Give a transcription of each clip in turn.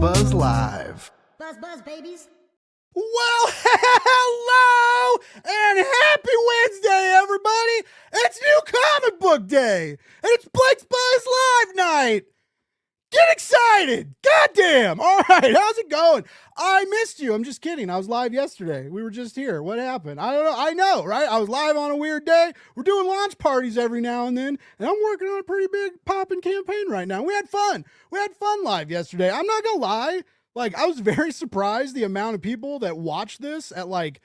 Buzz Live. Buzz, buzz, babies. Well, hello and happy Wednesday, everybody. It's New Comic Book Day, and it's Blake's Buzz Live night. Get excited. Goddamn. All right, how's it going? I missed you. I'm just kidding. I was live yesterday. We were just here. What happened? I don't know. I know, right? I was live on a weird day. We're doing launch parties every now and then, and I'm working on a pretty big popping campaign right now. We had fun. We had fun live yesterday. I'm not going to lie. Like, I was very surprised the amount of people that watched this at like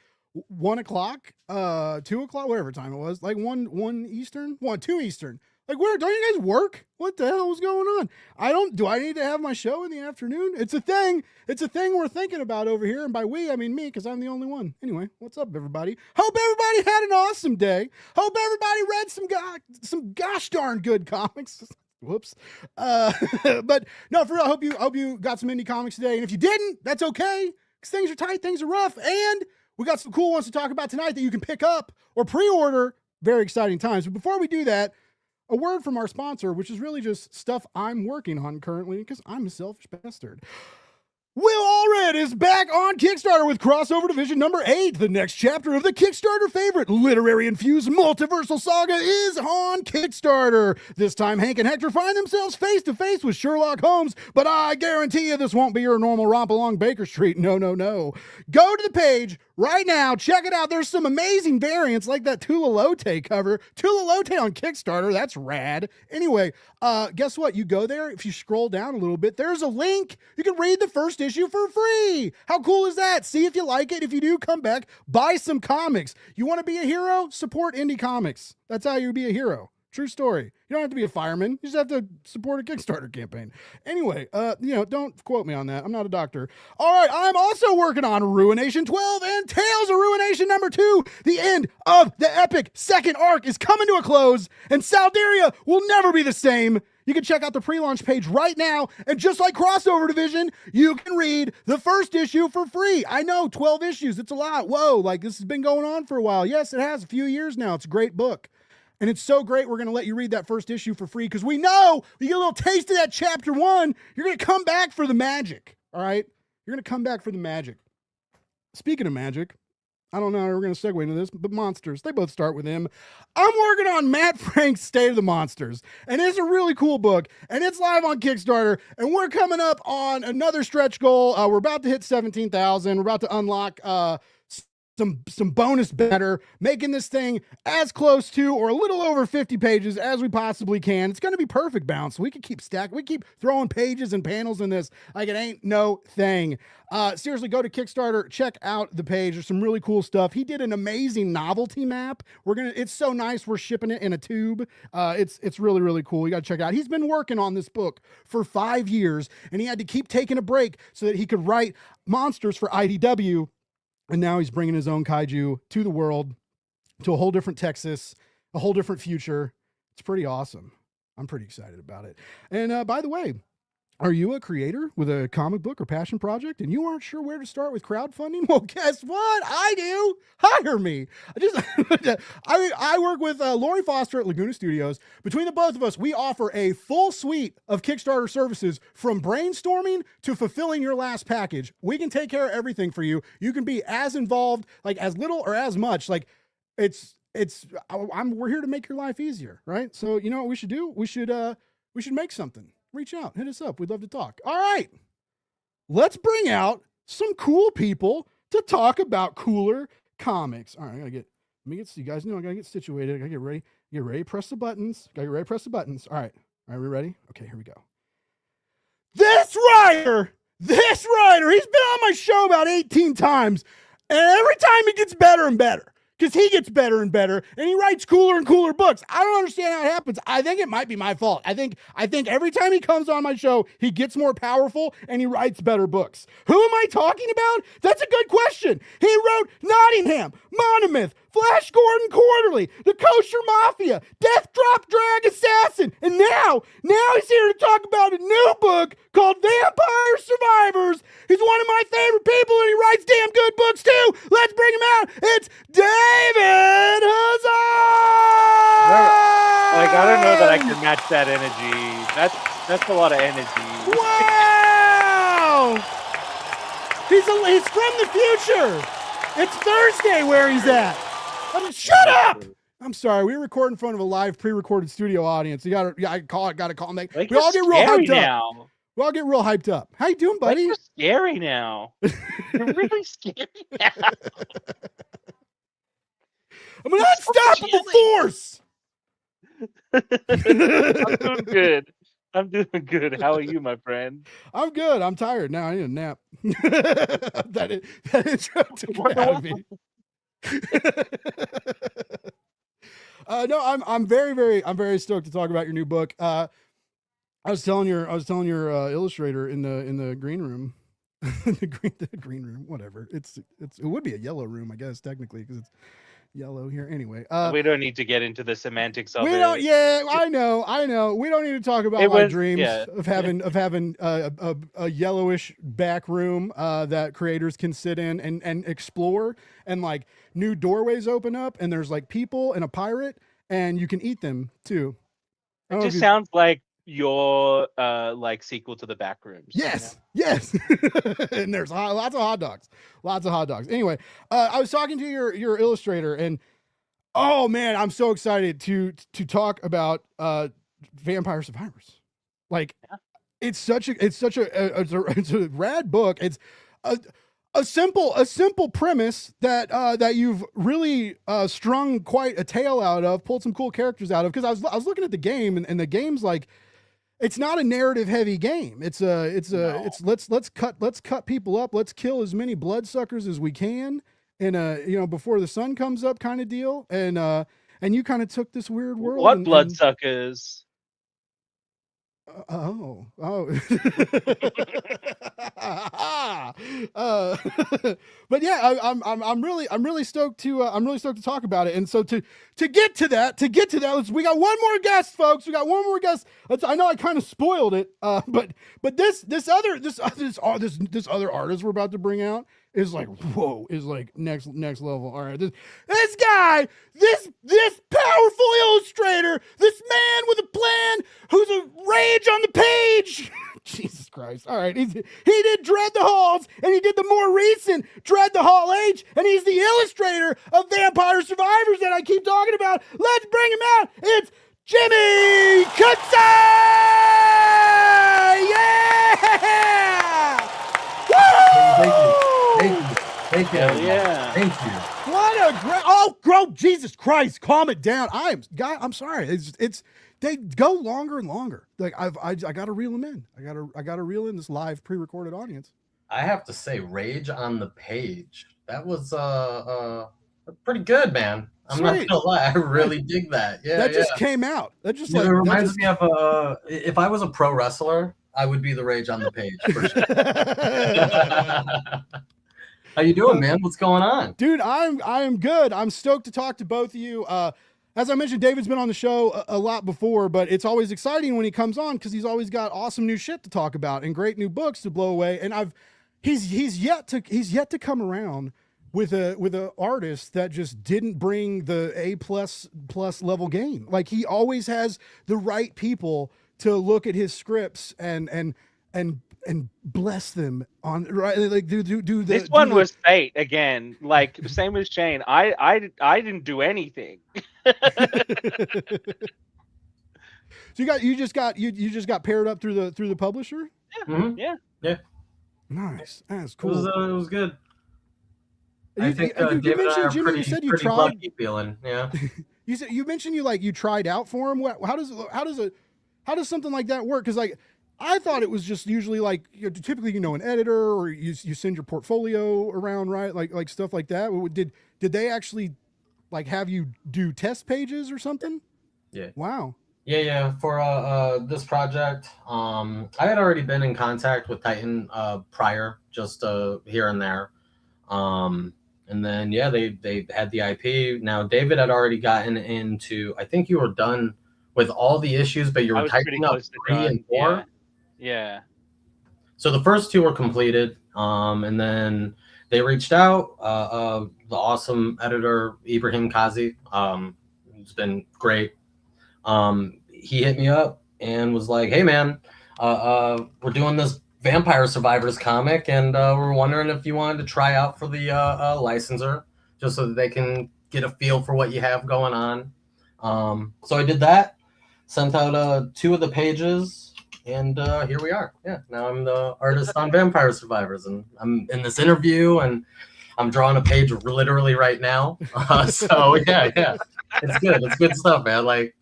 1 o'clock, 2 o'clock, whatever time it was, like 1 Eastern, 2 Eastern. Like, where don't you guys work? What the hell is going on? Do I need to have my show in the afternoon? It's a thing. It's a thing we're thinking about over here. And by we, I mean me, because I'm the only one. Anyway, what's up, everybody? Hope everybody had an awesome day. Hope everybody read some gosh darn good comics. Whoops. But no, for real, I hope you got some indie comics today. And if you didn't, that's okay, because things are tight, things are rough. And we got some cool ones to talk about tonight that you can pick up or pre-order. Very exciting times. But before we do that, a word from our sponsor, which is really just stuff I'm working on currently because I'm a selfish bastard. Will Allred is back on Kickstarter with Crossover Division number 8. The next chapter of the Kickstarter favorite literary-infused multiversal saga is on Kickstarter. This time, Hank and Hector find themselves face-to-face with Sherlock Holmes, but I guarantee you this won't be your normal romp along Baker Street. No, no, no. Go to the page right now. Check it out. There's some amazing variants like that Tula Lote cover. Tula Lote on Kickstarter. That's rad. Anyway, guess what? You go there. If you scroll down a little bit, there's a link. You can read the first issue for free. How cool is that? See if you like it. If you do, come back, buy some comics. You want to be a hero? Support indie comics. That's how you be a hero. True story. You don't have to be a fireman. You just have to support a Kickstarter campaign. Anyway, don't quote me on that. I'm not a doctor. All right, I'm also working on Ruination 12 and Tales of Ruination number 2. The end of the epic second arc is coming to a close, and Saldaria will never be the same. You can check out the pre-launch page right now, and just like Crossover Division, you can read the first issue for free. I know, 12 issues, it's a lot. Whoa, like this has been going on for a while. Yes, it has, a few years now. It's a great book. And it's so great, we're going to let you read that first issue for free because we know you get a little taste of that chapter 1, you're going to come back for the magic, all right? You're going to come back for the magic. Speaking of magic, I don't know how we're going to segue into this, but monsters, they both start with M. I'm working on Matt Frank's State of the Monsters, and it's a really cool book, and it's live on Kickstarter, and we're coming up on another stretch goal. We're about to hit 17,000. We're about to unlock some bonus better, making this thing as close to or a little over 50 pages as we possibly can. It's going to be perfect bounce. We can keep stacking. We keep throwing pages and panels in this like it ain't no thing. Seriously, go to Kickstarter, check out the page. There's some really cool stuff. He did an amazing novelty map. It's so nice. We're shipping it in a tube. It's really, really cool. You got to check it out. He's been working on this book for 5 years, and he had to keep taking a break so that he could write monsters for IDW. And now he's bringing his own kaiju to the world, to a whole different Texas, a whole different future. It's pretty awesome. I'm pretty excited about it. And by the way, are you a creator with a comic book or passion project and you aren't sure where to start with crowdfunding? Well, guess what? I do. Hire me. I work with Lori Foster at Laguna Studios. Between the both of us, we offer a full suite of Kickstarter services from brainstorming to fulfilling your last package. We can take care of everything for you. You can be as involved, like as little or as much. Like we're here to make your life easier, right? So you know what we should do? We should make something. Reach out, hit us up. We'd love to talk. All right, let's bring out some cool people to talk about cooler comics. All right, let me get, you guys know I gotta get situated. I gotta get ready, press the buttons. All right, we ready? Okay, here we go. This writer, he's been on my show about 18 times, and every time he gets better and better. Because he gets better and better, and he writes cooler and cooler books. I don't understand how it happens. I think it might be my fault. I think every time he comes on my show, he gets more powerful, and he writes better books. Who am I talking about? That's a good question. He wrote Nottingham, Monomyth, Flash Gordon Quarterly, The Kosher Mafia, Death Drop Drag Assassin, and now he's here to talk about a new book called Vampire Survivors. He's one of my favorite people, and he writes damn good books too. Let's bring him out. It's David Hazan. Like, I don't know that I can match that energy. That's a lot of energy. Wow! Oh, he's from the future. It's Thursday where he's at. Shut up! I'm sorry. We record in front of a live pre-recorded studio audience. Gotta call him. Like, We all get real hyped now. up. We all get real hyped up. How you doing, buddy? Like, you're scary now. You're really scary now. I'm an unstoppable force. I'm doing good. I'm doing good. How are you, my friend? I'm good. I'm tired now. I need a nap. that intro took it out of me. No, I'm very stoked to talk about your new book. I was telling your illustrator in the green room, the green room, whatever. It would be a yellow room, I guess, technically, because it's yellow here. Anyway, we don't need to get into the semantics of it. We don't. Yeah, I know. We don't need to talk about my dreams of having a yellowish back room that creators can sit in and explore, and like new doorways open up, and there's like people and a pirate, and you can eat them too. It just sounds like your like sequel to the Backrooms. Yes, you know? Yes. And there's lots of hot dogs. Anyway, I was talking to your illustrator, and oh man, I'm so excited to talk about Vampire Survivors. Like, it's a rad book. It's a simple premise that you've really strung quite a tale out of, pulled some cool characters out of. Because I was looking at the game, and the game's like, it's not a narrative heavy game. It's let's cut people up. Let's kill as many bloodsuckers as we can, and before the sun comes up kind of deal. And you kind of took this weird world. What bloodsuckers? Oh. But yeah, I'm really stoked to talk about it. And so to get to that, we got one more guest, folks. We got one more guest. I know I kind of spoiled it, but this other artist we're about to bring out is like, whoa, is like next level. All right, this guy, this powerful illustrator, this man with a plan, who's a rage on the page. Jesus Christ. All right. He did Dread the Halls, and he did the more recent Dread the Hall Age, and he's the illustrator of Vampire Survivors that I keep talking about. Let's bring him out. It's Jimmy Kucaj! Yeah! Woo! Thank you. Yeah. Thank you. What a great, Jesus Christ, calm it down. I'm sorry. It's they go longer and longer. Like I got to reel them in. I got to reel in this live pre-recorded audience. I have to say, Rage on the Page. That was pretty good, man. I'm not gonna lie, I really dig that. Yeah, that just came out. That just it reminds me of if I was a pro wrestler, I would be the Rage on the Page for sure. How you doing, man? What's going on? Dude, I'm good. I'm stoked to talk to both of you. As I mentioned, David's been on the show a lot before, but it's always exciting when he comes on because he's always got awesome new shit to talk about and great new books to blow away. And he's yet to come around with a artist that just didn't bring the A++ level game. Like, he always has the right people to look at his scripts and bless them on, right? Like this one was fate again. Like, same as Shane. I didn't do anything. So you just got paired up through the publisher? Yeah. Mm-hmm. Yeah. Nice. That's cool. It was good. I think David and I are Jimmy, you said you tried feeling. Yeah. you mentioned you tried out for him. How does something like that work? Because like, I thought it was just usually like, typically, an editor, or you send your portfolio around, right? Like stuff like that. Did they actually like have you do test pages or something? Yeah. Wow. Yeah. For this project, I had already been in contact with Titan prior, just here and there. And then they had the IP. Now David had already gotten into, I think you were done with all the issues, but you were typing up 3 and 4. Yeah. So the first 2 were completed, and then they reached out. The awesome editor Ibrahim Kazi, it's been great. He hit me up and was like, "Hey man, we're doing this Vampire Survivors comic, and we're wondering if you wanted to try out for the licensor, just so that they can get a feel for what you have going on. So I did that, sent out 2 of the pages, and here we are. Yeah, now I'm the artist on Vampire Survivors, and I'm in this interview, and I'm drawing a page literally right now. So yeah, it's good. It's good stuff, man. Like,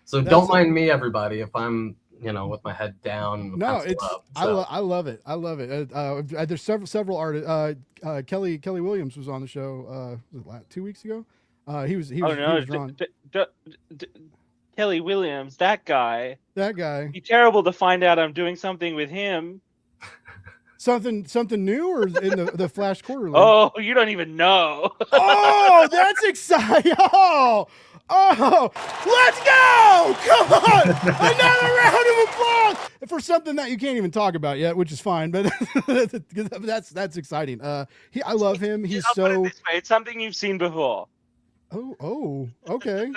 so don't mind me, everybody, if I'm with my head down. No, it's up, so. I love it. I love it. There's several artists. Kelly Williams was on the show. Was it 2 weeks ago? He was drawn. Kelly Williams, that guy. It'd be terrible to find out I'm doing something with him. Something new, or in the Flash Quarterly? Oh, you don't even know. Oh, that's exciting! Oh, let's go! Come on, another round of applause for something that you can't even talk about yet, which is fine, but that's exciting. I love him. He's Put it this way, it's something you've seen before. Oh, okay.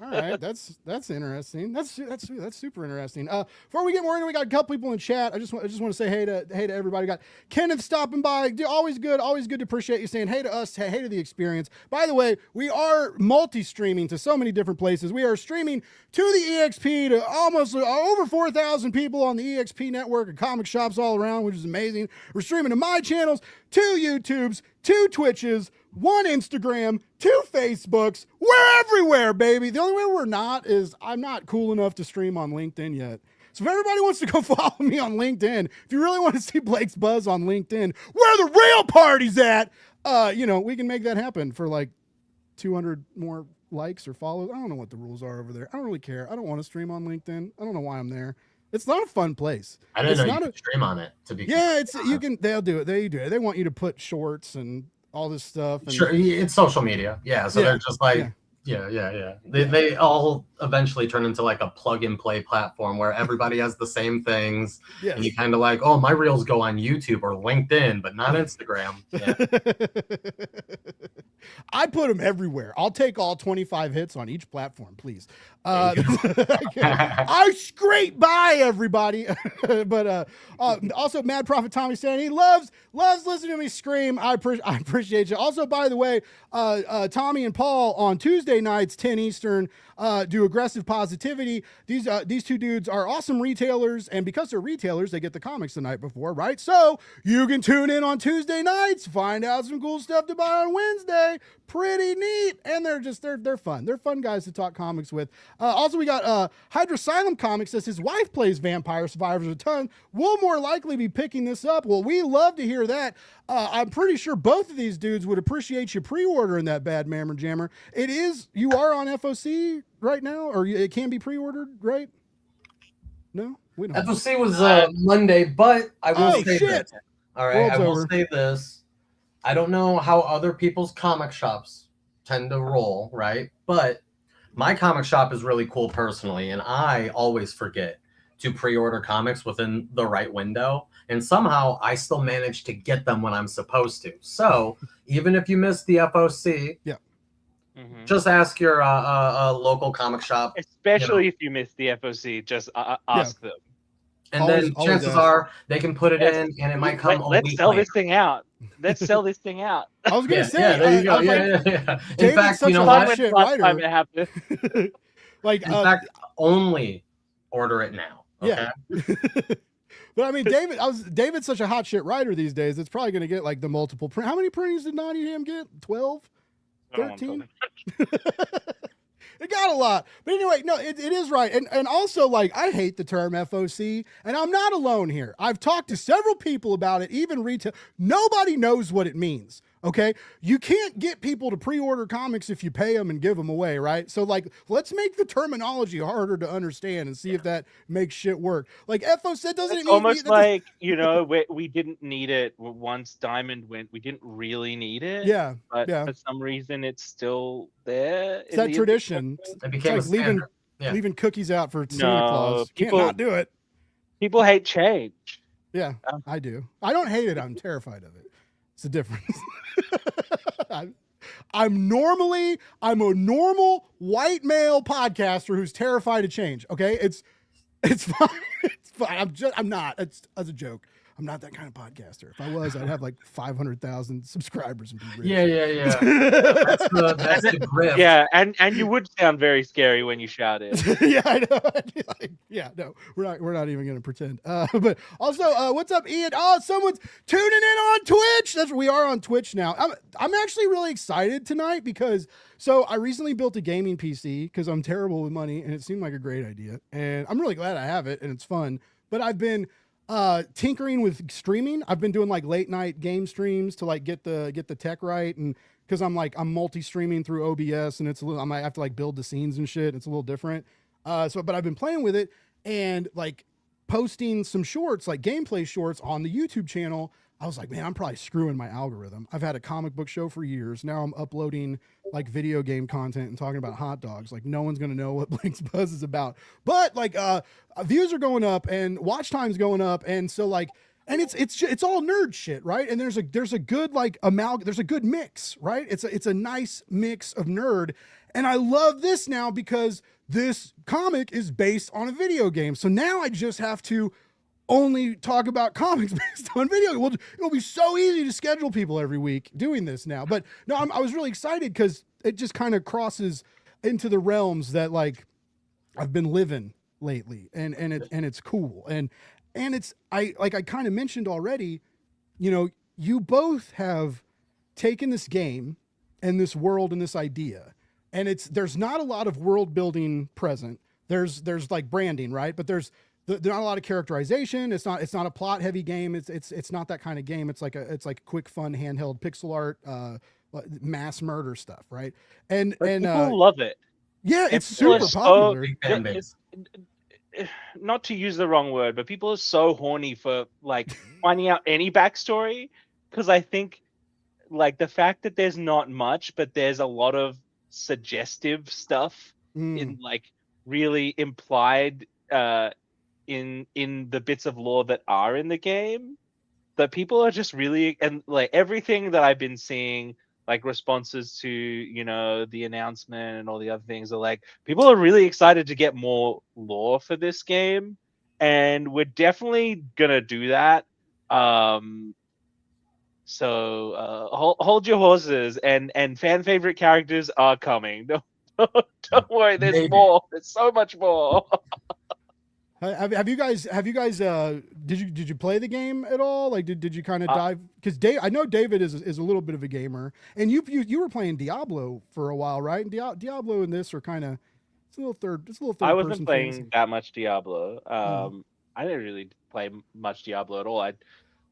All right, that's interesting. That's super interesting. Before we get more into it, we got a couple people in chat. I just want to say hey to everybody. Got Kenneth stopping by. Always good to appreciate you saying hey to us, hey to the experience. By the way, we are multi-streaming to so many different places. We are streaming to the EXP to almost over 4,000 people on the EXP network and comic shops all around, which is amazing. We're streaming to my channels, 2 YouTubes, 2 Twitches, 1 Instagram, 2 Facebooks. We're everywhere, baby. The only way we're not is I'm not cool enough to stream on LinkedIn yet. So if everybody wants to go follow me on LinkedIn, if you really want to see Blake's Buzz on LinkedIn, where the real party's at, we can make that happen for like 200 more likes or follows. I don't know what the rules are over there. I don't really care. I don't want to stream on LinkedIn. I don't know why I'm there. It's not a fun place. I didn't know you could stream on it. To be they'll do it. They do it. They want you to put shorts and all this stuff. And, sure, it's social media. Yeah, so they're just like, yeah. They all eventually turn into like a plug-and-play platform where everybody has the same things. Yes. And you kind of like, oh, my reels go on YouTube or LinkedIn, but not Instagram. Yeah. I put them everywhere. I'll take all 25 hits on each platform, please. I scrape by everybody. But also Mad Prophet Tommy saying he loves listening to me scream. I appreciate you. Also, by the way, Tommy and Paul on Tuesday nights, 10 Eastern, do Aggressive Positivity. These 2 dudes are awesome retailers, and because they're retailers, they get the comics the night before, right? So you can tune in on Tuesday nights, find out some cool stuff to buy on Wednesday. Pretty neat, and they're fun. They're fun guys to talk comics with. Also, we got Hydrosylum Comics says his wife plays Vampire Survivors a ton. We'll more likely be picking this up. Well, we love to hear that. I'm pretty sure both of these dudes would appreciate you pre-ordering that Bad Mammer Jammer. You are on FOC right now, or it can be pre-ordered, right? No, we don't. FOC was Monday, but I will say this. All right, I will say this. I don't know how other people's comic shops tend to roll, right? But my comic shop is really cool personally, and I always forget to pre-order comics within the right window. And somehow I still manage to get them when I'm supposed to. So even if you miss the FOC, just ask your local comic shop. Especially if you miss the FOC, just ask them. And then chances are they can put it in, and it might come. Let's sell this thing out. Let's sell this thing out. I was gonna say, there you go. Yeah. In fact, you know what? In fact, only order it now. Okay? Yeah. But I mean, David's such a hot shit writer these days. It's probably gonna get like the multiple print. How many printings did Nottingham get? 12, 13. It got a lot. But anyway, no, it is right. And also, like, I hate the term FOC, and I'm not alone here. I've talked to several people about it, even retail. Nobody knows what it means. Okay, you can't get people to pre-order comics if you pay them and give them away, right? So like, let's make the terminology harder to understand and see if that makes shit work. Like FOC doesn't. It's almost like we didn't need it once Diamond went. We didn't really need it. Yeah, but for some reason it's still there. It's that tradition. It became like leaving cookies out for Santa Claus. Can't not do it. People hate change. Yeah, I do. I don't hate it. I'm terrified of it. It's a difference. I'm a normal white male podcaster who's terrified of change. Okay, it's fine. It's fine. I'm not. It's as a joke. I'm not that kind of podcaster. If I was, I'd have like 500,000 subscribers and be rich. Yeah. That's the grift. Yeah, and you would sound very scary when you shouted. Yeah, I know. Yeah, no, we're not even gonna pretend. But also, what's up, Ian? Oh, someone's tuning in on Twitch. We are on Twitch now. I'm actually really excited tonight because I recently built a gaming PC because I'm terrible with money and it seemed like a great idea, and I'm really glad I have it and it's fun. But I've been tinkering with streaming. I've been doing like late night game streams to like get the tech right, and because I'm multi-streaming through OBS and I might have to like build the scenes and shit. It's a little different. But I've been playing with it and like posting some shorts, like gameplay shorts on the YouTube channel. I was like, man, I'm probably screwing my algorithm. I've had a comic book show for years. Now I'm uploading like video game content and talking about hot dogs. Like no one's going to know what Blank's Buzz is about, but like, views are going up and watch time's going up. And so like, and it's all nerd shit, right? And there's a good like there's a good mix, right? It's a nice mix of nerd. And I love this now because this comic is based on a video game. So now I just have to only talk about comics based on video. Well, it'll be so easy to schedule people every week doing this now. But no, I was really excited because it just kind of crosses into the realms that like I've been living lately, and it's cool. And I kind of mentioned already, you know, you both have taken this game and this world and this idea, and there's not a lot of world building present. There's like branding, right? But there's not a lot of characterization. It's not a plot heavy game. It's not that kind of game. It's like quick, fun, handheld pixel art, mass murder stuff, right? And people love it. Yeah, it's super popular. Not to use the wrong word, but people are so horny for like finding out any backstory, because I think like the fact that there's not much, but there's a lot of suggestive stuff in like really implied in the bits of lore that are in the game, that people are just really, and like everything that I've been seeing, like responses to, you know, the announcement and all the other things, are like people are really excited to get more lore for this game, and we're definitely gonna do that. So hold your horses, and fan favorite characters are coming. Don't worry, there's more. There's so much more. Have you guys did you play the game at all? Like did you kind of dive, because I know David is a little bit of a gamer, and you were playing Diablo for a while, right? And Diablo and this are kind of it's a little third I wasn't playing that much Diablo. I didn't really play much Diablo at all.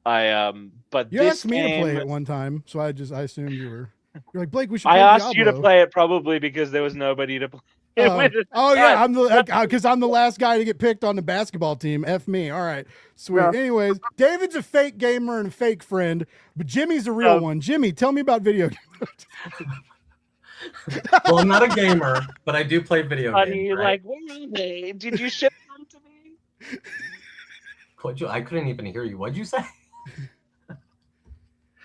But you asked me to play it one time, so I assumed you're like, Blake, we should play I asked Diablo. you to play it probably because there was nobody to play. Yeah, because I'm the last guy to get picked on the basketball team. F me. All right, sweet. Yeah. Anyways, David's a fake gamer and a fake friend, but Jimmy's a real one. Jimmy, tell me about video games. Well, I'm not a gamer, but I do play video games. Right? Like, where are they? Did you ship them to me? I couldn't even hear you. What'd you say?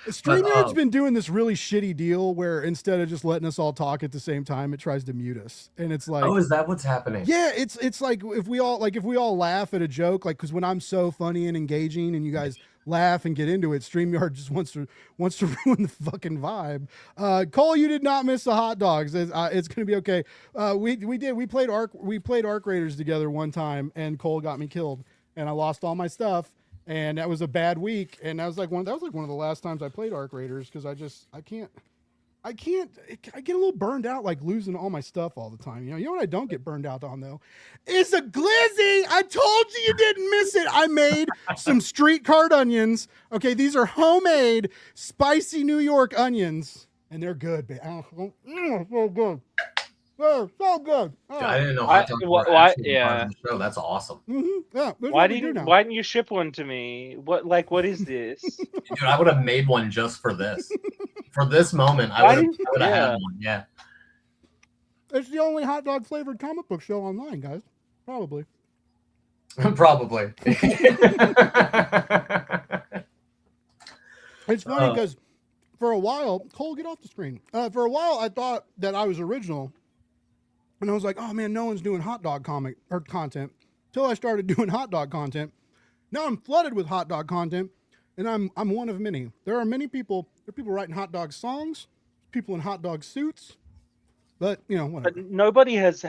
StreamYard's been doing this really shitty deal where instead of just letting us all talk at the same time, it tries to mute us. And it's like, oh, is that what's happening? Yeah, it's like if we all laugh at a joke, like because when I'm so funny and engaging and you guys laugh and get into it, StreamYard just wants to ruin the fucking vibe. Cole, you did not miss the hot dogs. It's gonna be okay. We played Arc Raiders together one time, and Cole got me killed, and I lost all my stuff. And that was a bad week, and that was like one of the last times I played Arc Raiders, because I get a little burned out, like losing all my stuff all the time. You know what I don't get burned out on though is a glizzy. I told you didn't miss it. I made some street card onions. Okay, these are homemade spicy New York onions, and they're good. So good. Oh, so good. Oh. I didn't know hot dogs were actually part of the show. That's awesome. Mm-hmm. Yeah, why didn't you ship one to me? What is this? Dude, I would have made one just for this. For this moment, I would have had one. Yeah. It's the only hot dog flavored comic book show online, guys. Probably. Probably. It's funny because for a while, Cole, get off the screen. For a while, I thought that I was original. And I was like, oh man, no one's doing hot dog comic or content. till I started doing hot dog content. Now I'm flooded with hot dog content, and I'm one of many. There are many people. There are people writing hot dog songs, people in hot dog suits, but whatever. But nobody has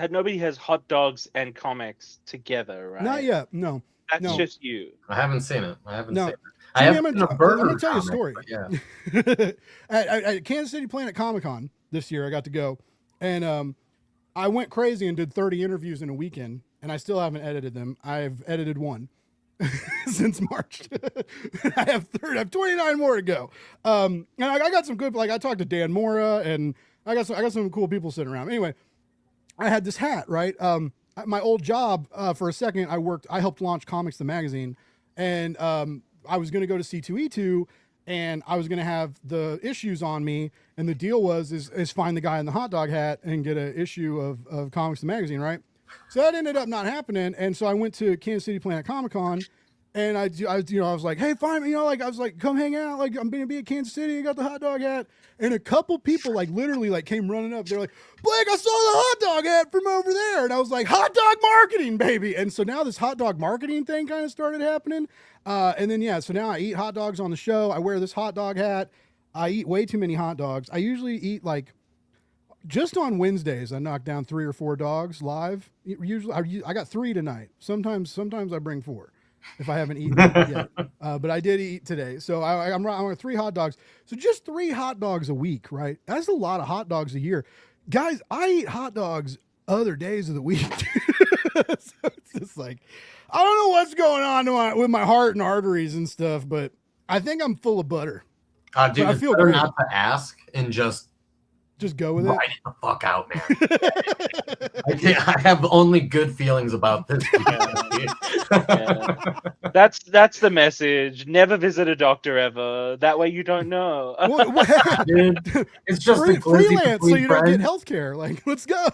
hot dogs and comics together, right? Not yet. No. That's just you. I haven't seen it. I haven't No. seen it. I have I'm seen gonna a burger I'm gonna tell you a story. comic, but yeah. at Kansas City Planet Comic-Con this year, I got to go, and I went crazy and did 30 interviews in a weekend, and I still haven't edited them. I've edited one since March. I have 29 more to go. And I got some good, like I talked to Dan Mora, and I got some cool people sitting around. Anyway, I had this hat, right? My old job, for a second, I helped launch Comics the Magazine, and I was going to go to C2E2, and I was going to have the issues on me, and the deal was find the guy in the hot dog hat and get an issue of Comics the Magazine, right? So that ended up not happening, and so I went to Kansas City Planet Comic-Con, and I was like, hey, find me, I was like, come hang out, like I'm gonna be at Kansas City, I got the hot dog hat, and a couple people like literally like came running up, they're like, Blake, I saw the hot dog hat from over there, and I was like, hot dog marketing, baby, and so now this hot dog marketing thing kind of started happening, and then so now I eat hot dogs on the show, I wear this hot dog hat, I eat way too many hot dogs, I usually eat like, just on Wednesdays, I knock down 3 or 4 dogs live. Usually, I got 3 tonight. Sometimes I bring 4 if I haven't eaten yet. But I did eat today, so I'm on 3 hot dogs. So just 3 hot dogs a week, right? That's a lot of hot dogs a year, guys. I eat hot dogs other days of the week. So it's just like I don't know what's going on with my heart and arteries and stuff, but I think I'm full of butter. Dude, I feel better not to ask and just go with it. Write it the fuck out, man. I have only good feelings about this. Yeah. That's the message. Never visit a doctor ever. That way you don't know. Dude, it's just freelance, so you don't get health care. Like, let's go.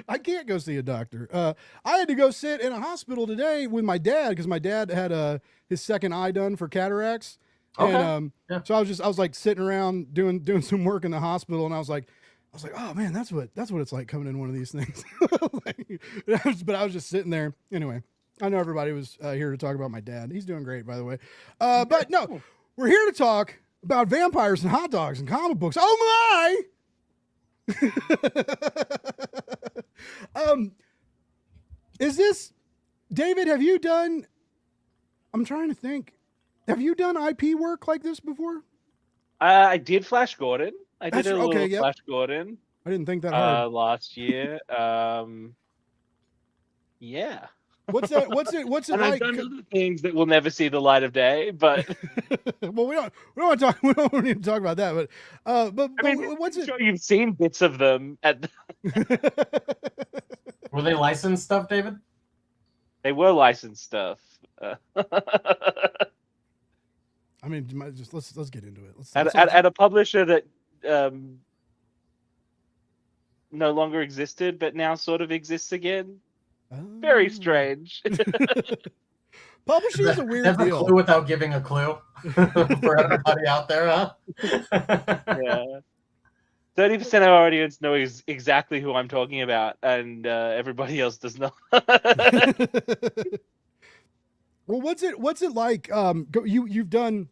I can't go see a doctor. I had to go sit in a hospital today with my dad because my dad had his second eye done for cataracts. Okay. And so I was like sitting around doing some work in the hospital, and I was like, oh man, that's what it's like coming in one of these things. But I was just sitting there. Anyway, I know everybody was here to talk about my dad. He's doing great, by the way. But no, we're here to talk about vampires and hot dogs and comic books. Oh my! Is this David? Have you done? I'm trying to think. Have you done IP work like this before? I did Flash Gordon. I did a little Flash Gordon. I didn't think that hard. Last year. Yeah. What's it and like? I've done other things that will never see the light of day, but well, we don't want to talk. We don't need to talk about that. But I mean, what's it? Sure, you've seen bits of them at. Were they licensed stuff, David? They were licensed stuff. I mean, just let's get into it. At a publisher that no longer existed, but now sort of exists again. Very strange. Publishing is a weird deal. A clue without giving a clue for everybody out there, huh? Yeah. 30% of our audience knows exactly who I'm talking about, and everybody else does not. Well, what's it like? You've done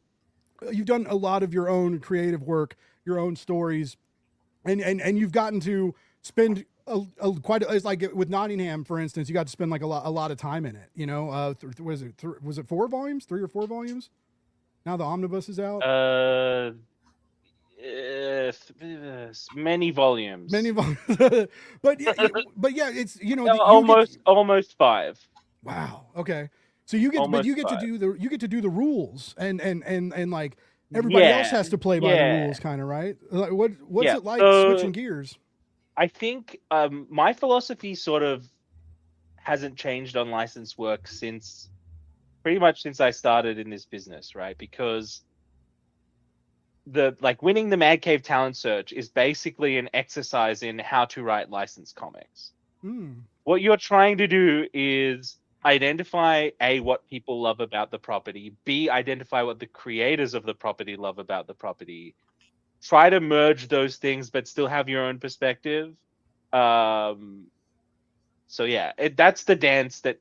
a lot of your own creative work, your own stories, and you've gotten to spend it's like with Nottingham, for instance, you got to spend like a lot of time in it. Was it 4 volumes, 3 or 4 volumes? Now the omnibus is out. Many volumes. but yeah, it's almost 5. Wow. Okay. So you get to do the rules and like everybody else has to play by the rules, kind of, right? Like, what's it like switching gears? I think my philosophy sort of hasn't changed on licensed work pretty much since I started in this business, right? Because winning the Mad Cave Talent Search is basically an exercise in how to write licensed comics. What you're trying to do is identify A, what people love about the property, B, identify what the creators of the property love about the property, try to merge those things but still have your own perspective. So So yeah, that's the dance that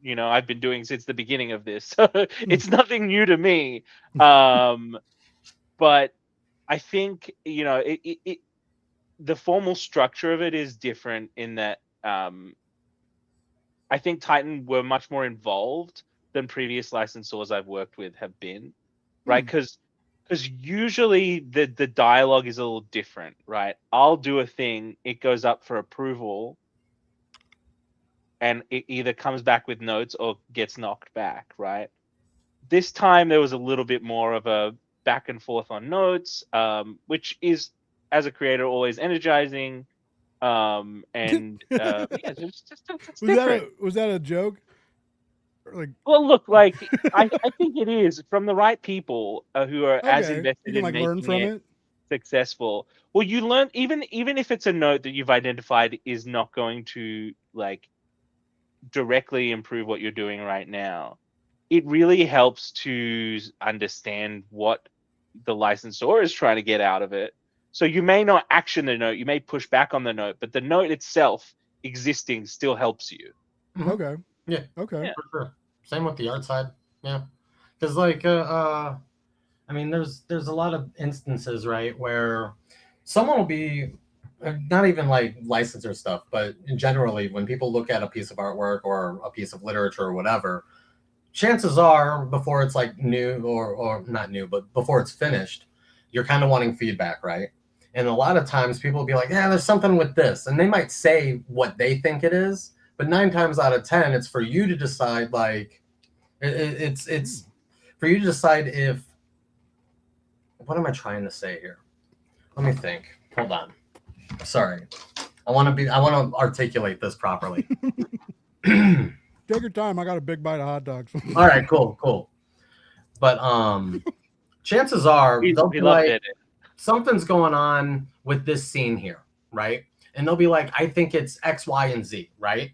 I've been doing since the beginning of this. So it's nothing new to me. But I think the formal structure of it is different in that I think Titan were much more involved than previous licensors I've worked with have been, right? Because usually the dialogue is a little different, right? I'll do a thing, it goes up for approval, and it either comes back with notes or gets knocked back, right? This time there was a little bit more of a back and forth on notes, which is, as a creator, always energizing. And yeah, it's different. Was that a joke? Like, Well, look, like I think it is from the right people who are as okay, you invested can in like learn making from it it. successful. Well, you learn even if it's a note that you've identified is not going to like directly improve what you're doing right now. It really helps to understand what the licensor is trying to get out of it. So you may not action the note, you may push back on the note, but the note itself existing still helps you. Okay. Yeah. Okay. Yeah. For sure. Same with the art side. Yeah. Because like I mean there's a lot of instances, right, where someone will be not even like licensor stuff, but generally when people look at a piece of artwork or a piece of literature or whatever, chances are before it's like new or not new, but before it's finished, you're kind of wanting feedback, right? And a lot of times people will be like, yeah, there's something with this. And they might say what they think it is, but 9 times out of 10, it's for you to decide, like, it's for you to decide if, what am I trying to say here? Let me think. Hold on. Sorry. I want to articulate this properly. Take your time. I got a big bite of hot dogs. All right, cool. But chances are they'll be like, something's going on with this scene here, right? And they'll be like, I think it's X, Y, and Z, right?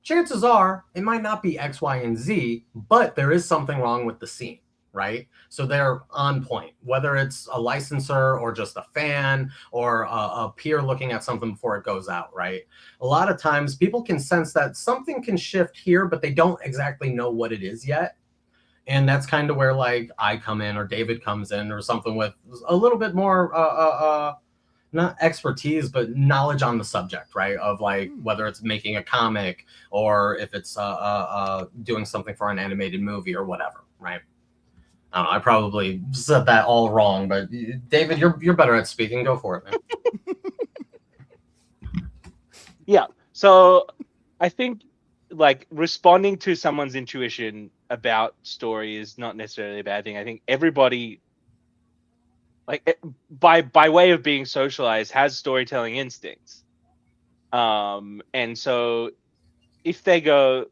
Chances are it might not be X, Y, and Z, but there is something wrong with the scene, right? So they're on point, whether it's a licensor or just a fan or a peer looking at something before it goes out, right? A lot of times people can sense that something can shift here, but they don't exactly know what it is yet. And that's kind of where like I come in or David comes in or something with a little bit more not expertise, but knowledge on the subject, right? Of like whether it's making a comic or if it's doing something for an animated movie or whatever, right? I don't know, I probably said that all wrong, but David, you're better at speaking. Go for it, man. Yeah. So I think like responding to someone's intuition about story is not necessarily a bad thing. I think everybody, like by way of being socialized, has storytelling instincts. And so if they go,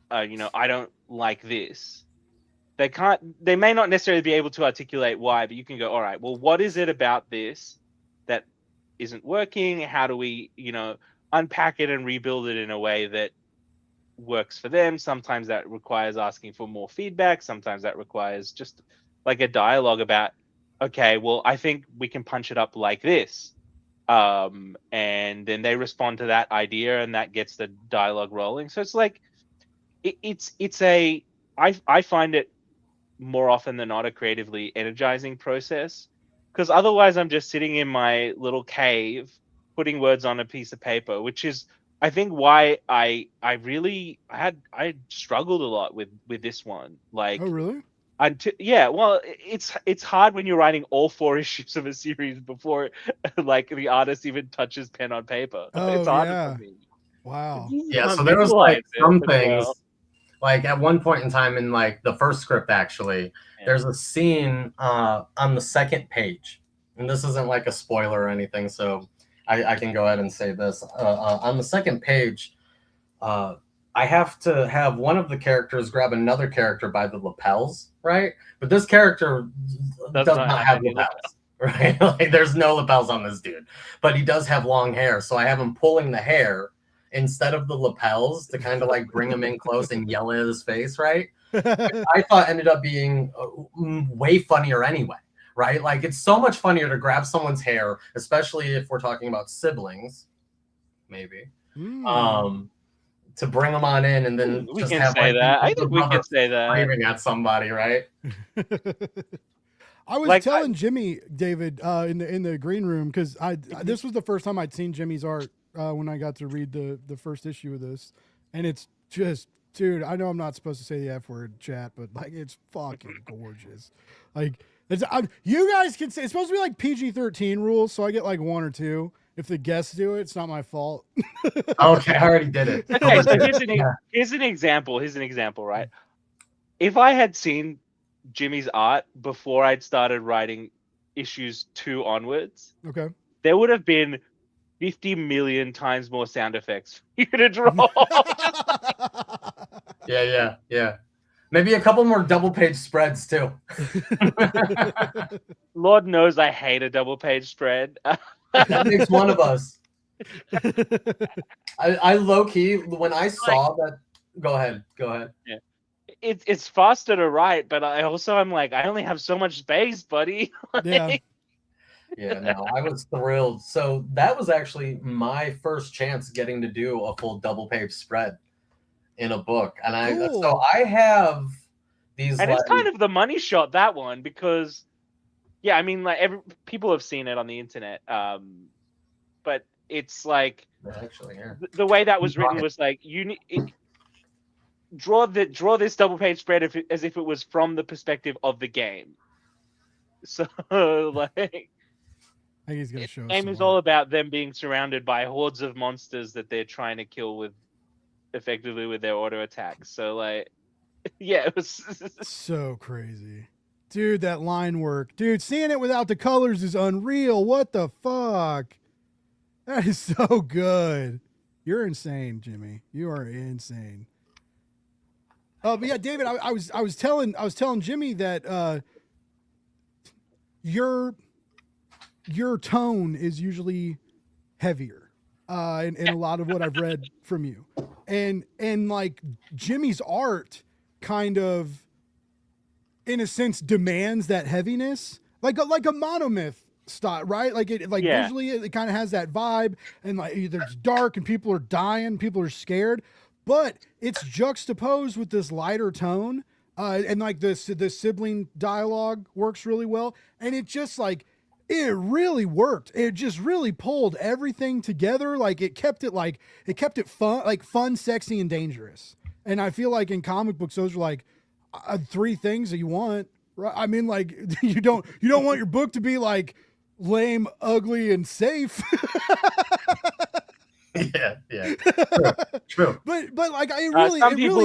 I don't like this, they may not necessarily be able to articulate why, but you can go, all right, well, what is it about this that isn't working? How do we, unpack it and rebuild it in a way that works for them? Sometimes that requires asking for more feedback. Sometimes that requires just like a dialogue about, okay, well, I think we can punch it up like this. And then they respond to that idea and that gets the dialogue rolling. So it's like, I find it more often than not a creatively energizing process, because otherwise I'm just sitting in my little cave putting words on a piece of paper, which is I think why I struggled a lot with this one. Like, Oh, really? Yeah, well, it's hard when you're writing all 4 issues of a series before like the artist even touches pen on paper. Oh, it's harder yeah. for me. Wow. Yeah, so there was like some things, well. like at one point in time in like the first script, actually, there's a scene on the second page, and this isn't like a spoiler or anything, so I can go ahead and say this. On the second page, I have to have one of the characters grab another character by the lapels, right? But this character does not have lapels, right? Like there's no lapels on this dude, but he does have long hair, so I have him pulling the hair instead of the lapels to kind of like bring him in close and yell at his face, right? I thought ended up being way funnier anyway, right? Like it's so much funnier to grab someone's hair, especially if we're talking about siblings, maybe. to bring them on in and then We just can have say like that. the I think we brother can say that. waving at somebody, right? I was Like, telling Jimmy, David, in the green room, because this was the first time I'd seen Jimmy's art when I got to read the first issue of this, and it's just, dude, I know I'm not supposed to say the F word, chat, but like it's fucking gorgeous. Like you guys can say it's supposed to be like PG-13 rules, so I get like 1 or 2. If the guests do it, it's not my fault. Okay, I already did it. Okay, so here's an example. Here's an example, right? If I had seen Jimmy's art before I'd started writing issues 2 onwards, Okay. there would have been 50 million times more sound effects for you to draw. Yeah. Maybe a couple more double page spreads too. Lord knows I hate a double page spread. That makes one of us. I low key when I saw that. Go ahead. Yeah. It's faster to write, but I'm like, I only have so much space, buddy. Yeah. Yeah, no, I was thrilled. So that was actually my first chance getting to do a full double page spread in a book, and Cool. I have these. And it's kind of the money shot, that one, because yeah, I mean, like people have seen it on the internet, but it's like actually, yeah. the way that was written was like draw this double page spread as if it was from the perspective of the game. So like, I think he's gonna show. The game is all about them being surrounded by hordes of monsters that they're trying to kill effectively with their auto attacks. So like, yeah, it was so crazy. Dude, that line work. Dude, seeing it without the colors is unreal. What the fuck? That is so good. You're insane, Jimmy. You are insane. But yeah, David, I was telling Jimmy that your tone is usually heavier in a lot of what I've read from you. And like Jimmy's art kind of in a sense demands that heaviness, like a monomyth style, right? Like visually it kind of has that vibe, and like it's dark and people are dying, people are scared, but it's juxtaposed with this lighter tone, and like the sibling dialogue works really well, and it just like it really worked. It just really pulled everything together. Like it kept it fun, sexy, and dangerous. And I feel like in comic books, those are like 3 things that you want, right? I mean, like you don't want your book to be like lame, ugly, and safe. Yeah. True. But like it really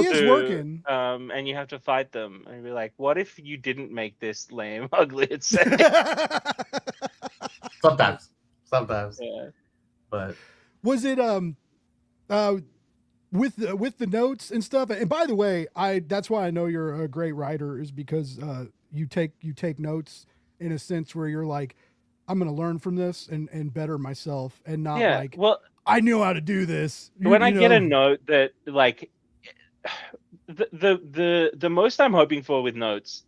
is working. And you have to fight them and be like, what if you didn't make this lame, ugly, and safe? Sometimes. Yeah. But was it with the notes and stuff? And by the way, that's why I know you're a great writer, is because you take notes in a sense where you're like, I'm going to learn from this and better myself, and not like, well, I knew how to do this. When I get a note that like the most I'm hoping for with notes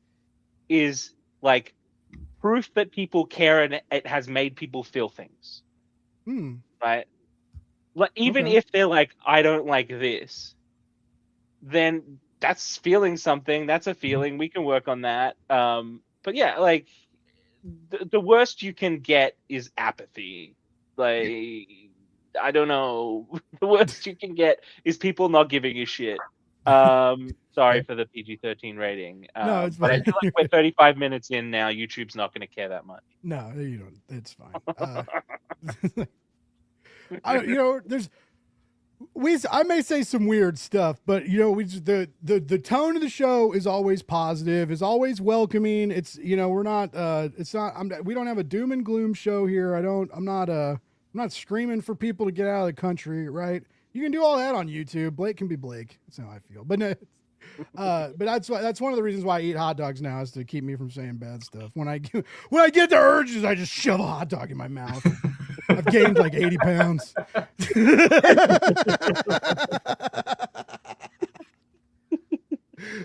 is like proof that people care and it has made people feel things. Right? Like even if they're like, I don't like this, then that's feeling something. That's a feeling. We can work on that. But yeah, like the worst you can get is apathy. Like, I don't know. The worst you can get is people not giving a shit. Sorry for the PG-13 rating. No, it's fine. But I feel like we're 35 minutes in now. YouTube's not going to care that much. No, you don't. It's fine. I may say some weird stuff, but the tone of the show is always positive, is always welcoming. It's we're not we don't have a doom and gloom show here. I'm not screaming for people to get out of the country, right? You can do all that on YouTube. Blake can be Blake. That's how I feel. But no, but that's one of the reasons why I eat hot dogs now, is to keep me from saying bad stuff. When I get the urges, I just shove a hot dog in my mouth. I've gained like 80 pounds. I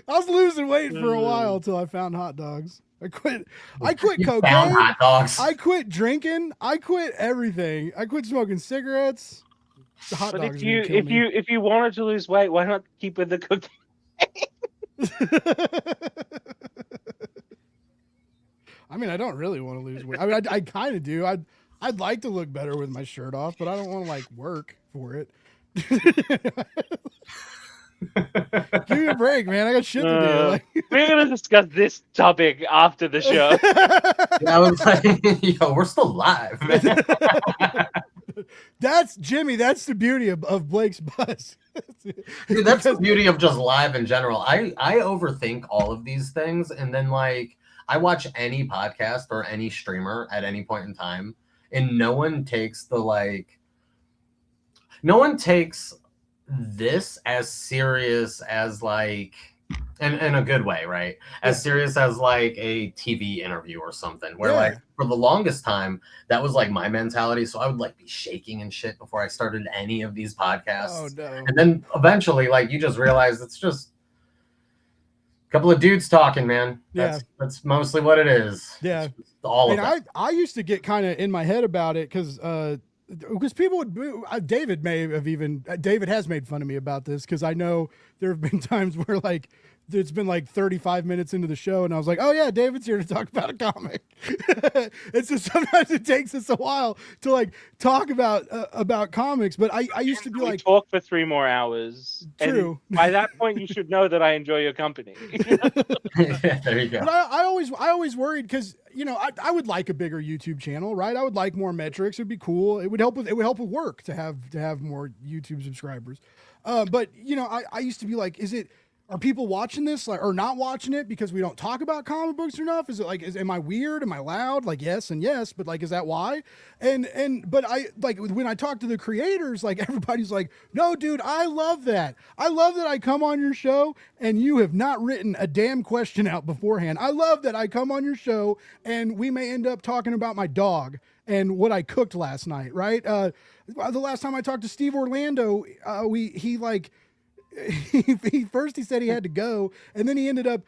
was losing weight for a while until I found hot dogs. I quit cocaine. Hot dogs. I quit drinking. I quit everything. I quit smoking cigarettes. The hot But dogs if are gonna you kill if me. you if you wanted to lose weight, why not keep with the cooking? I mean, I don't really want to lose weight. I mean, I kind of do. I'd like to look better with my shirt off, but I don't want to like work for it. Give me a break, man. I got shit to do. Like, We're gonna discuss this topic after the show. Yeah, I was like, yo, we're still live, man. That's Jimmy. That's the beauty of Blake's buzz. Dude, that's the beauty of just live in general. I overthink all of these things, and then like I watch any podcast or any streamer at any point in time, and no one takes this as serious as like in a good way, right? As serious as like a TV interview or something. Where like for the longest time, that was like my mentality. So I would like be shaking and shit before I started any of these podcasts. Oh no. And then eventually, like you just realize it's just a couple of dudes talking, man. That's mostly what it is. Yeah. It's all of it. I used to get kind of in my head about it because people would David has made fun of me about this because I know there have been times where like it's been like 35 minutes into the show and I was like, oh yeah, David's here to talk about a comic. And so sometimes it takes us a while to like talk about comics, but I used to be like, talk for 3 more hours. True. And by that point you should know that I enjoy your company. There you go. But I always worried because I would like a bigger YouTube channel, right? I would like more metrics. It'd be cool. It would help with work to have more YouTube subscribers. But I used to be like, are people watching this or not watching it because we don't talk about comic books enough? Is it like, am I weird? Am I loud? Like, yes and yes, but like, is that why? But I like when I talk to the creators, like everybody's like, no, dude, I love that. I love that I come on your show and you have not written a damn question out beforehand. I love that I come on your show and we may end up talking about my dog and what I cooked last night. Right. The last time I talked to Steve Orlando, he said he had to go, and then he ended up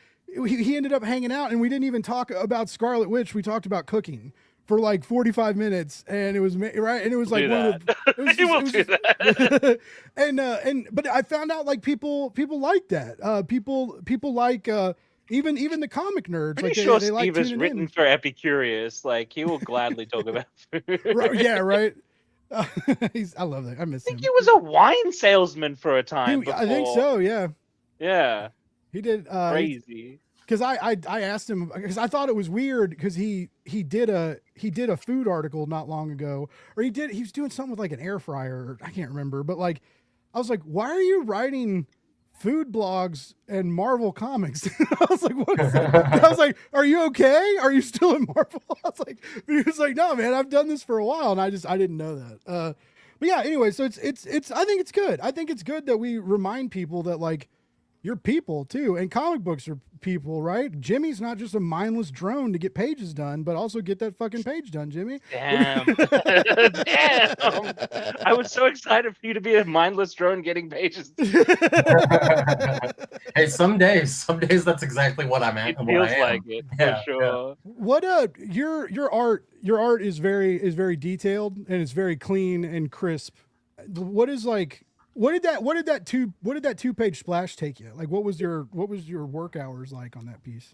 hanging out, and we didn't even talk about Scarlet Witch. We talked about cooking for like 45 minutes, and it was right, and it was like but I found out like people like that. People like even the comic nerds. Pretty like sure they Steve like is written in. for Epicurious. Like he will gladly talk about food. Right, yeah, right. I love that. I miss him. I think he was a wine salesman for a time. I think so. Yeah. Yeah. He did. Crazy. Because I asked him because I thought it was weird because he did a food article not long ago, or he was doing something with like an air fryer. I can't remember, but like I was like, why are you writing food blogs and Marvel comics? I was like, what is that? I was like, are you okay? Are you still in Marvel? I was like, he was like, no, man, I've done this for a while, and I didn't know that. But yeah, anyway, so it's I think it's good. I think it's good that we remind people that like you're people too, and comic books are people, right? Jimmy's not just a mindless drone to get pages done, but also get that fucking page done, Jimmy. Damn. Damn. I was so excited for you to be a mindless drone getting pages. Hey, some days that's exactly what I'm at. It feels like it, for sure. Yeah. What your art is very detailed and it's very clean and crisp. What is like what did that 2-page splash take you? Like what was your work hours like on that piece?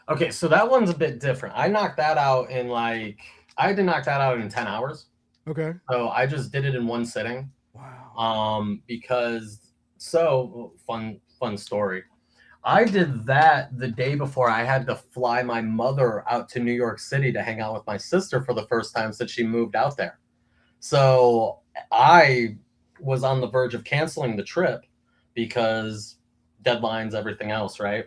Okay, so that one's a bit different. I did knock that out in 10 hours. Okay. So I just did it in one sitting. Wow. Fun story. I did that the day before I had to fly my mother out to New York City to hang out with my sister for the first time since she moved out there. So I was on the verge of canceling the trip because deadlines, everything else, right?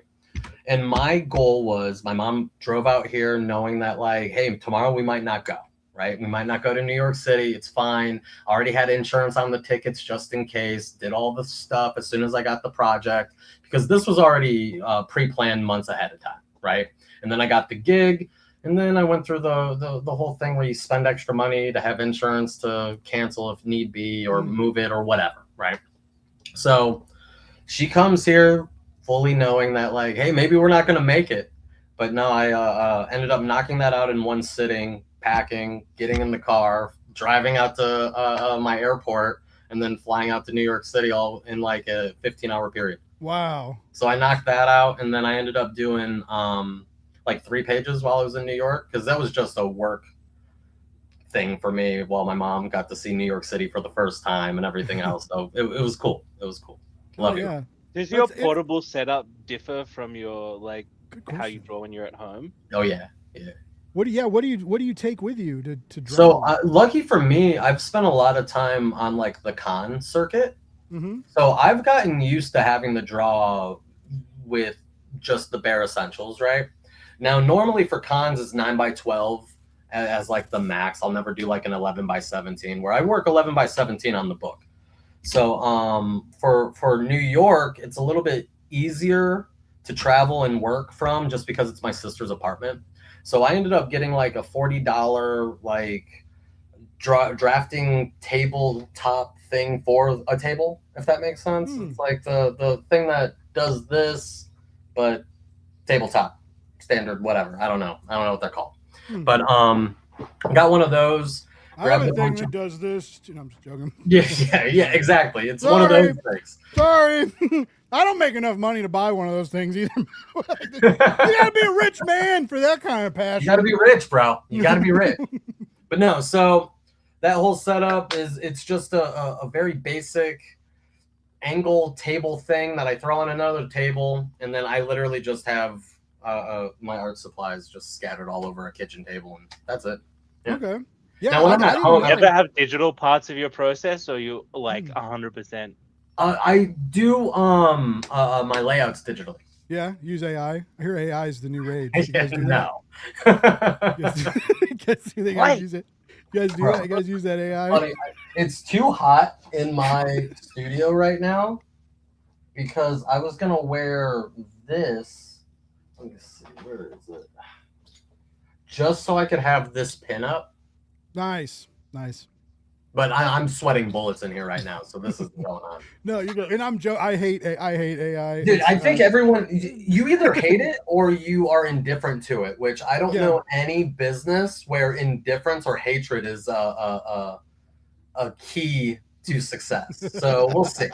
And my goal was, my mom drove out here knowing that like, hey, tomorrow we might not go, right? We might not go to New York City. It's fine. I already had insurance on the tickets just in case, did all the stuff as soon as I got the project, because this was already pre-planned months ahead of time, right? And then I got the gig, and then I went through the whole thing where you spend extra money to have insurance to cancel if need be, or move it or whatever, right? So she comes here fully knowing that like, hey, maybe we're not going to make it. But no, I ended up knocking that out in one sitting, packing, getting in the car, driving out to my airport, and then flying out to New York City all in like a 15-hour period. Wow. So I knocked that out, and then I ended up doing like 3 pages while I was in New York, because that was just a work thing for me while my mom got to see New York City for the first time and everything else. So it was cool. It was cool. Love you. Yeah. Does your portable setup differ from your like how you draw when you're at home? Oh yeah. What do you take with you to draw? So lucky for me, I've spent a lot of time on like the con circuit. Mm-hmm. So I've gotten used to having to draw with just the bare essentials, right? Now, normally for cons is 9x12 as like the max. I'll never do like an 11x17, where I work 11x17 on the book. So for New York, it's a little bit easier to travel and work from, just because it's my sister's apartment. So I ended up getting like a $40 like drafting tabletop thing for a table, if that makes sense. It's like the thing that does this, but tabletop standard, whatever. I don't know what they're called. But I got one of those. I have a thing that does this. I'm just joking. Yeah, exactly. It's one of those things. Sorry. I don't make enough money to buy one of those things either. You gotta be a rich man for that kind of passion. You gotta be rich, bro. You gotta be rich. But no, so that whole setup it's just a very basic angle table thing that I throw on another table, and then I literally just have my art supplies just scattered all over a kitchen table, and that's it. Yeah. Okay. Yeah. Now, when I'm at home, you ever have digital parts of your process, or you like 100%? I do my layouts digitally. Yeah, use AI. I hear AI is the new rage. You guys do that? No. You guys use it? You guys do that? You guys use that AI? Funny, it's too hot in my studio right now because I was gonna wear this. Let me see, where is it? Just so I could have this pin up. Nice. But I'm sweating bullets in here right now, so this is going on. No, you go. And I hate AI. Dude, I think everyone, you either hate it or you are indifferent to it, which I don't know any business where indifference or hatred is a key to success. So we'll see.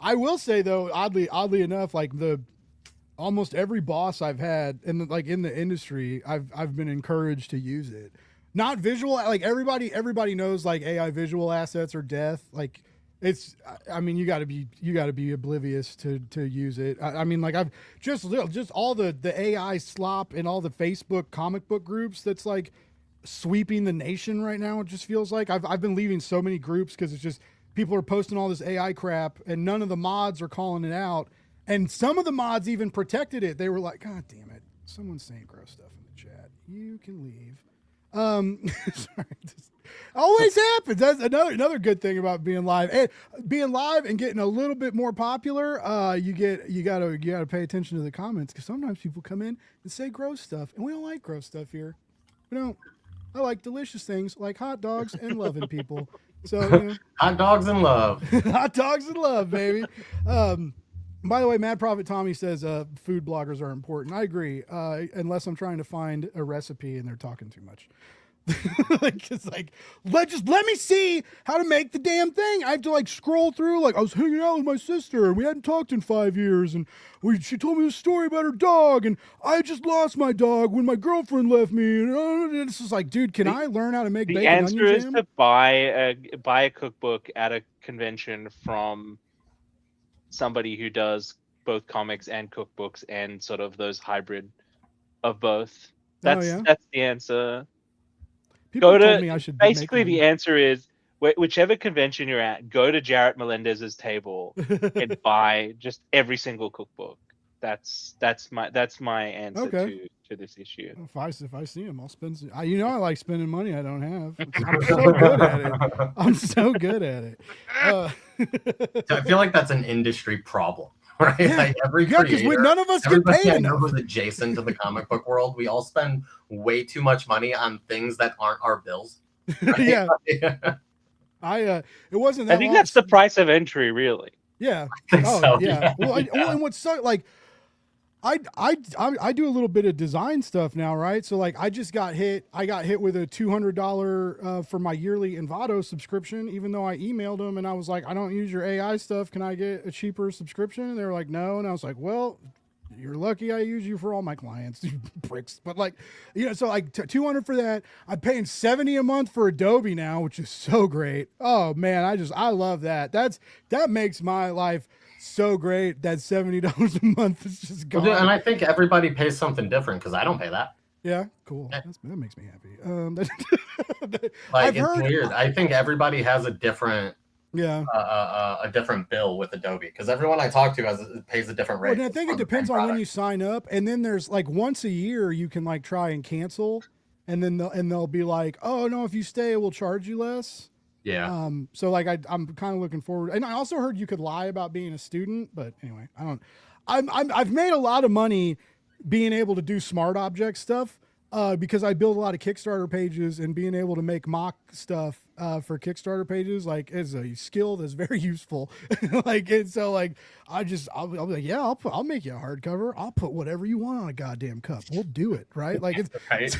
I will say though, oddly enough, like almost every boss I've had in the industry, I've been encouraged to use it. Not visual, like everybody knows like AI visual assets are death. Like I mean, you got to be oblivious to use it. I mean, like I've just all the AI slop in all the Facebook comic book groups that's like sweeping the nation right now. It just feels like I've been leaving so many groups because it's just people are posting all this AI crap and none of the mods are calling it out. And some of the mods even protected it. They were like, God damn it, someone's saying gross stuff in the chat. You can leave. Sorry, always happens. That's another good thing about being live. And being live and getting a little bit more popular. You gotta pay attention to the comments because sometimes people come in and say gross stuff, and we don't like gross stuff here. We don't. I like delicious things like hot dogs and loving people. So hot dogs and love. Hot dogs and love, baby. By the way, Mad Prophet Tommy says food bloggers are important. I agree, unless I'm trying to find a recipe and they're talking too much. It's like, let me see how to make the damn thing. I have to like scroll through. Like I was hanging out with my sister and we hadn't talked in 5 years, and she told me a story about her dog, and I just lost my dog when my girlfriend left me. And it's just like, dude, can I learn how to make bacon onion jam? The answer is to buy a cookbook at a convention from somebody who does both comics and cookbooks and sort of those hybrid of both. That's the answer. People told me I should basically the answer is whichever convention you're at, go to Jarrett Melendez's table and buy just every single cookbook. That's my answer to this issue. If I see him, I'll spend. I like spending money I don't have. I'm so good at it. I'm so good at it. I feel like that's an industry problem, right? Yeah. Like every creator, none of us get paid enough. Who's adjacent to the comic book world, we all spend way too much money on things that aren't our bills. Right? Yeah. It wasn't that I think that's the price of entry, really. Yeah. I think so, yeah. Well, and what's so like, I do a little bit of design stuff now, right? So like I got hit with a $200 for my yearly Envato subscription, even though I emailed them and I was like, I don't use your AI stuff. Can I get a cheaper subscription? And they were like, no. And I was like, well, you're lucky I use you for all my clients, you bricks. But like, so like 200 for that. I'm paying 70 a month for Adobe now, which is so great. Oh man, I love that. That makes my life so great. That $70 a month is just gone. And I think everybody pays something different because I don't pay that. Yeah, cool. That makes me happy. Like it's weird. I think everybody has a different a different bill with Adobe because everyone I talk to pays a different rate. Well, I think it depends on when you sign up, and then there's like once a year you can like try and cancel, and then they'll be like, oh no, if you stay, we'll charge you less. Yeah. So like I'm kind of looking forward, and I also heard you could lie about being a student, but anyway, I've made a lot of money being able to do smart object stuff because I build a lot of Kickstarter pages, and being able to make mock stuff for Kickstarter pages like is a skill that's very useful. Like, and so like I'll be like, yeah, I'll make you a hardcover. I'll put whatever you want on a goddamn cup. We'll do it, right? Like it's right.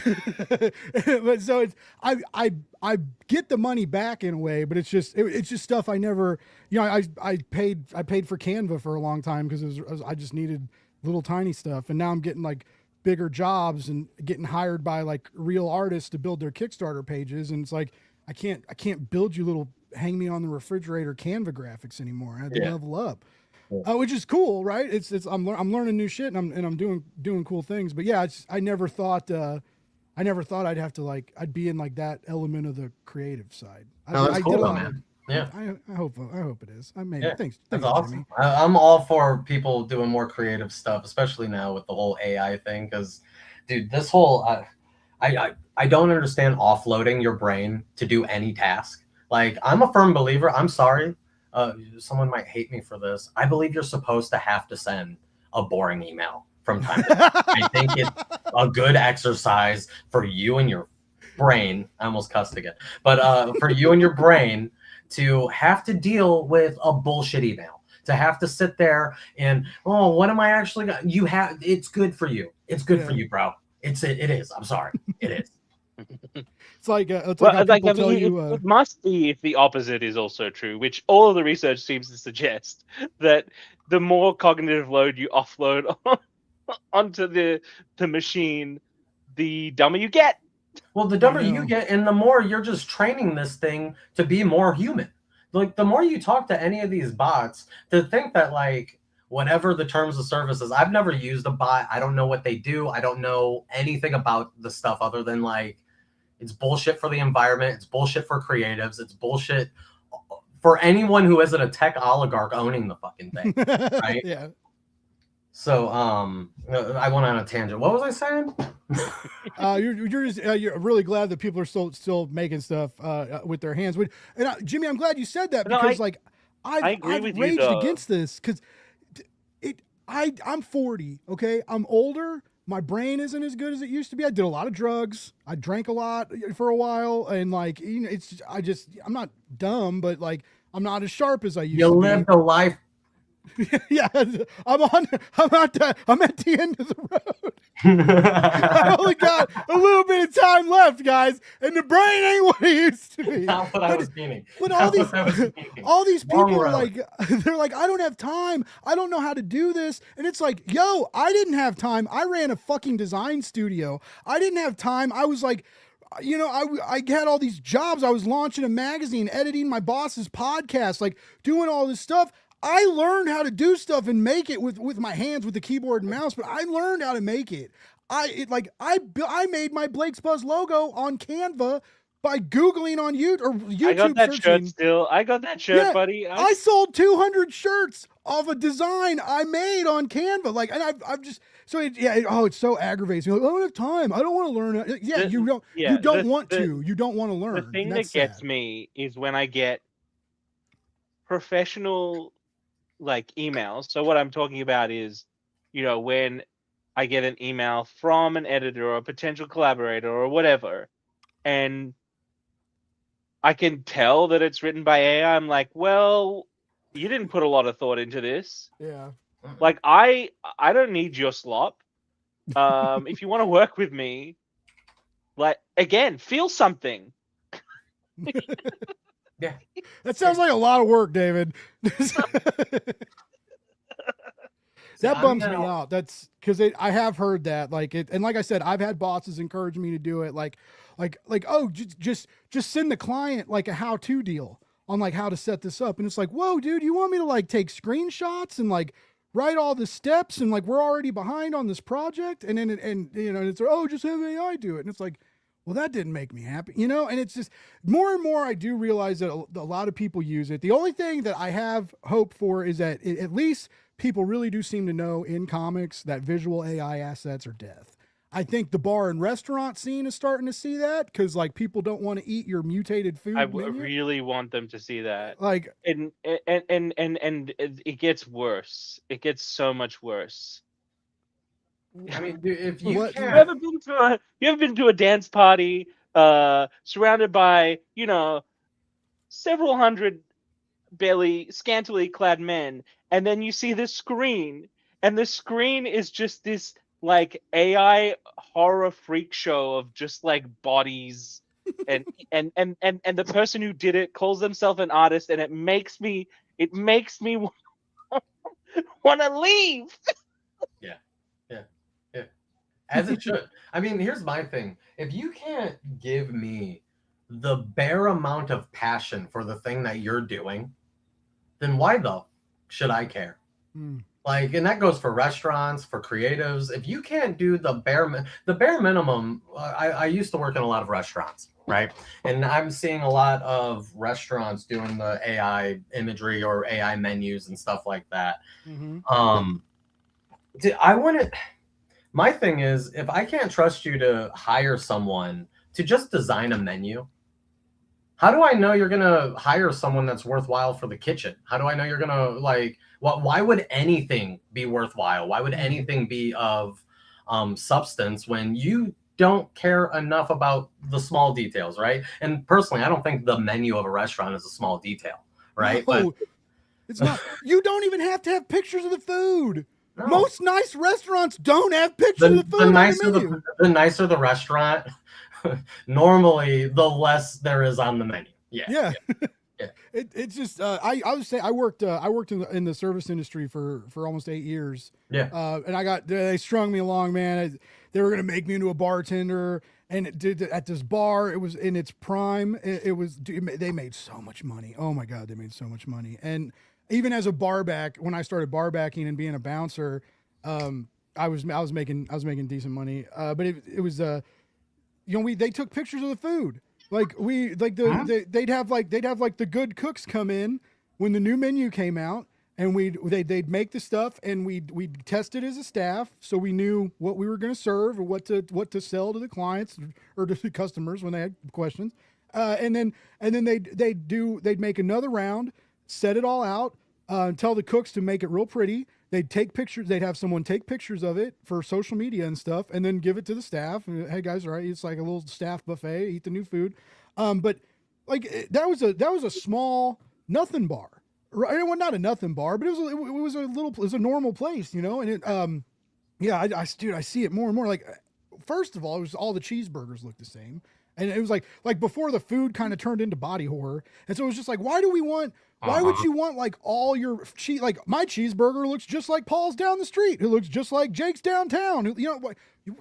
but so it's I get the money back in a way, but it's just stuff I never, I paid for Canva for a long time because I just needed little tiny stuff, and now I'm getting like bigger jobs and getting hired by like real artists to build their Kickstarter pages, and it's like I can't build you little hang me on the refrigerator Canva graphics anymore. I had to level up, which is cool, right? It's I'm learning new shit, and I'm doing cool things. But yeah, I never thought I'd have to like I'd be in like that element of the creative side. That's cool, though, man. Yeah, I hope it is. I mean, thanks. That's awesome. I'm all for people doing more creative stuff, especially now with the whole AI thing. Because, dude, this whole I don't understand offloading your brain to do any task. Like, I'm a firm believer. I'm sorry, someone might hate me for this. I believe you're supposed to have to send a boring email from time to time. I think it's a good exercise for you and your brain. I almost cussed again, but for you and your brain to have to deal with a bullshit email, to have to sit there and, oh, what am I actually got? It's good for you. It's good for you, bro. It is. I'm sorry. It is. It's like it must be if the opposite is also true, which all of the research seems to suggest that the more cognitive load you offload onto the machine, the dumber you get. Well, the dumber you get, and the more you're just training this thing to be more human. Like, the more you talk to any of these bots, to think that, like, whatever the terms of service is, I've never used a bot. I don't know what they do. I don't know anything about the stuff other than, like, it's bullshit for the environment. It's bullshit for creatives. It's bullshit for anyone who isn't a tech oligarch owning the fucking thing, right? Yeah. So, I went on a tangent. What was I saying? You're really glad that people are still making stuff with their hands. And Jimmy, I'm glad you said that because I've raged against this because I'm 40. Okay, I'm older. My brain isn't as good as it used to be. I did a lot of drugs. I drank a lot for a while, and like I'm not dumb, but like I'm not as sharp as I used to be. You lived a life. Yeah, I'm at the end of the road. I only got a little bit of time left, guys, and the brain ain't what it used to be. Not what I was meaning. But all these people are like, they're like, I don't have time. I don't know how to do this. And it's like, yo, I didn't have time. I ran a fucking design studio. I didn't have time. I was like, I had all these jobs. I was launching a magazine, editing my boss's podcast, like doing all this stuff. I learned how to do stuff and make it with my hands, with the keyboard and mouse, but I learned how to make it. I made my Blake's Buzz logo on Canva by Googling on YouTube. I got that shirt still. I got that shirt, buddy. I sold 200 shirts of a design I made on Canva. Like, and I've just, so it's so aggravating. Like, I don't have time. I don't want to learn. You don't want to learn. The thing that gets me is when I get professional like emails. So what I'm talking about is, when I get an email from an editor or a potential collaborator or whatever, and I can tell that it's written by AI. I'm like, well, you didn't put a lot of thought into this. Yeah. Like I don't need your slop. If you want to work with me, like again, feel something. Yeah. That sounds like a lot of work, David. See, That I'm bums me now- out. That's because I have heard that, like it, and like I said, I've had bosses encourage me to do it, like, oh, just send the client like a how-to deal on like how to set this up, and it's like, whoa, dude, you want me to like take screenshots and like write all the steps, and like we're already behind on this project, and then and you know, it's oh, just have AI do it, and it's like, well, that didn't make me happy, you know, and it's just more and more I do realize that a lot of people use it. The only thing that I have hope for is that at least people really do seem to know in comics that visual AI assets are death. I think the bar and restaurant scene is starting to see that because like people don't want to eat your mutated food. I menu. really want them to see that. Like, And it gets worse. It gets so much worse. I mean, dude, if you What- You can't, ever been to a dance party surrounded by, you know, several hundred barely scantily clad men, and then you see this screen, and the screen is just this like AI horror freak show of just like bodies and the person who did it calls themselves an artist, and it makes me want to leave. as it should. I mean, here's my thing. If you can't give me the bare amount of passion for the thing that you're doing, then why the should I care? hmm. Like, and that goes for restaurants, for creatives. If you can't do the bare minimum, I used to work in a lot of restaurants, right? And I'm seeing a lot of restaurants doing the AI imagery or AI menus and stuff like that. Mhm. I want to. My thing is, if I can't trust you to hire someone to just design a menu, how do I know you're gonna hire someone that's worthwhile for the kitchen? How do I know you're gonna like? Why would anything be worthwhile? Why would anything be of substance when you don't care enough about the small details, right? And personally, I don't think the menu of a restaurant is a small detail, right? No, it's not. You don't even have to have pictures of the food. No. Most nice restaurants don't have pictures of the food on the menu. The nicer the restaurant, normally the less there is on the menu. Yeah. Yeah. It's just I would say I worked in the service industry for almost 8 years. Yeah. And they strung me along, man. They were gonna make me into a bartender, and it did at this bar. It was in its prime. They made so much money. Oh my god, they made so much money. And even as a barback, when I started barbacking and being a bouncer, I was making decent money. But it was they took pictures of the food. They'd have the good cooks come in when the new menu came out, and they'd make the stuff, and we'd test it as a staff, so we knew what we were going to serve or what to sell to the clients or to the customers when they had questions. And then they'd make another round, set it all out, tell the cooks to make it real pretty. They'd take pictures. They'd have someone take pictures of it for social media and stuff, and then give it to the staff. Hey guys, all right, it's like a little staff buffet. Eat the new food. But like that was a small nothing bar, right? Well, not a nothing bar, but it was a normal place, you know. And it I see it more and more. Like, first of all, it was all the cheeseburgers looked the same. And it was like before the food kind of turned into body horror. And so it was just like, why would you want like all your cheese? Like my cheeseburger looks just like Paul's down the street, who looks just like Jake's downtown. You know,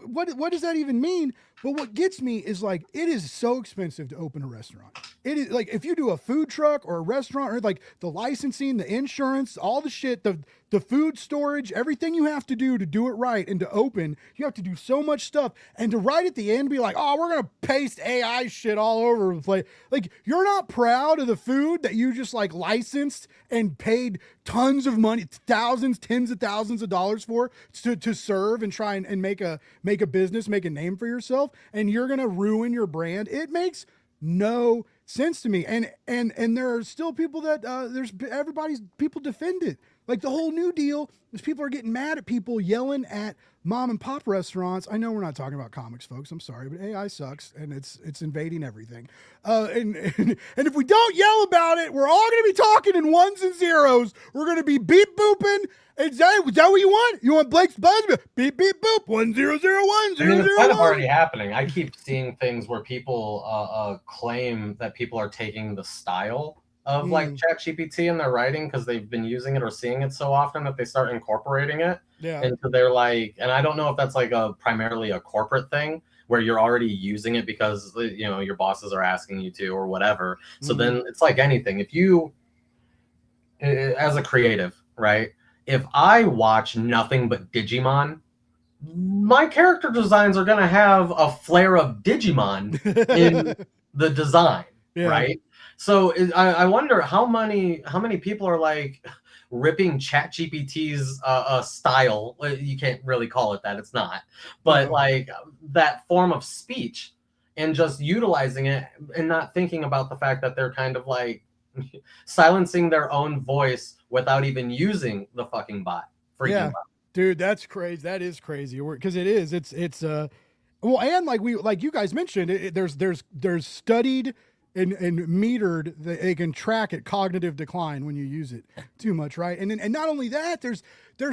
what does that even mean? But what gets me is like, it is so expensive to open a restaurant. It is like, if you do a food truck or a restaurant, or like the licensing, the insurance, all the shit, the food storage, everything you have to do it right and to open, you have to do so much stuff. And to right at the end be like, oh, we're going to paste AI shit all over the place. Like, you're not proud of the food that you just like licensed and paid tons of money, thousands, tens of thousands of dollars for to serve and try and make a business, make a name for yourself. And you're going to ruin your brand. It makes no sense to me. And there are still people that people defend it. Like the whole new deal is people are getting mad at people yelling at mom and pop restaurants. I know we're not talking about comics, folks. I'm sorry, but AI sucks and it's invading everything. And if we don't yell about it, we're all going to be talking in ones and zeros. We're going to be beep booping. Is that what you want? You want Blake's buzz? Beep beep boop 1001 I mean, it's kind of already happening. I keep seeing things where people claim that people are taking the style of like ChatGPT in their writing because they've been using it or seeing it so often that they start incorporating it into their like. And I don't know if that's like primarily a corporate thing where you're already using it because your bosses are asking you to or whatever. So then it's like anything. If you, as a creative, right? If I watch nothing but Digimon, my character designs are going to have a flair of Digimon in the design, right? So I wonder how many people are like ripping ChatGPT's style. You can't really call it that; it's not. But like that form of speech, and just utilizing it and not thinking about the fact that they're kind of like silencing their own voice without even using the fucking bot. Freaking bot. Dude, that's crazy. That is crazy because it is. It's well, and like you guys mentioned, there's studied and metered that they can track at cognitive decline when you use it too much, right? And not only that, there's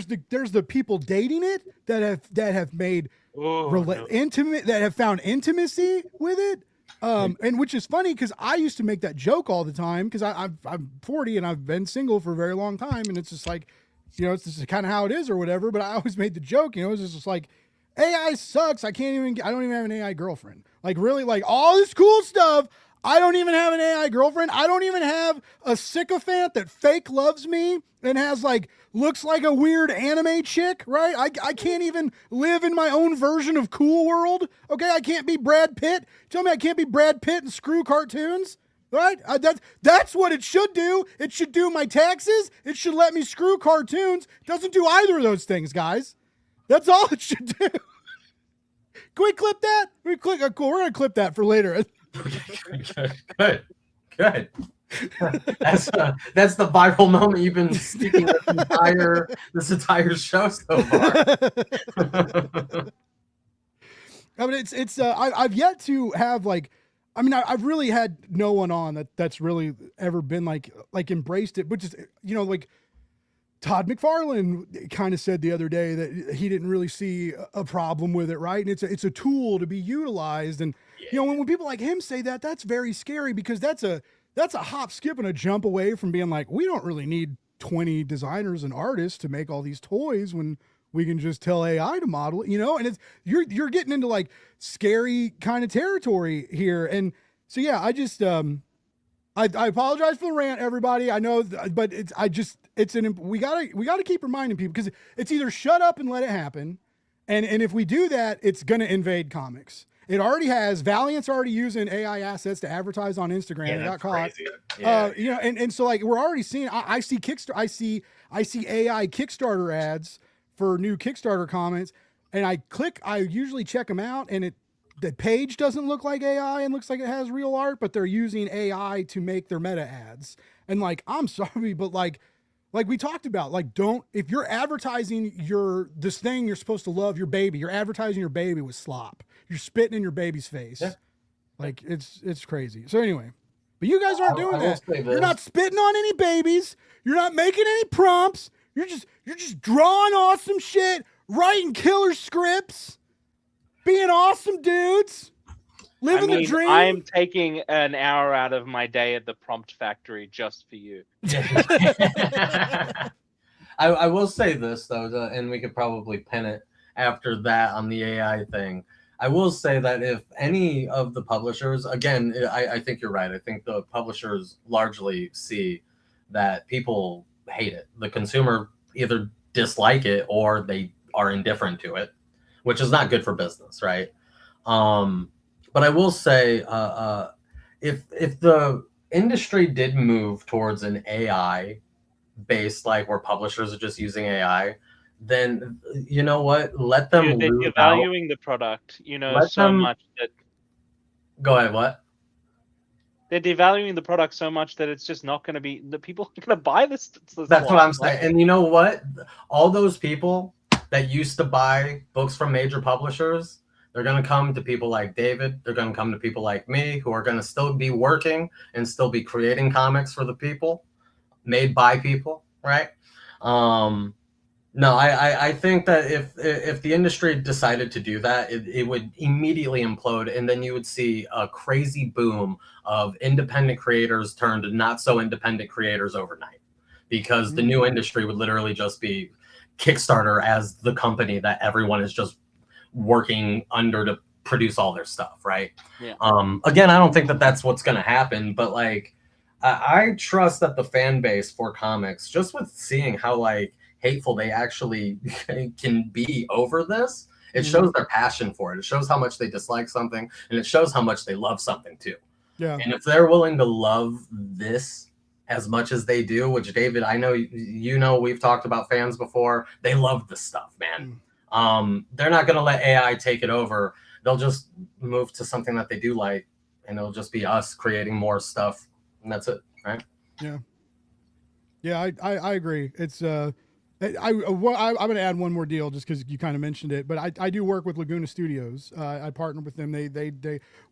the people dating it that have made intimate, that have found intimacy with it. And which is funny because I used to make that joke all the time because I'm 40 and I've been single for a very long time, and it's just like, it's just kind of how it is or whatever. But I always made the joke, it's just like, AI sucks. I don't even have an AI girlfriend. Like really, like all this cool stuff. I don't even have an AI girlfriend. I don't even have a sycophant that fake loves me and looks like a weird anime chick, right? I can't even live in my own version of Cool World. Okay, I can't be Brad Pitt. Tell me I can't be Brad Pitt and screw cartoons, right? That's what it should do. It should do my taxes. It should let me screw cartoons. It doesn't do either of those things, guys. That's all it should do. Can we clip that? Cool. We're gonna clip that for later. Good. That's the viral moment you've been speaking this entire show so far. I mean, I've yet to have I've really had no one on that's really ever been like embraced it, but just like Todd McFarlane kind of said the other day that he didn't really see a problem with it, right? And it's a tool to be utilized, and when people like him say that, that's very scary because that's a hop, skip, and a jump away from being like, we don't really need 20 designers and artists to make all these toys when we can just tell AI to model it, and it's you're getting into like scary kind of territory here. And so I just I apologize for the rant, everybody. I know, but we gotta keep reminding people because it's either shut up and let it happen, and if we do that, it's gonna invade comics. It already has. Valiant's already using AI assets to advertise on Instagram. Yeah, they got caught. Crazy. And so like we're already seeing. I see Kickstarter. I see AI Kickstarter ads for new Kickstarter comments, and I usually check them out, and the page doesn't look like AI and looks like it has real art, but they're using AI to make their meta ads. And like, I'm sorry, but like we talked about, like, if you're advertising this thing you're supposed to love, your baby, you're advertising your baby with slop. You're spitting in your baby's face. Yeah. Like it's crazy. So anyway, but you guys aren't doing that. You're not spitting on any babies. You're not making any prompts. You're just drawing awesome shit, writing killer scripts, being awesome dudes, living the dream. I'm taking an hour out of my day at the prompt factory just for you. I will say this though, and we could probably pin it after that on the AI thing. I will say that if any of the publishers, again, I think you're right. I think the publishers largely see that people hate it. The consumer either dislike it or they are indifferent to it, which is not good for business, right? But I will say, if the industry did move towards an AI based, like where publishers are just using AI, then you know what? Let them. They're devaluing the product, so much that. Go ahead. What? they're devaluing the product so much that it's just not going to be the people are going to buy this. That's what I'm saying. And you know what? All those people that used to buy books from major publishers, they're going to come to people like David. They're going to come to people like me, who are going to still be working and still be creating comics for the people, made by people, right? No, I think that if the industry decided to do that, it would immediately implode, and then you would see a crazy boom of independent creators turned to not so independent creators overnight, because the new industry would literally just be Kickstarter as the company that everyone is just working under to produce all their stuff, right? Yeah. Again, I don't think that that's what's going to happen, but like I trust that the fan base for comics, just with seeing how like hateful they actually can be over this, it shows their passion for it. It shows how much they dislike something, and it shows how much they love something too. Yeah. And if they're willing to love this as much as they do, which David, I know we've talked about fans before, they love this stuff, man. They're not going to let AI take it over. They'll just move to something that they do like, and it'll just be us creating more stuff, and that's it, right? Yeah, I agree. It's I'm going to add one more deal just because you kind of mentioned it, but I do work with Laguna Studios. I partner with them. We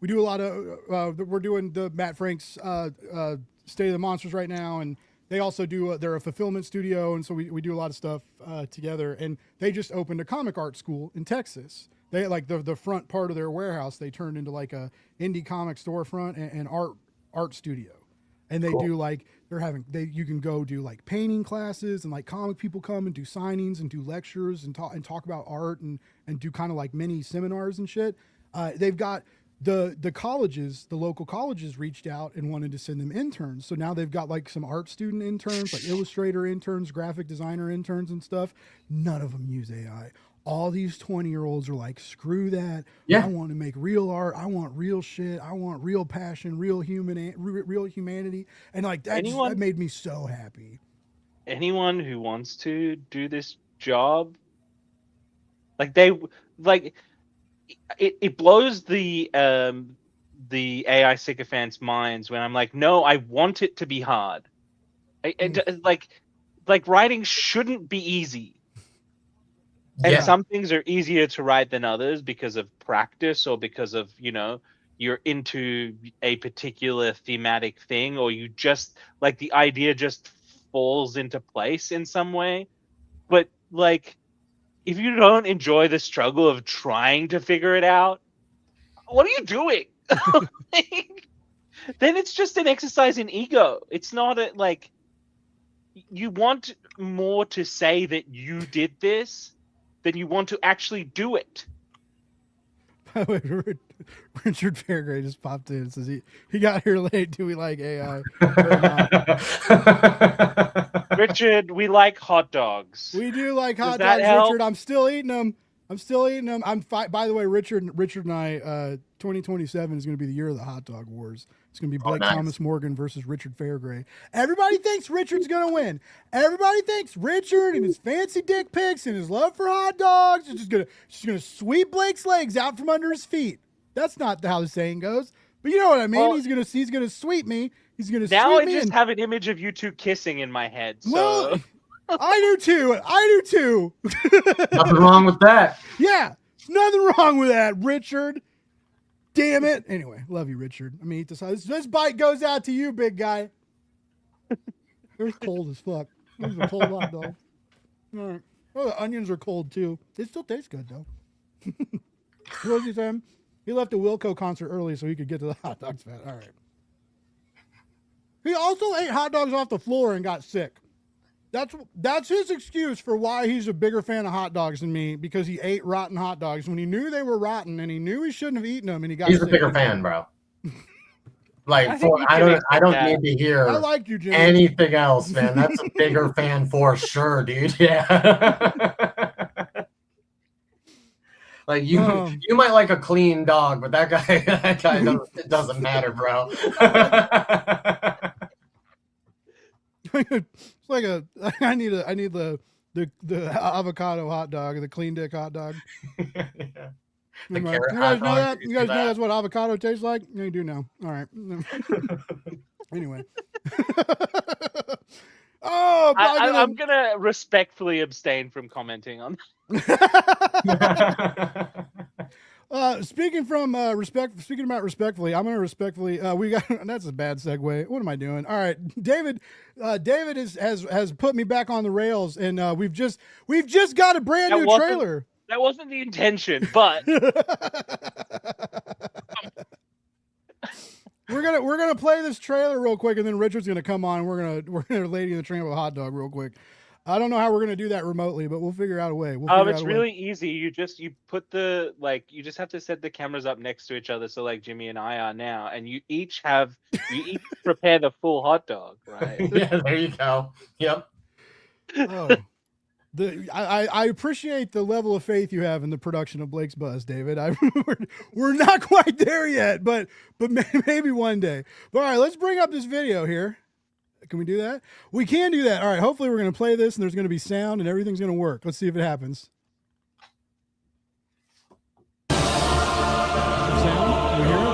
do a lot of we're doing the Matt Frank's State of the Monsters right now, and they also do they're a fulfillment studio, and so we do a lot of stuff together. And they just opened a comic art school in Texas. They like the front part of their warehouse they turned into like a indie comic storefront and art studio. And they do like you can go do like painting classes, and like comic people come and do signings and do lectures and talk about art and do kind of like mini seminars and shit. They've got the colleges, the local colleges reached out and wanted to send them interns. So now they've got like some art student interns, like illustrator interns, graphic designer interns and stuff. None of them use AI. All these 20-year-olds are like, screw that. Yeah. I want to make real art. I want real shit. I want real passion, real humanity. And like that made me so happy. Anyone who wants to do this job, like it blows the AI sycophants' minds when I'm like, no, I want it to be hard. Like writing shouldn't be easy. And some things are easier to write than others because of practice, or because of, you're into a particular thematic thing, or you just like the idea just falls into place in some way. But like, if you don't enjoy the struggle of trying to figure it out, what are you doing? Then it's just an exercise in ego. It's not like you want more to say that you did this than you want to actually do it. By the way, Richard Fairgray just popped in and says he got here late. Do we like AI? Richard, we like hot dogs. We do like hot dogs, Richard. I'm still eating them. By the way, Richard and I, 2027 is going to be the year of the hot dog wars. It's going to be Blake Thomas Morgan versus Richard Fairgray. Everybody thinks Richard's going to win. Everybody thinks Richard and his fancy dick pics and his love for hot dogs is just going to sweep Blake's legs out from under his feet. That's not how the saying goes. But you know what I mean? Well, he's going to sweep me. He's going to now I just have an image of you two kissing in my head. So. Well, I do too. Nothing wrong with that. Yeah, nothing wrong with that, Richard. Damn it. Anyway, love you, Richard. I mean, this bite goes out to you, big guy. They're cold as fuck. These are cold hot dogs. All right. Oh, the onions are cold too. They still taste good though. What was he saying? He left a Wilco concert early so he could get to the hot dogs fat. All right. He also ate hot dogs off the floor and got sick. That's his excuse for why he's a bigger fan of hot dogs than me, because he ate rotten hot dogs when he knew they were rotten and he knew he shouldn't have eaten them, and he got He's sick. a bigger fan, bro. Like I don't need to hear I like you, Jimmy. anything else, man. That's a bigger fan for sure, dude. Yeah. Like you might like a clean dog, but that guy it doesn't matter, bro. It's like I need the avocado hot dog, the clean dick hot dog. Yeah. The You carrot guys hot know dog, that? did You guys see know that? that's what avocado tastes like? Yeah, you do know. All right. Anyway. Oh, I'm gonna respectfully abstain from commenting on. Speaking about respectfully, I'm gonna respectfully. We got that's a bad segue. What am I doing? All right, David. David has put me back on the rails, and we've just got a brand new trailer. That wasn't the intention, but we're gonna play this trailer real quick, and then Richard's gonna come on. And we're gonna Lady in the Tramp with a hot dog real quick. I don't know how we're gonna do that remotely, but we'll figure out a way. It's really easy. You just have to set the cameras up next to each other, so like Jimmy and I are now, and you each prepare the full hot dog, right? Yeah, there you go. Yep. Oh. I appreciate the level of faith you have in the production of Blake's Buzz, David. We're not quite there yet, but maybe one day. But all right, let's bring up this video here. Can we do that? We can do that. All right, hopefully we're going to play this and there's going to be sound and everything's going to work. Let's see if it happens. Sound? Can we hear it?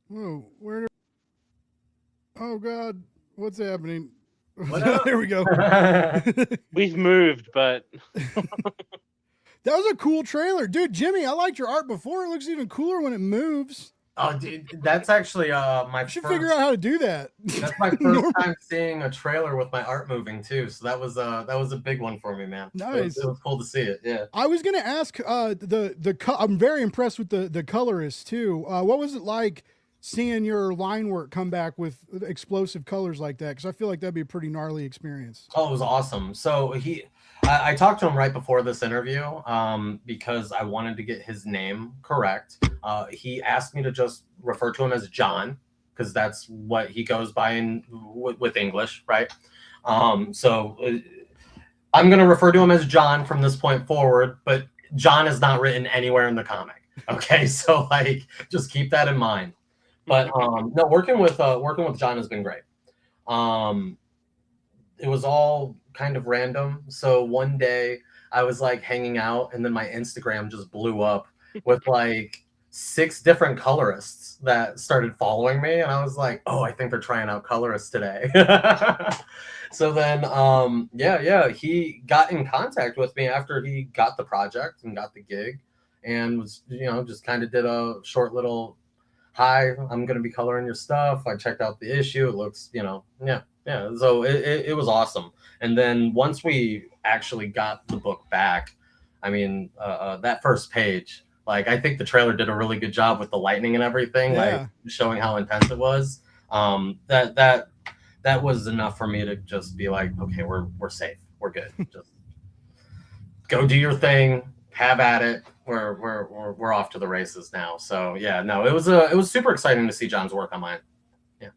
Whoa, oh God, what's happening? There we go. We've moved, but that was a cool trailer, dude. Jimmy, I liked your art before. It looks even cooler when it moves. Oh, dude, that's actually I should figure out how to do that. That's my first time seeing a trailer with my art moving too. So that was a big one for me, man. Nice. It was cool to see it. Yeah. I was gonna ask I'm very impressed with the colorist too. What was it like seeing your line work come back with explosive colors like that? Because I feel like that'd be a pretty gnarly experience. Oh, it was awesome. So I talked to him right before this interview because I wanted to get his name correct. He asked me to just refer to him as John because that's what he goes by with English, right? So I'm going to refer to him as John from this point forward, but John is not written anywhere in the comic. Okay, so like just keep that in mind. But no, working with John has been great. It was all kind of random. So one day I was like hanging out and then my Instagram just blew up with like 6 different colorists that started following me. And I was like, oh, I think they're trying out colorists today. So then, he got in contact with me after he got the project and got the gig and was, just kind of did a short little, hi, I'm going to be coloring your stuff. I checked out the issue. It looks, yeah. So it was awesome. And then once we actually got the book back, I mean, that first page, like, I think the trailer did a really good job with the lightning and everything, like showing how intense it was. That was enough for me to just be like, okay, we're safe. We're good. Just go do your thing. Have at it. We're off to the races now. So yeah, no, it was super exciting to see John's work on mine. Yeah,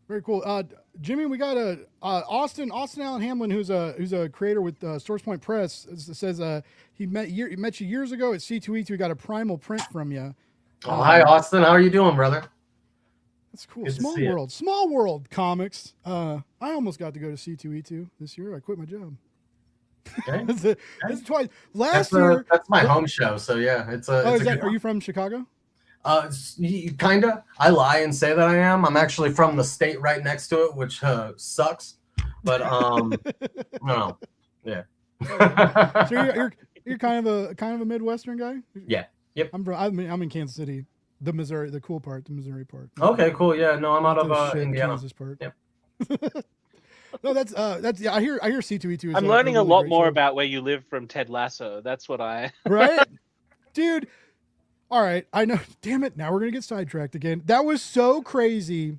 very cool. Jimmy, we got Austin Allen Hamlin, who's a creator with Source Point Press. Says he met you years ago at C2E2. He got a primal print from you. Oh, hi Austin, how are you doing, brother? That's cool. Small world comics. I almost got to go to C2E2 this year. I quit my job. Okay. That's twice. Last year, that's my home show. So yeah, are you from Chicago? Kinda. I lie and say that I am. I'm actually from the state right next to it, which sucks. But no, yeah. So you're kind of a Midwestern guy. Yeah. Yep. I'm in Kansas City, the Missouri, the cool part, the Missouri part. Okay, cool. Yeah, no, I'm out Not the of shit Indiana. Kansas part. Yep. No, that's yeah. I hear C2E2 is I'm learning a really lot great more show. about where you live from Ted Lasso. That's what I. Right, dude. All right, I know. Damn it! Now we're gonna get sidetracked again. That was so crazy.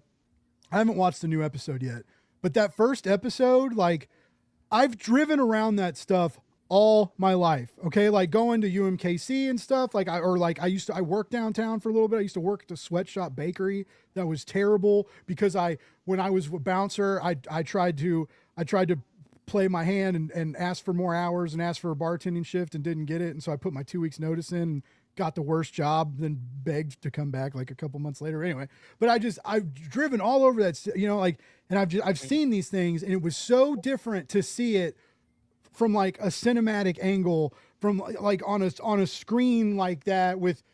I haven't watched the new episode yet, but that first episode, like, I've driven around that stuff all my life. Okay, like going to UMKC and stuff. Like I worked downtown for a little bit. I used to work at the Sweatshop Bakery. That was terrible because when I was a bouncer, I tried to play my hand and ask for more hours and ask for a bartending shift and didn't get it. And so I put my 2 weeks notice in and got the worst job, then begged to come back like a couple months later. Anyway, but I've driven all over that, like, and I've seen these things, and it was so different to see it from like a cinematic angle, from like on a screen like that with,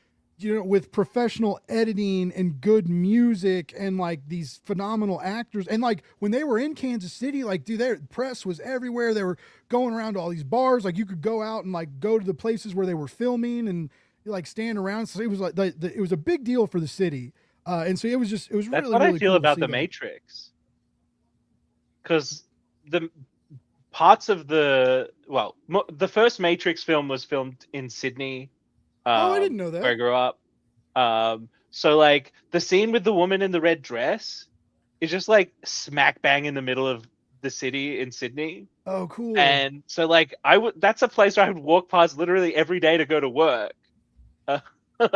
with professional editing and good music and like these phenomenal actors. And like when they were in Kansas City, like, dude, their press was everywhere. They were going around to all these bars. Like you could go out and like go to the places where they were filming and like stand around. So it was like it was a big deal for the city. And so it was That's really, what really I feel cool about the Matrix. Because the parts of the first Matrix film was filmed in Sydney. I didn't know that. Where I grew up. So like the scene with the woman in the red dress is just like smack bang in the middle of the city in Sydney. Oh, cool. And so like that's a place where I would walk past literally every day to go to work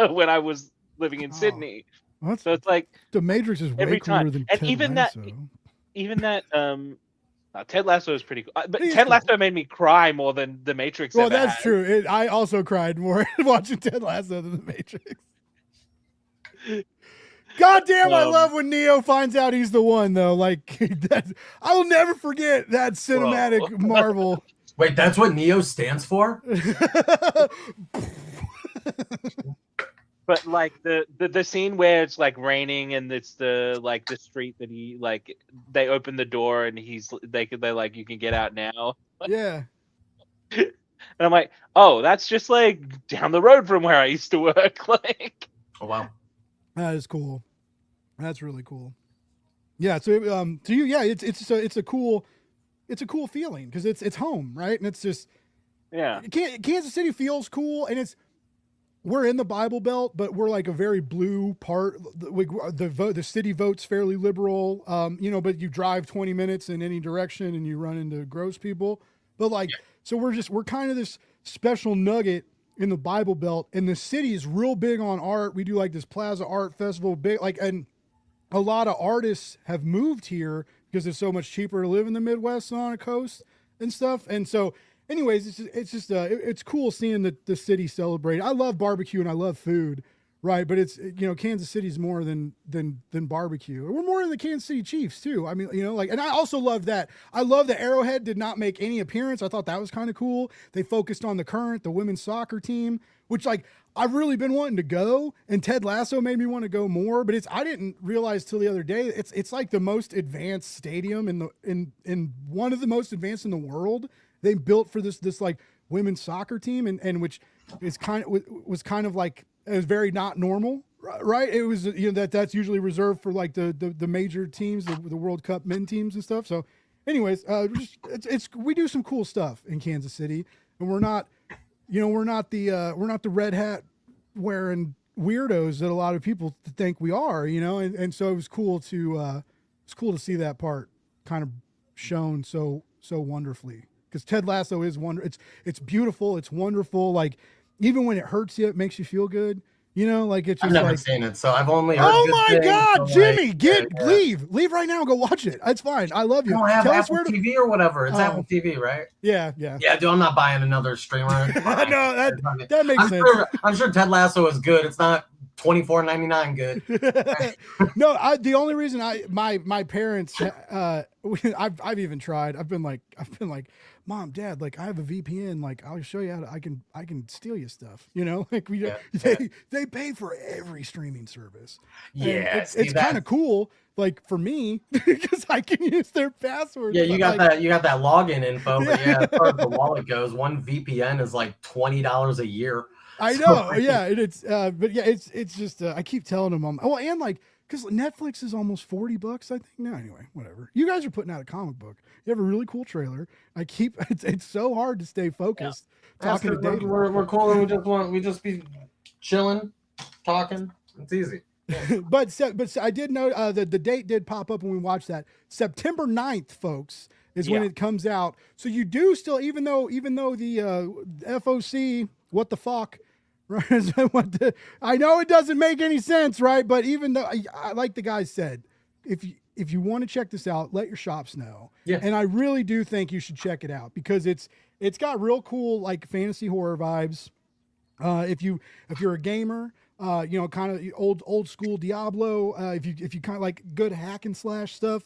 when I was living in Sydney. So it's like the Matrix is way every cooler time. than And Ted even Lasso. that Ted Lasso is pretty cool. But Ted Lasso made me cry more than the Matrix. Well, ever that's had. true. I also cried more watching Ted Lasso than the Matrix. God damn, I love when Neo finds out he's the one, though. Like, I will never forget that cinematic marvel. Wait, that's what Neo stands for? But like the scene where it's like raining and it's the street that he like they open the door and they're like, you can get out now. Yeah. And I'm like, oh, that's just like down the road from where I used to work. Like, oh wow, that is cool. That's really cool. Yeah. So to you, yeah, it's a cool feeling because it's home, right? And it's just Kansas City feels cool, and we're in the Bible Belt, but we're like a very blue part. The city votes fairly liberal, but you drive 20 minutes in any direction and you run into gross people. But like, so we're kind of this special nugget in the Bible Belt, and the city is real big on art. We do like this Plaza Art Festival, and a lot of artists have moved here because it's so much cheaper to live in the Midwest than on a coast and stuff. And so, anyways, it's cool seeing the city celebrate. I love barbecue and I love food, right? But it's, Kansas City's more than barbecue. We're more in the Kansas City Chiefs too. I mean, and I also love that. I love that Arrowhead did not make any appearance. I thought that was kind of cool. They focused on the Current, the women's soccer team, which like I've really been wanting to go, and Ted Lasso made me want to go more. But I didn't realize till the other day it's like the most advanced stadium in one of the most advanced in the world. They built for this like women's soccer team, and which is was kind of like, it was very not normal, right? It was that's usually reserved for like the major teams, the World Cup men teams and stuff. So, anyways, we do some cool stuff in Kansas City, and we're not the red hat wearing weirdos that a lot of people think we are, and so it was cool to see that part kind of shown so wonderfully. Because Ted Lasso is it's beautiful, it's wonderful. Like even when it hurts you, it makes you feel good. Like it's just I've never like, seen it, so I've only heard oh good my things, God, so Jimmy, like, leave right now and go watch it. It's fine. I love you. I don't have Tell us Apple where to. TV or whatever. It's Apple TV, right? Yeah. Yeah, dude, I'm not buying another streamer. No, that makes sense. I'm sure Ted Lasso is good. It's not $24.99 good. No, the only reason my parents I've even tried. I've been like, Mom, Dad, like I have a VPN, like I'll show you how I can steal you stuff. Like they pay for every streaming service. Yeah, it's kind of cool, like for me, because I can use their password. Yeah, you got that login info, but yeah, as far as the wallet goes, one VPN is like $20 a year. I know, yeah, and it's but yeah, it's just I keep telling them, and like because Netflix is almost $40, I think now. Anyway, whatever. You guys are putting out a comic book. You have a really cool trailer. I keep it's so hard to stay focused talking to David. We're cool and we just be chilling, talking. It's easy. Yeah. but I did know that the date did pop up when we watched that. September 9th, folks, is when it comes out. So you do still, even though the FOC, what the fuck, right? I know it doesn't make any sense, right? But even though, like the guy said, if you want to check this out, let your shops know. Yeah. And I really do think you should check it out because it's got real cool like fantasy horror vibes. If you're a gamer, kind of old school Diablo. If you kind of like good hack and slash stuff,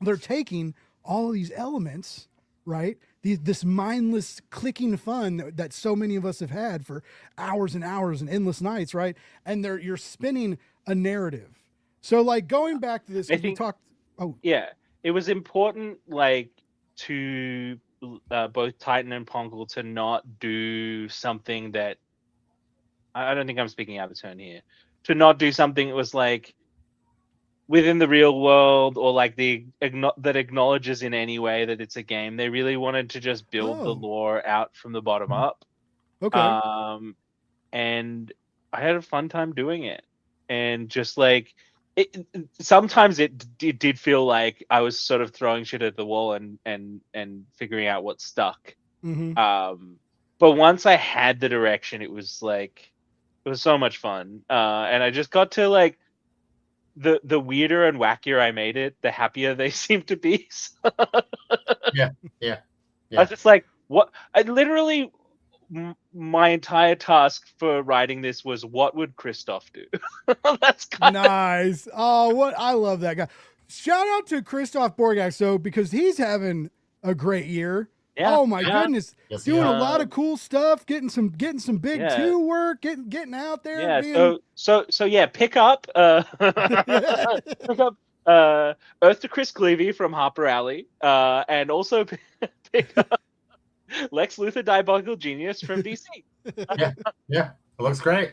they're taking all of these elements, right? This mindless clicking fun that so many of us have had for hours and hours and endless nights, right? And you're spinning a narrative. So like going back to this, I think, it was important like to both Titan and Pongle to not do something that I don't think I'm speaking out of turn here. To not do something that was like within the real world or like that acknowledges in any way that it's a game. They really wanted to just build the lore out from the bottom up. Okay. And I had a fun time doing it. And just like sometimes it did feel like I was sort of throwing shit at the wall and figuring out what stuck. Mm-hmm. But once I had the direction, it was so much fun. And I just got to like the weirder and wackier I made it, the happier they seemed to be. Yeah. I was just like, what? I literally, my entire task for writing this was, what would Christoph do? That's kind of nice. Oh, what I love that guy. Shout out to Christoph Borgak, so because he's having a great year. Yeah, oh my goodness, yes, doing a lot of cool stuff, getting some big 2 work, getting out there. Yeah, being... so yeah, pick up Earth to Chris Cleavey from Harper Alley, and also pick up Lex Luthor Diabolical Genius from DC. yeah, it looks great.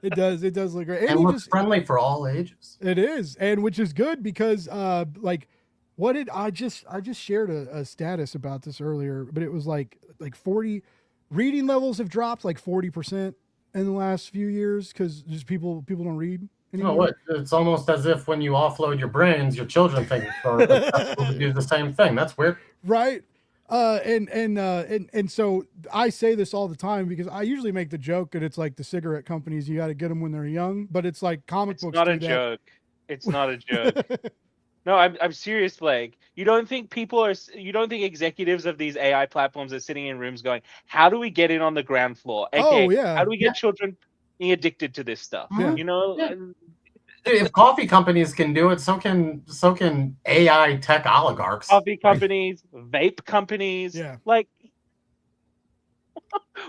It does look great, and looks friendly for all ages. It is, and which is good because like. What did I just shared a status about this earlier, but it was like 40 reading levels have dropped like 40% in the last few years because just people don't read anymore. No, what? It's almost as if when you offload your brains, your children think it's do the same thing. That's weird, right? And so I say this all the time because I usually make the joke that it's like the cigarette companies, you got to get them when they're young, but it's like comic books. It's not a joke. No, I'm serious, Blake. You don't think executives of these AI platforms are sitting in rooms going, how do we get in on the ground floor? AKA, how do we get children being addicted to this stuff? Yeah. You know? Yeah. If coffee companies can do it, so can AI tech oligarchs. Coffee companies, vape companies. Yeah. Like,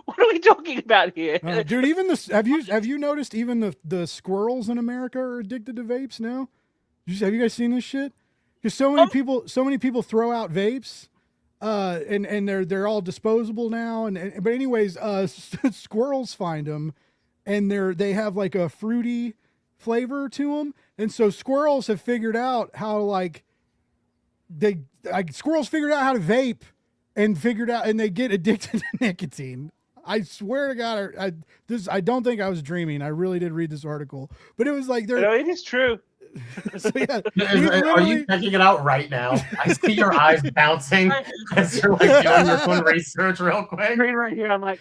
what are we talking about here? Dude, even have you noticed even the squirrels in America are addicted to vapes now? Have you guys seen this shit? Because so many people throw out vapes, and they're all disposable now. But anyways, squirrels find them, and they have like a fruity flavor to them, and so squirrels have figured out how squirrels figured out how to vape, and they get addicted to nicotine. I swear to God, I don't think I was dreaming. I really did read this article, but it was like it is true. So, yeah, are you checking it out right now? I see your eyes bouncing as you're like doing your own research real quick. Right here, I'm like,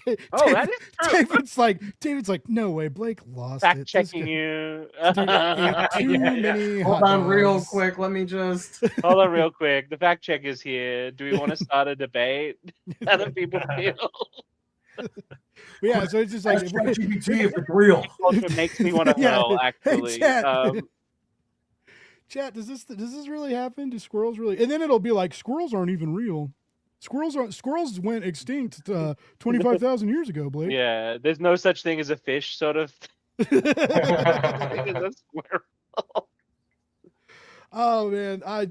that is true. David's like, no way, Blake lost fact checking you. Hold on real quick. Let me just hold on real quick. The fact check is here. Do we want to start a debate? How do people feel? Yeah, so it's just like GPT if it's real. It makes me want to know. Actually, hey, chat. Does this really happen? Do squirrels really? And then it'll be like squirrels aren't even real. Squirrels went extinct 25,000 years ago, Blake. Yeah, there's no such thing as a fish, sort of. A squirrel. Oh man, I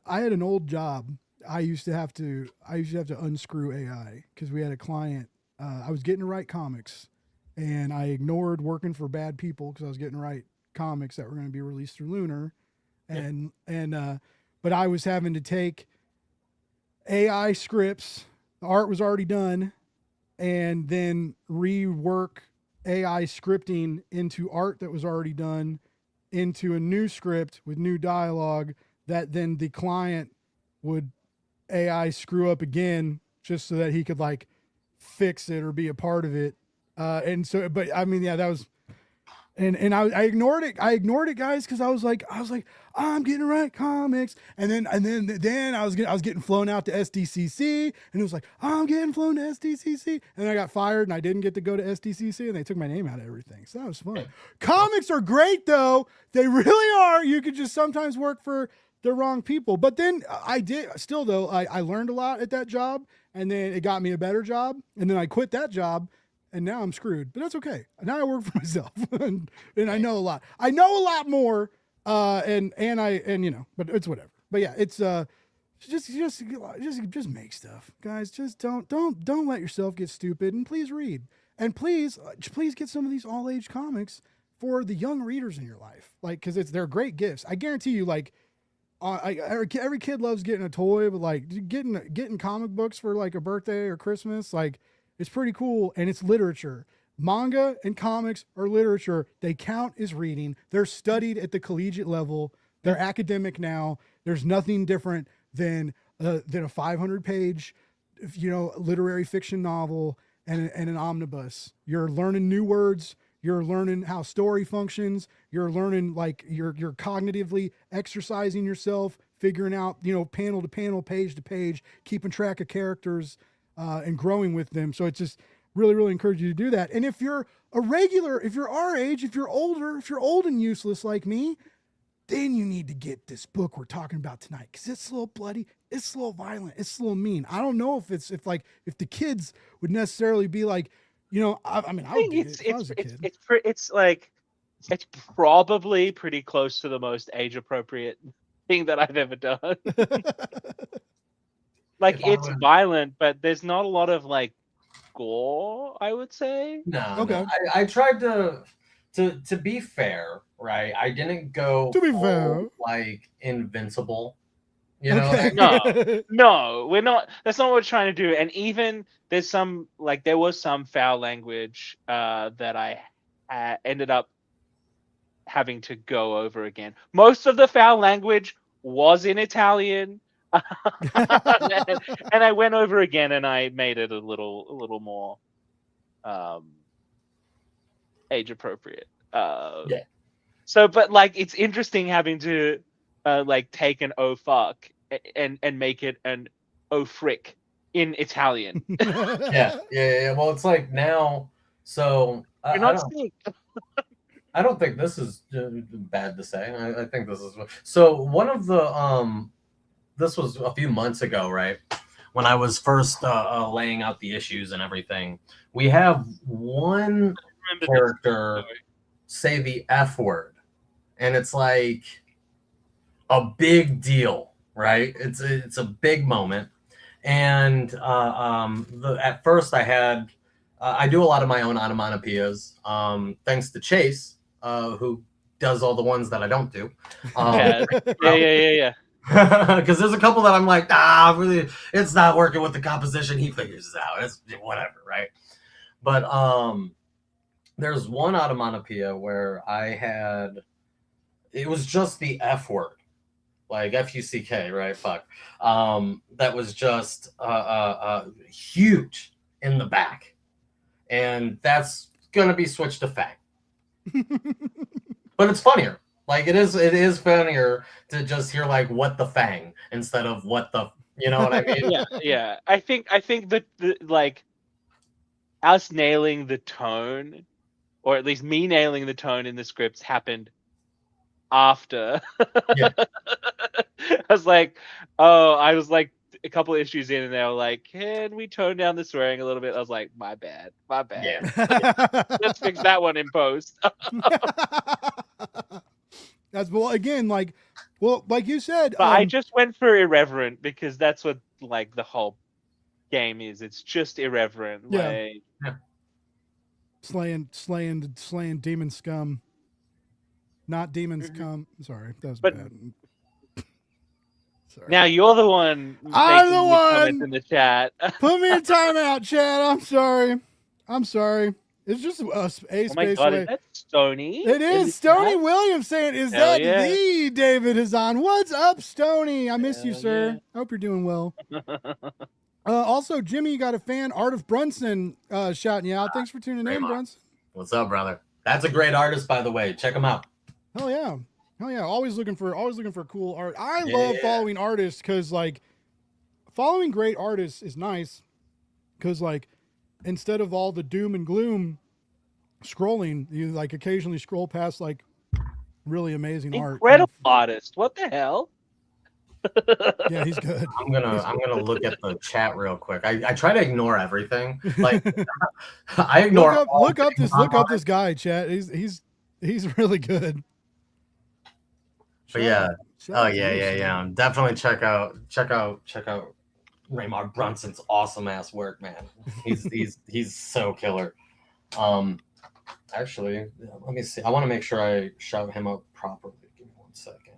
had an old job I used to have to unscrew AI because we had a client. I was getting to write comics, and I ignored working for bad people because I was getting to write comics that were going to be released through Lunar, but I was having to take AI scripts. The art was already done, and then rework AI scripting into art that was already done into a new script with new dialogue that then the client would AI screw up again just so that he could like fix it or be a part of it. And so, but I mean, yeah, that was, and I ignored it. I ignored it, guys, because I was like, I'm getting to write comics, and then I was getting flown out to SDCC, and it was like, I'm getting flown to SDCC, and then I got fired, and I didn't get to go to SDCC, and they took my name out of everything. So that was fun. Comics are great, though. They really are. You could just sometimes work for the wrong people, but then I learned a lot at that job, and then it got me a better job, and then I quit that job. And now I'm screwed, but that's okay. Now I work for myself, and I know a lot. I know a lot more, and you know, but it's whatever. But yeah, it's just make stuff, guys. Just don't let yourself get stupid, and please read, and please get some of these all age comics for the young readers in your life, like because they're great gifts. I guarantee you, like. Every kid loves getting a toy, but like getting comic books for like a birthday or Christmas, like. It's pretty cool, and it's literature. Manga and comics are literature. They count as reading. They're studied at the collegiate level. They're academic now. There's nothing different than a 500-page, literary fiction novel and an omnibus. You're learning new words. You're learning how story functions. You're learning, like, you're cognitively exercising yourself, figuring out, panel to panel, page to page, keeping track of characters. And growing with them. So it's just really, really encourage you to do that. And if you're if you're our age, if you're older, if you're old and useless like me, then you need to get this book we're talking about tonight, because it's a little bloody, it's a little violent, it's a little mean. I don't know if the kids would necessarily be like, I think it's probably pretty close to the most age appropriate thing that I've ever done. Like, it's violent, but there's not a lot of like gore, I would say. No. Okay. No. I tried to be fair, right? I didn't go fair, like Invincible. Okay. No, we're not. That's not what we're trying to do. And even there was some foul language that I ended up having to go over again. Most of the foul language was in Italian. And I went over again, and I made it a little more age appropriate. Yeah. So, but like, it's interesting having to like take an "oh fuck" and make it an "oh frick" in Italian. Yeah. Well, it's like now. So You're not seeing. I don't think this is bad to say. I think this is so. One of the this was a few months ago, right? When I was first laying out the issues and everything, we have one character say the F word, and it's like a big deal, right? It's a big moment, and at first I had I do a lot of my own onomatopoeias, thanks to Chase, who does all the ones that I don't do. Yeah. Because there's a couple that I'm like, really, it's not working with the composition. He figures it out. It's whatever, right? But there's one onomatopoeia where it was just the F word, like F-U-C-K, right? Fuck. That was just huge in the back, and that's gonna be switched to fang. But it's funnier. Like, it is funnier to just hear like "what the fang" instead of "what the," you know what I mean? Yeah. I think that like us nailing the tone, or at least me nailing the tone in the scripts, happened after. Yeah. I was like a couple of issues in, and they were like, "Can we tone down the swearing a little bit?" I was like, "My bad." Yeah. Let's fix that one in post. That's, well, again, like Well, like you said, But I just went for irreverent because that's what like the whole game is. It's just irreverent. Yeah. Like slaying demon scum. Not demons come. Sorry, that was But- bad. Sorry. now you're the one I'm making the the one! comments in the chat. Put me in timeout, Chad. I'm sorry. It's just a space Oh my god, is that Stony? It is Stony Williams saying, "Is Hell that yeah. the David Hazan? What's up, Stony? I miss you, Hell sir. Hope you're doing well." Also, Jimmy, you got a fan, Art of Brunson, shouting you out. Thanks for tuning in, Brunson. What's up, brother? That's a great artist, by the way. Check him out. Hell yeah. Always looking for cool art. I love following artists because like following great artists is nice because like instead of all the doom and gloom scrolling, you like occasionally scroll past like really amazing art. Incredible artist. What the hell? Yeah, he's good. I'm gonna look at the chat real quick. I try to ignore everything. Like I ignore. Look up this guy, chat. He's really good. But yeah. Oh yeah. Definitely check out Raymar Brunson's awesome ass work, man. He's so killer. Actually, let me see. I want to make sure I shout him out properly. Give me 1 second.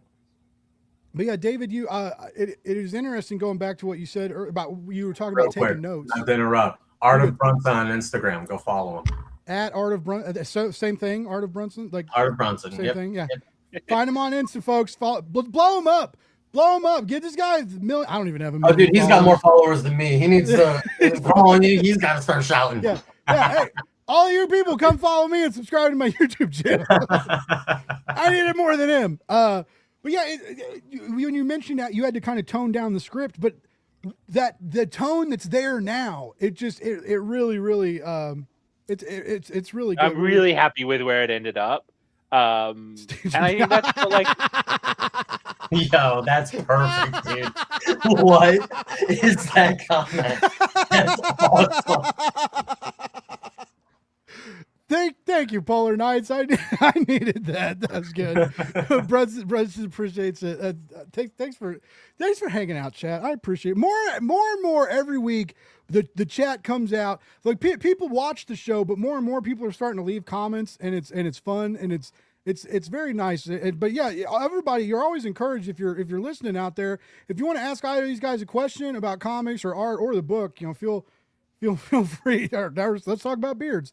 But yeah, David, you it is interesting going back to what you said about you were talking about taking notes. Not to interrupt. Art of Brunson on Instagram. Go follow him. At Art of Brunson, so same thing. Art of Brunson, like Art of Brunson. Same thing. Yeah. Find him on Insta, folks. Blow him up. Blow him up. Get this guy a million. I don't even have a million. Oh, dude, he's got more followers than me. He needs to follow you. He's got to start shouting. Yeah. Hey, all you people, come follow me and subscribe to my YouTube channel. I need it more than him. But yeah, when you mentioned that, you had to kind of tone down the script, but that the tone that's there now, it really, it's really good. I'm really happy with where it ended up. And I think that's what, like, yo, that's perfect, dude. What is that comment? That's awesome. Thank you, Polar Knights. I needed that. That's good. Brunson appreciates it. Thanks for hanging out, chat. I appreciate it. More and more every week. The chat comes out. Like people watch the show, but more and more people are starting to leave comments, and it's fun and it's very nice. But yeah, everybody, you're always encouraged if you're listening out there. If you want to ask either of these guys a question about comics or art or the book, feel free. Let's talk about beards.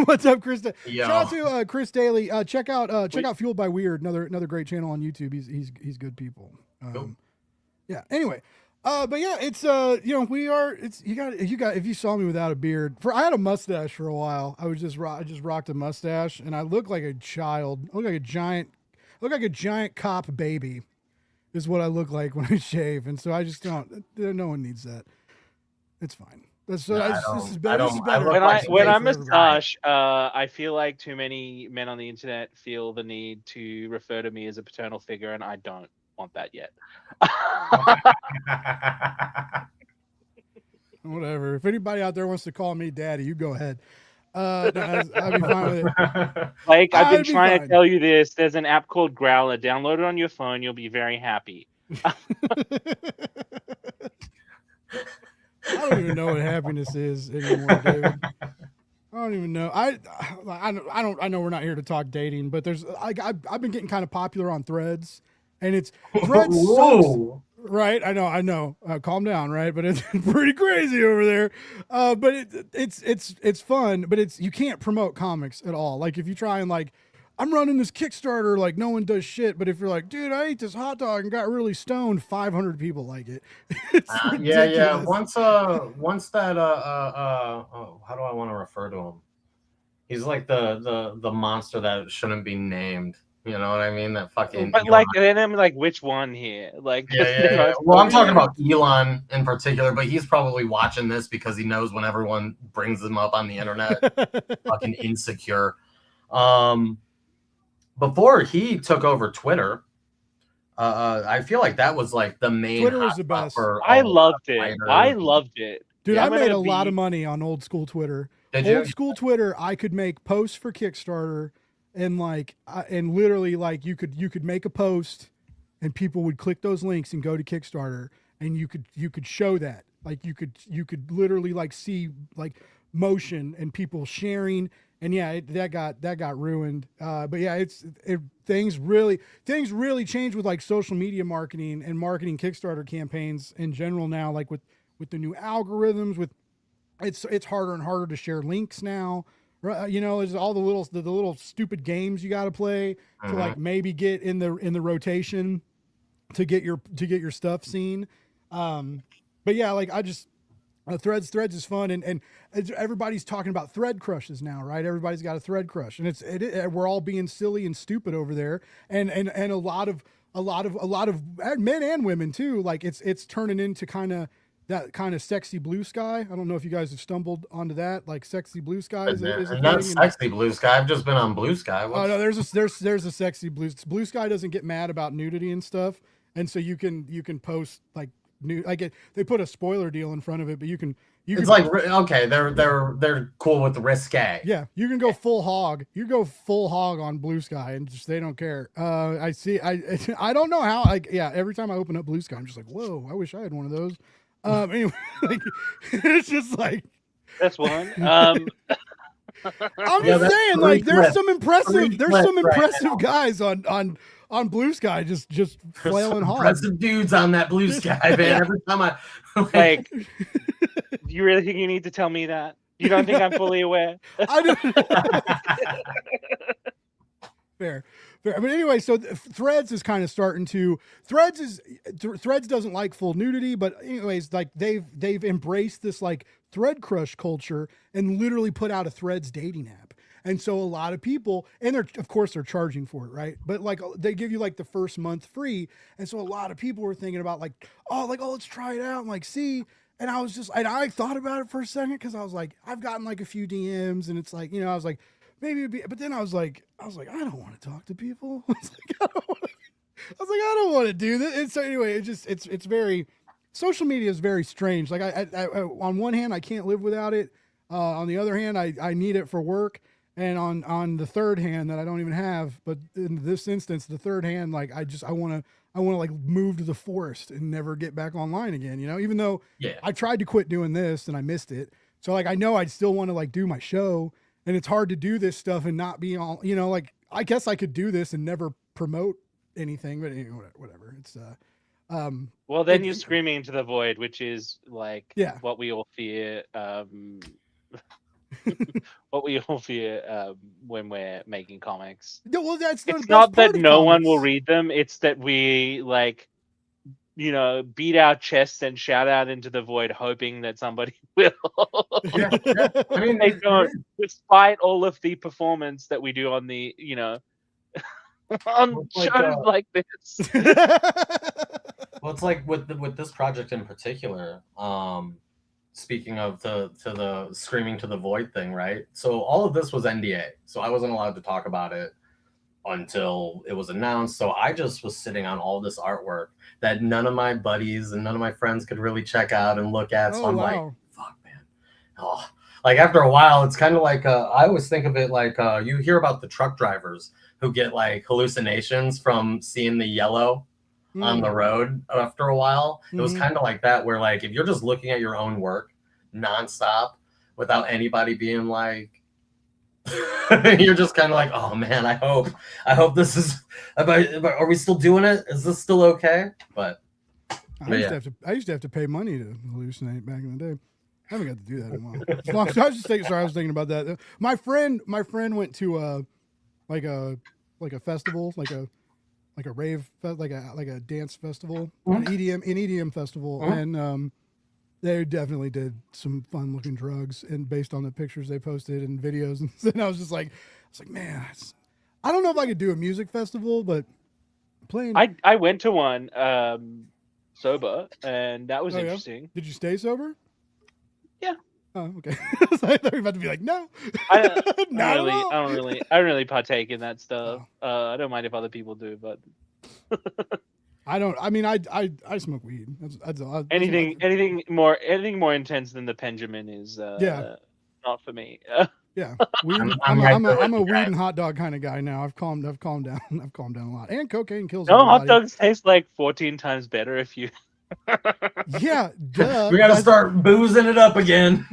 What's up, Chris? Shout out to Chris Daly. Check out Fueled by Weird, another great channel on YouTube. He's good people. Cool. Yeah. Anyway, but yeah, it's if you saw me without a beard, I had a mustache for a while. I just rocked a mustache, and I look like a child. I look like a giant cop baby, is what I look like when I shave. And so I just don't. No one needs that. It's fine. This is better. When I mustache, I feel like too many men on the internet feel the need to refer to me as a paternal figure, and I don't want that yet. Whatever. If anybody out there wants to call me daddy, you go ahead. I'd be fine with it. Like, I've been trying to tell you this. There's an app called Growler. Download it on your phone. You'll be very happy. I don't even know what happiness is anymore, David. I don't even know. I know we're not here to talk dating, but I've been getting kind of popular on Threads, and it's Threads sucks, right? I know. Calm down, right? But it's pretty crazy over there. But it's fun, but you can't promote comics at all. Like if you try and like, I'm running this Kickstarter, like no one does shit. But if you're like, dude, I ate this hot dog and got really stoned, 500 people like it. Yeah. Once that how do I want to refer to him? He's like the monster that shouldn't be named. You know what I mean? That fucking. But like, then I'm like, which one here? Like, yeah. Well, I'm talking about Elon in particular, but he's probably watching this because he knows when everyone brings him up on the internet, fucking insecure. Before he took over Twitter, I feel like that was like the main. Twitter was the best. I loved it. I loved it. Dude, I made a lot of money on old school Twitter. Old school Twitter, I could make posts for Kickstarter, and like, and literally like you could make a post, and people would click those links and go to Kickstarter, and you could show that, like you could literally like see like motion and people sharing, and yeah, that got ruined. But yeah, things really changed with like social media marketing and marketing Kickstarter campaigns in general now, like with the new algorithms, with it's harder and harder to share links now. You know, there's all the little stupid games you got to play to like maybe get in the rotation to get your stuff seen. But yeah, like I just threads is fun, and everybody's talking about thread crushes now, right? Everybody's got a thread crush, and we're all being silly and stupid over there, and a lot of men and women too. Like it's turning into that kind of sexy blue sky. I don't know if you guys have stumbled onto that. Like sexy blue sky is a not thing. Sexy blue sky. I've just been on blue sky. Oh no, there's a sexy blue sky doesn't get mad about nudity and stuff, and so you can post like they put a spoiler deal in front of it, but you can like okay, they're cool with the risque. Yeah, you can go full hog. You go full hog on blue sky, and just they don't care. I don't know how. Like yeah, every time I open up blue sky, I'm just like, whoa, I wish I had one of those. Anyway, like, it's just like that's one. I'm just saying, like, there's some impressive guys on blue sky just flailing hard. Impressive dudes on that blue sky, man. Yeah. Every time I like, you really think you need to tell me that? You don't think I'm fully aware? I don't. Fair. But anyway, so Threads is kind of starting to Threads doesn't like full nudity, but anyways, like they've embraced this like thread crush culture and literally put out a Threads dating app. And so a lot of people, and they're charging for it, right? But like they give you like the first month free, and so a lot of people were thinking about oh let's try it out and like see. And I thought about it for a second because I was like, I've gotten like a few DMs, and it's like, you know, I was like, maybe it'd be, but then I was like, I don't want to talk to people. I don't want to do this. And so anyway, it's very, social media is very strange. Like I on one hand, I can't live without it. On the other hand, I need it for work. And on the third hand that I don't even have, but in this instance, the third hand, like I want to like move to the forest and never get back online again, you know, even though I tried to quit doing this and I missed it. So like, I know I'd still want to like do my show, and it's hard to do this stuff and not be all, you know, like, I guess I could do this and never promote anything, but anyway, whatever. It's, well, then you're screaming into the void, which is like, what we all fear, what we all fear when we're making comics. No, well, it's not that no one will read them. It's that we like, you know, beat our chests and shout out into the void, hoping that somebody will. Yeah. I mean, they don't, despite all of the performance that we do on the, you know, on shows like this. Well, it's like with this project in particular. Speaking of the screaming to the void thing, right? So all of this was NDA, so I wasn't allowed to talk about it until it was announced. So I just was sitting on all this artwork that none of my buddies and none of my friends could really check out and look at. So I'm like, fuck, man. Oh, like after a while, it's kind of like I always think of it like you hear about the truck drivers who get like hallucinations from seeing the yellow on the road after a while. It was kind of like that, where like if you're just looking at your own work nonstop without anybody being like, you're just kind of like, oh man, I hope this is are we still doing it? Is this still okay? But I used to have to pay money to hallucinate back in the day. I haven't got to do that in a while. I was thinking about that. My friend went to like a festival, like a rave, like a dance festival, an EDM festival, and they definitely did some fun looking drugs, and based on the pictures they posted and videos, and I was like, man, I don't know if I could do a music festival, but playing. I went to one sober, and that was interesting. Yeah? Did you stay sober? Yeah. Oh, okay. I thought you were about to be like, no. I don't really partake in that stuff. I don't mind if other people do, but I don't. I mean, I smoke weed. That's anything more intense than the Benjamin is not for me. Yeah, weed. I'm I'm right a there with weed you guys. and hot dog kind of guy now. I've calmed down. I've calmed down a lot. And cocaine kills No, hot everybody. dogs taste like 14 times better if you. Yeah, duh. We got to start boozing it up again.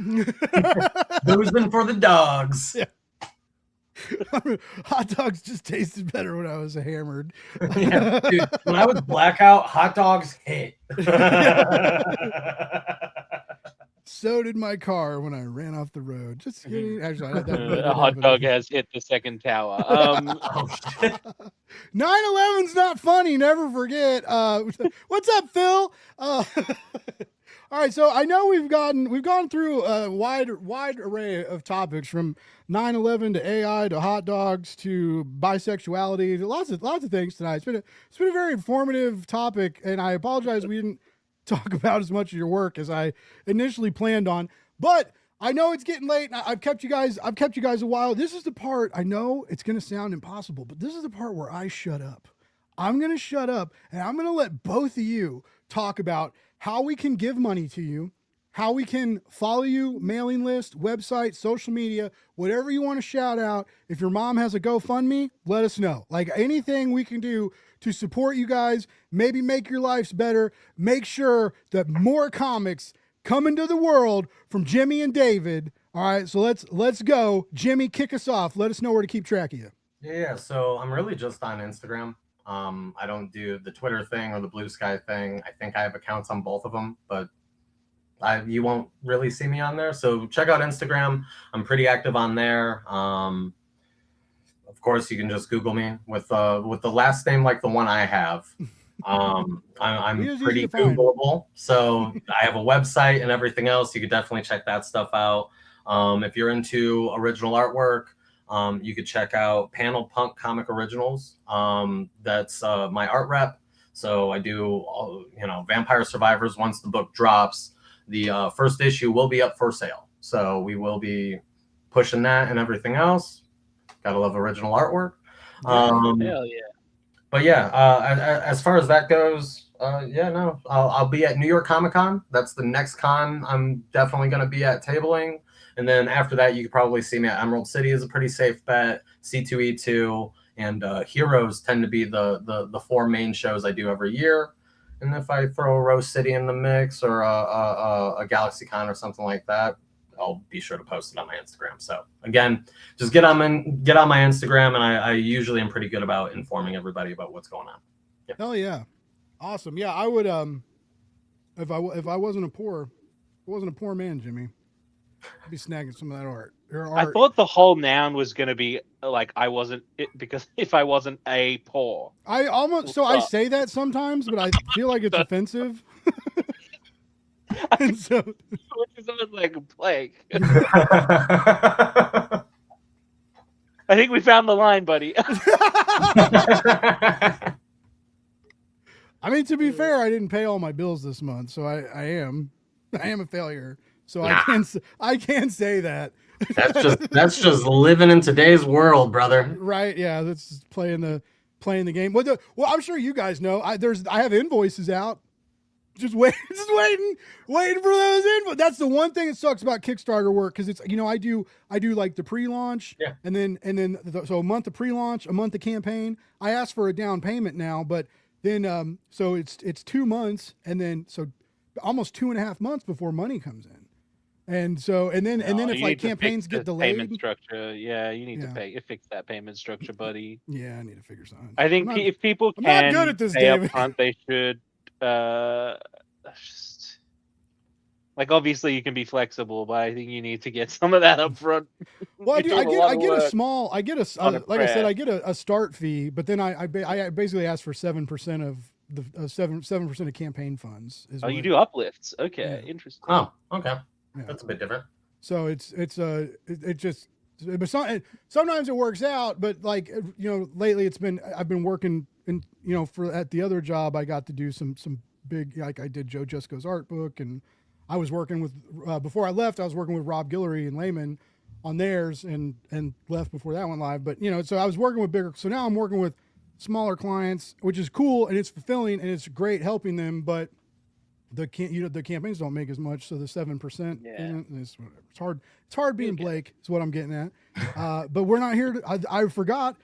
Boozing for the dogs. Yeah. Hot dogs just tasted better when I was hammered. Yeah, dude, when I was blackout, hot dogs hit. So did my car when I ran off the road. Just kidding. Actually, that really did A hot happen. dog has hit the second tower. Oh, shit. 9/11's not funny. Never forget. What's up, Phil? All right, so I know we've gone through a wide array of topics from 9/11 to AI to hot dogs to bisexuality to lots of things tonight. It's been a very informative topic, and I apologize we didn't talk about as much of your work as I initially planned on. But I know it's getting late, and I've kept you guys a while. This is the part, I know it's going to sound impossible, but this is the part where I shut up. I'm going to shut up, and I'm going to let both of you talk about how we can give money to you, how we can follow you, mailing list, website, social media, whatever you want to shout out. If your mom has a GoFundMe, let us know. Like anything we can do to support you guys, maybe make your lives better, make sure that more comics come into the world from Jimmy and David. All right, so let's go. Jimmy, kick us off. Let us know where to keep track of you. Yeah, so I'm really just on Instagram. I don't do the Twitter thing or the Blue Sky thing. I think I have accounts on both of them, but you won't really see me on there. So check out Instagram. I'm pretty active on there. Of course, you can just Google me with the last name like the one I have. I'm pretty Googleable. So I have a website and everything else. You could definitely check that stuff out. If you're into original artwork, you could check out Panel Punk Comic Originals. That's my art rep. So I do, Vampire Survivors. Once the book drops, the first issue will be up for sale. So we will be pushing that and everything else. Gotta love original artwork. Hell yeah. But yeah, as far as that goes, I'll be at New York Comic Con. That's the next con I'm definitely going to be at tabling. And then after that, you could probably see me at Emerald City is a pretty safe bet. C2E2 and Heroes tend to be the four main shows I do every year. And if I throw a Rose City in the mix or a Galaxy Con or something like that, I'll be sure to post it on my Instagram. So again, just get on my Instagram, and I usually am pretty good about informing everybody about what's going on. Yeah. Hell yeah, awesome. Yeah, I would if I wasn't a poor man, Jimmy, I'd be snagging some of that art. I thought the whole noun was going to be like I wasn't it because if I wasn't a poor. I say that sometimes, but I feel like it's offensive. And so Which is like a plague. I think we found the line, buddy. I mean, to be fair, I didn't pay all my bills this month, so I am a failure. So nah. I can say that. That's just living in today's world, brother. Right? Yeah, that's just playing the game. Well, I'm sure you guys know. I have invoices out. Just waiting for those invoices. That's the one thing that sucks about Kickstarter work, because it's I do like the pre-launch, yeah, and then so a month of pre-launch, a month of campaign. I ask for a down payment now, but then so it's 2 months, and then so almost 2.5 months before money comes in, and then if like campaigns get delayed, payment structure, you need to fix that payment structure, buddy. Yeah, I need to figure something. I think if people I'm not good at this, pay David. up front, they should. Just like obviously you can be flexible, but I think you need to get some of that up front. Well, I get a start fee, but then I basically ask for 7% of the 7% of campaign funds. You do uplifts? Okay, yeah. Interesting. Oh, okay, yeah. That's a bit different. So but sometimes it works out, but like lately I've been working in at the other job I got to do some big, like I did Joe Jusko's art book, and I was working with before I left I was working with Rob Guillory and Lehman on theirs, and left before that went live. But so I was working with bigger, so now I'm working with smaller clients, which is cool and it's fulfilling and it's great helping them. But the campaigns don't make as much, so the 7%. Yeah. It's hard. It's hard being Blake. Is what I'm getting at. But we're not here to. I forgot.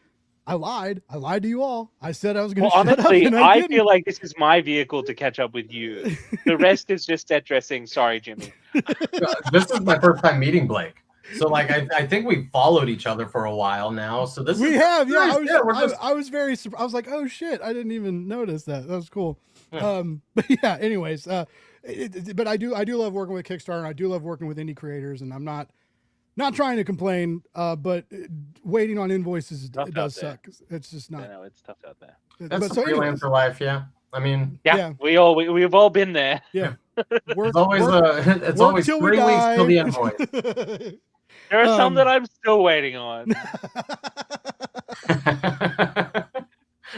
I lied. I lied to you all. I said I was going to shut honestly, up, and I didn't. feel like this is my vehicle to catch up with you. The rest is just set dressing. Sorry, Jimmy. This is my first time meeting Blake. So like I think we followed each other for a while now. So this we is have, yeah. nice. I was very surprised. I was like, oh shit, I didn't even notice that. That was cool. Yeah. But yeah, anyways, but I do love working with Kickstarter, and I do love working with indie creators, and I'm not trying to complain, but waiting on invoices does suck. It's just not. I know it's tough out there. That's the freelancer life, yeah. I mean, yeah. we've all been there. Yeah, it's always 3 weeks till the invoice. There are some that I'm still waiting on.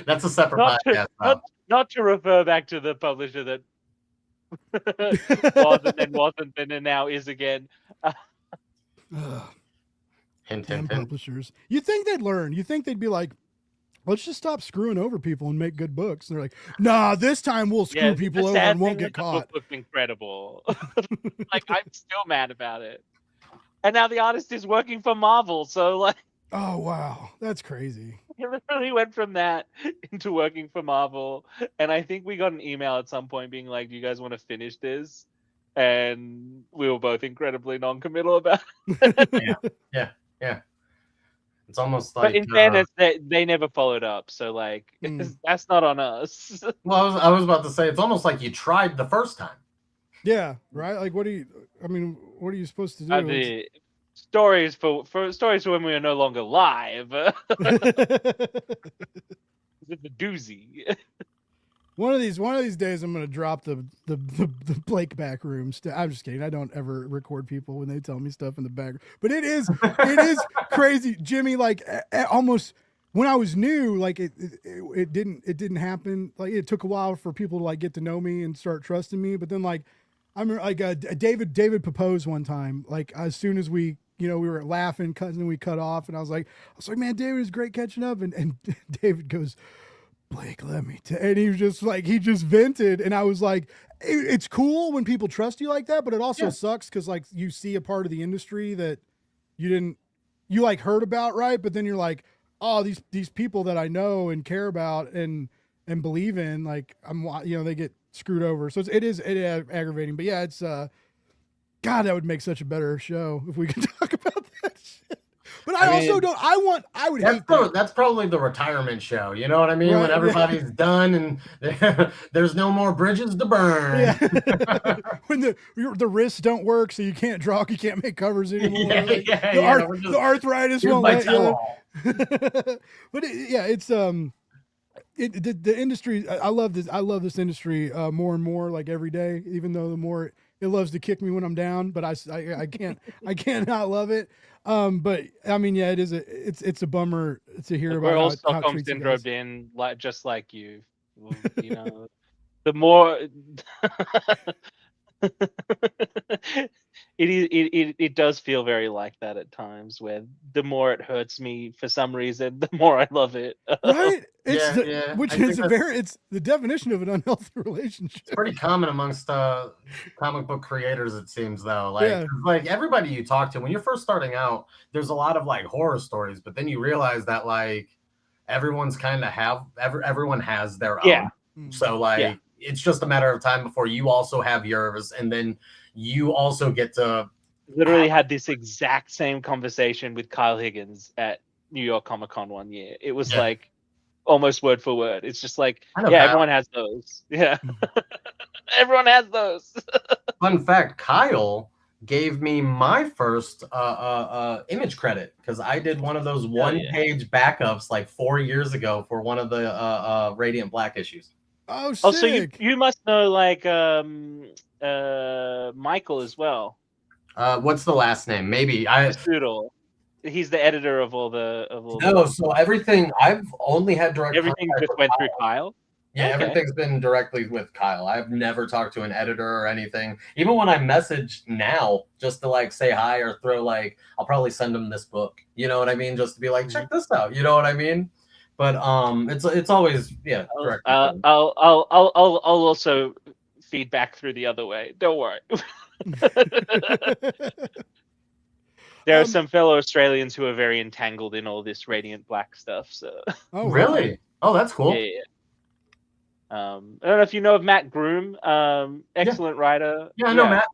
That's a separate podcast. Not to refer back to the publisher that wasn't and now is again. Hint, Damn hint, publishers. You think they'd learn? You think they'd be like, let's just stop screwing over people and make good books? And they're like, nah, this time we'll screw people over and won't get caught. The book looks incredible. Like, I'm still mad about it. And now the artist is working for Marvel, so like. Oh wow, that's crazy. He literally went from that into working for Marvel, and I think we got an email at some point being like, "Do you guys want to finish this?" And we were both incredibly non-committal about it. Yeah. It's almost like. But in fairness, they never followed up, so like that's not on us. Well, I was about to say it's almost like you tried the first time. Yeah, right. Like, what are you supposed to do? Stories for stories for when we are no longer live. It's a doozy. One of these days, I'm gonna drop the Blake back room. I'm just kidding. I don't ever record people when they tell me stuff in the back. But it is crazy, Jimmy. Like almost when I was new, like it didn't happen. Like it took a while for people to like get to know me and start trusting me. But then like I remember like David proposed one time. Like as soon as we were laughing, and we cut off, and I was like, man, David is great catching up, and David goes, Blake, let me and he was just like, he just vented, and I was like, it's cool when people trust you like that, but it also sucks because like you see a part of the industry that you like heard about, right? But then you're like, oh, these people that I know and care about and believe in, like they get screwed over. So it is aggravating, but yeah, it's God, that would make such a better show if we could talk about that shit. But I would hate that. That's probably the retirement show. You know what I mean? Right, when everybody's done and there's no more bridges to burn. Yeah. When the wrists don't work, so you can't draw, you can't make covers anymore. The arthritis won't let you. But it's the industry. I love this. I love this industry more and more. Like every day, even though the more it loves to kick me when I'm down, but I can't not love it. But I mean, yeah, it's a bummer to hear about. We're all Stockholm syndromed in, just like you. You know, the more it does feel very like that at times, where the more it hurts me for some reason, the more I love it. Right? It's the definition of an unhealthy relationship. It's pretty common amongst comic book creators, it seems, though. Like everybody you talk to when you're first starting out, there's a lot of like horror stories, but then you realize that like everyone's kind of everyone has their own. So like it's just a matter of time before you also have yours, and then you also get to. Literally had this exact same conversation with Kyle Higgins at New York Comic Con one year. It was like almost word for word. It's just like, everyone has those. Yeah. Everyone has those. Fun fact, Kyle gave me my first image credit because I did one of those one-page backups like 4 years ago for one of the Radiant Black issues. Oh, sick. So you must know like Michael as well. What's the last name? Maybe Strudel. He's the editor of all the. So everything I've only had direct. Everything just went through Kyle. Yeah, everything's been directly with Kyle. I've never talked to an editor or anything. Even when I message now, just to like say hi or throw like, I'll probably send him this book. You know what I mean? Just to be like, check this out. You know what I mean? But it's always direct. I'll also feedback through the other way. Don't worry. There are some fellow Australians who are very entangled in all this Radiant Black stuff. So Oh, Really? Oh, that's cool. yeah. I don't know if you know of Matt Groom, excellent writer. Yeah, I know Matt.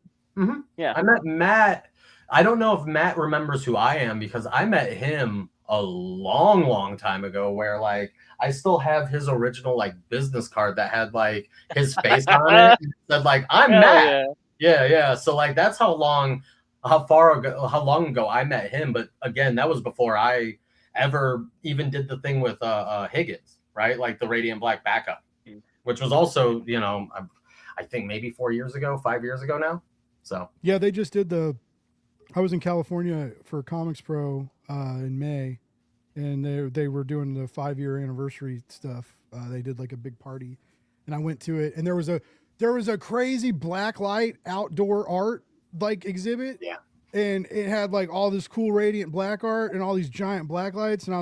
Yeah. I met Matt. I don't know if Matt remembers who I am because I met him a long time ago where like I still have his original like business card that had like his face on it and said like I'm Hell Matt. yeah. Yeah. So like that's how long ago I met him. But again, that was before I ever even did the thing with Higgins, right? Like the Radiant Black backup, which was also, you know, I think maybe 5 years ago now. So yeah, they just did I was in California for Comics Pro in May, and they were doing the 5-year anniversary stuff. They did like a big party, and I went to it, and there was a crazy black light outdoor art like exhibit. Yeah. And it had like all this cool Radiant Black art and all these giant black lights, and it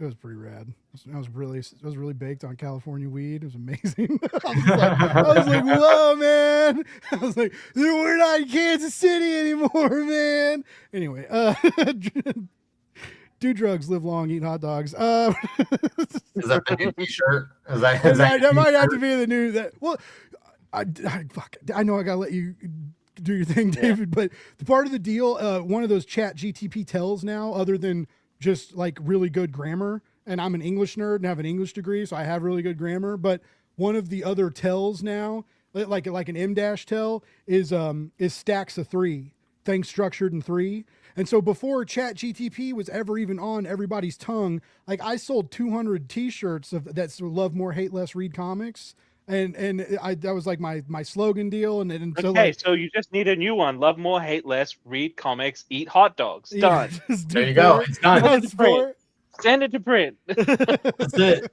was pretty rad. I was really baked on California weed. It was amazing. I was like, whoa, man. I was like, we're not in Kansas City anymore, man. Anyway, do drugs, live long, eat hot dogs. Is that the new T-shirt? That might have to be the new that. Well, I know I gotta let you do your thing, David, but the part of the deal, one of those chat GTP tells now, other than just like really good grammar, and I'm an English nerd and have an English degree, so I have really good grammar, but one of the other tells now, like an M- tell, is stacks of 3, things structured in 3. And so before chat GTP was ever even on everybody's tongue, like I sold 200 t-shirts that love more, hate less, read comics. And that was like my slogan deal. And so okay, so you just need a new one. Love more, hate less, read comics, eat hot dogs. Done. Yeah, there you go. It's done. Send it to print. That's it.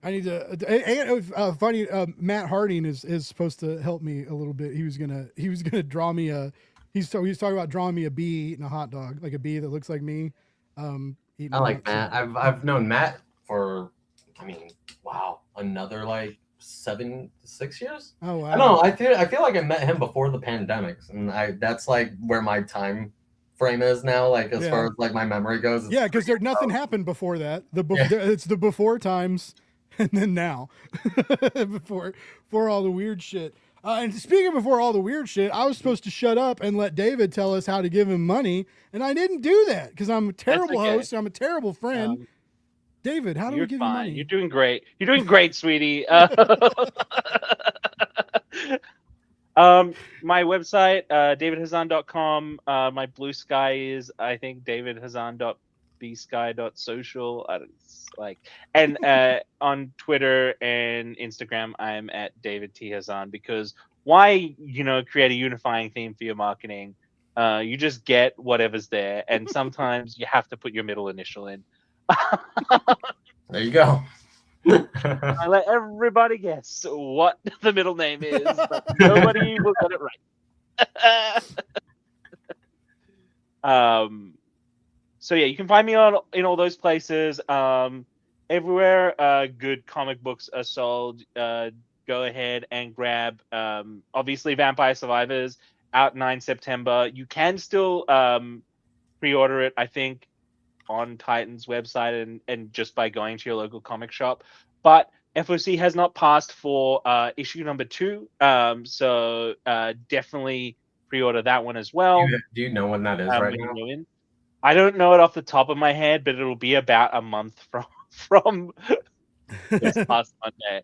I need to. Funny. Matt Harding is supposed to help me a little bit. He was gonna draw me a. He's talking about drawing me a bee eating a hot dog, like a bee that looks like me. I like Matt. I've known Matt for, I mean, wow, another like 6 years. Oh wow. I don't know. I feel like I met him before the pandemics, and that's like where my time frame is now. Like as far as like my memory goes. Yeah, because nothing happened before that. It's the before times, and then now, before all the weird shit. And speaking before all the weird shit, I was supposed to shut up and let David tell us how to give him money, and I didn't do that because I'm a terrible host. I'm a terrible friend. David, how do we give you money? You're doing great. You're doing great, sweetie. My website, davidhazan.com. My blue sky is, I think, davidhazan.bsky.social. And on Twitter and Instagram, I'm at David T. Hazan, because why, create a unifying theme for your marketing? You just get whatever's there, and sometimes you have to put your middle initial in. There you go. I let everybody guess what the middle name is, but nobody will get it right. So yeah, you can find me in all those places. Everywhere good comic books are sold, go ahead and grab. Obviously, Vampire Survivors out 9 September. You can still pre-order it, I think, on Titan's website and just by going to your local comic shop. But FOC has not passed for issue number 2, so definitely pre-order that one as well. Do you know when that is right now? I don't know it off the top of my head, but it'll be about a month from this past Monday.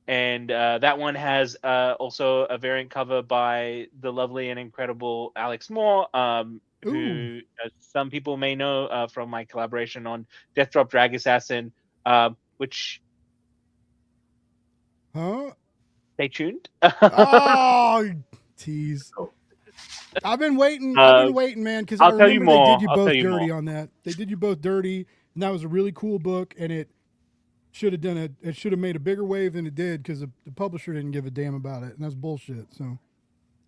And that one has also a variant cover by the lovely and incredible Alex Moore, who some people may know from my collaboration on Death Drop Drag Assassin, which... Huh? Stay tuned. Oh, tease. I've been waiting, man, because I remember they did you both dirty on that. They did you both dirty, and that was a really cool book, and it should have made a bigger wave than it did because the publisher didn't give a damn about it, and that's bullshit. So it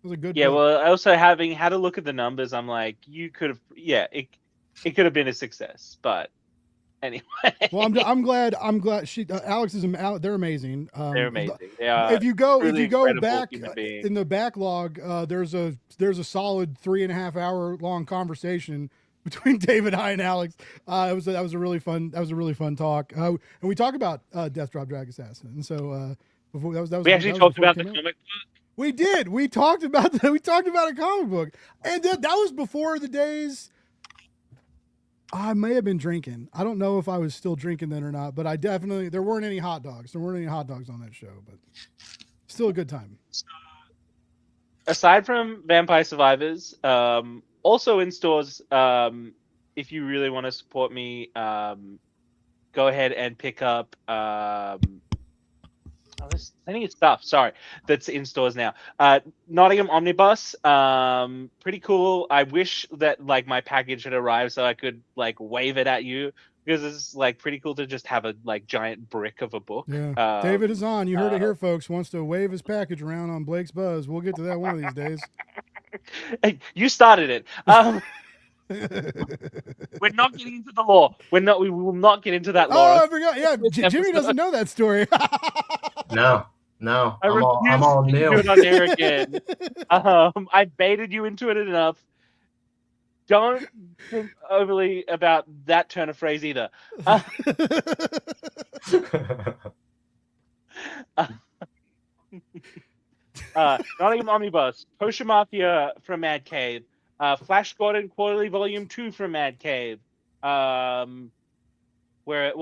was a good book. Well, also having had a look at the numbers, I'm like, you could have, it could have been a success, but Anyway, Well, I'm glad she Alex is they're amazing. they're amazing. They are If you go truly incredible back human beings. in the backlog, there's a solid 3.5 hour long conversation between David, I, and Alex. That was a really fun talk. And we talk about Death Drop Drag Assassin. And so before that was We actually talked about the comic book. We did. We talked about a comic book, and that was before the days. I may have been drinking. I don't know if I was still drinking then or not, but there weren't any hot dogs. There weren't any hot dogs on that show, but still a good time. Aside from Vampire Survivors, also in stores, if you really want to support me, go ahead and pick up there's plenty of stuff, sorry, that's in stores now. Nottingham Omnibus, pretty cool. I wish that like my package had arrived so I could like wave it at you, because it's like pretty cool to just have a like giant brick of a book. Yeah. David Hazan, you heard it here, folks, wants to wave his package around on Blake's Buzz. We'll get to that one of these days. Hey, you started it. We're not getting into the lore. We will not get into that lore. Oh, I forgot. Yeah, Jimmy doesn't know that story. No. I'm all new. Do it on air again. I baited you into it enough. Don't think overly about that turn of phrase either. Nottingham Omnibus, Kosher Mafia from Mad Cave, Flash Gordon Quarterly Volume 2 from Mad Cave. What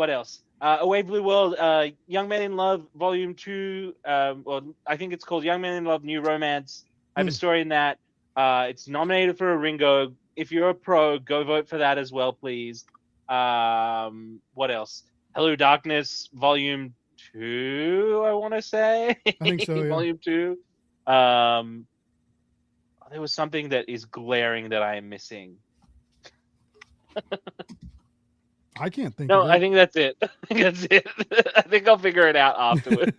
else? Away Blue World, Young Men in Love Volume 2. Well, I think it's called Young Men in Love New Romance. I have a story in that. It's nominated for a Ringo. If you're a pro, go vote for that as well, please. What else? Hello Darkness Volume 2, I want to say. I think so, yeah. Volume 2. There was something that is glaring that I am missing. I can't think No, of it. I think that's it. I think I'll figure it out afterwards.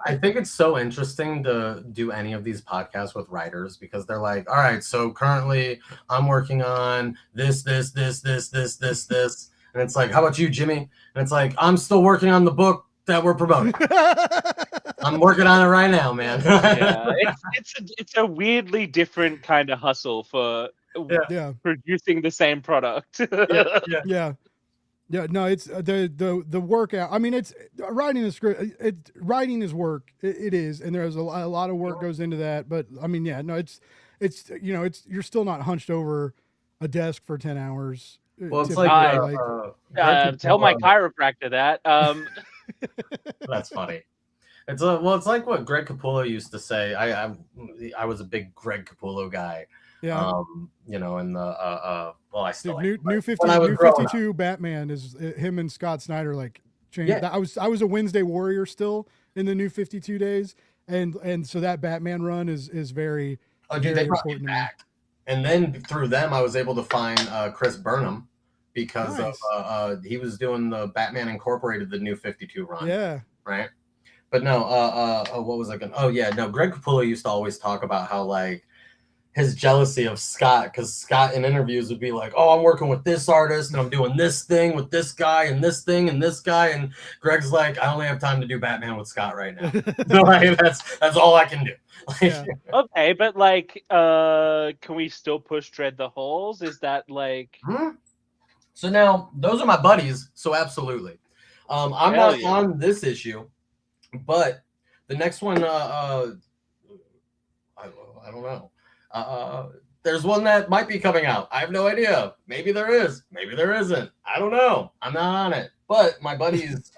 I think it's so interesting to do any of these podcasts with writers, because they're like, all right, so currently I'm working on this. And it's like, how about you, Jimmy? And it's like, I'm still working on the book that we're promoting. I'm working on it right now, man. Yeah, it's a weirdly different kind of hustle for producing the same product. Yeah, no, it's the workout. I mean, it's writing the script. Writing is work. It is, and there's a lot of work goes into that. But I mean, yeah, no, it's you're still not hunched over a desk for 10 hours. Well, it's tell my chiropractor that. That's funny. It's like what Greg Capullo used to say. I was a big Greg Capullo guy. Yeah. In the I still New 52 Batman is him and Scott Snyder like changed. Yeah. I was a Wednesday Warrior still in the New 52 days, and so that Batman run is very they brought me back. And then through them I was able to find Chris Burnham, because of he was doing the Batman Incorporated, the New 52 run. Yeah. Right. But no, what was I going to... Oh, yeah, no, Greg Capullo used to always talk about how, like, his jealousy of Scott, because Scott in interviews would be like, oh, I'm working with this artist, and I'm doing this thing with this guy, and this thing, and this guy, and Greg's like, I only have time to do Batman with Scott right now. So, like, that's all I can do. Yeah. Okay, but, like, can we still push Dread the Halls? Is that, like... So now, those are my buddies, so absolutely. I'm not on this issue. But the next one, I don't know. There's one that might be coming out. I have no idea. Maybe there is. Maybe there isn't. I don't know. I'm not on it. But my buddies,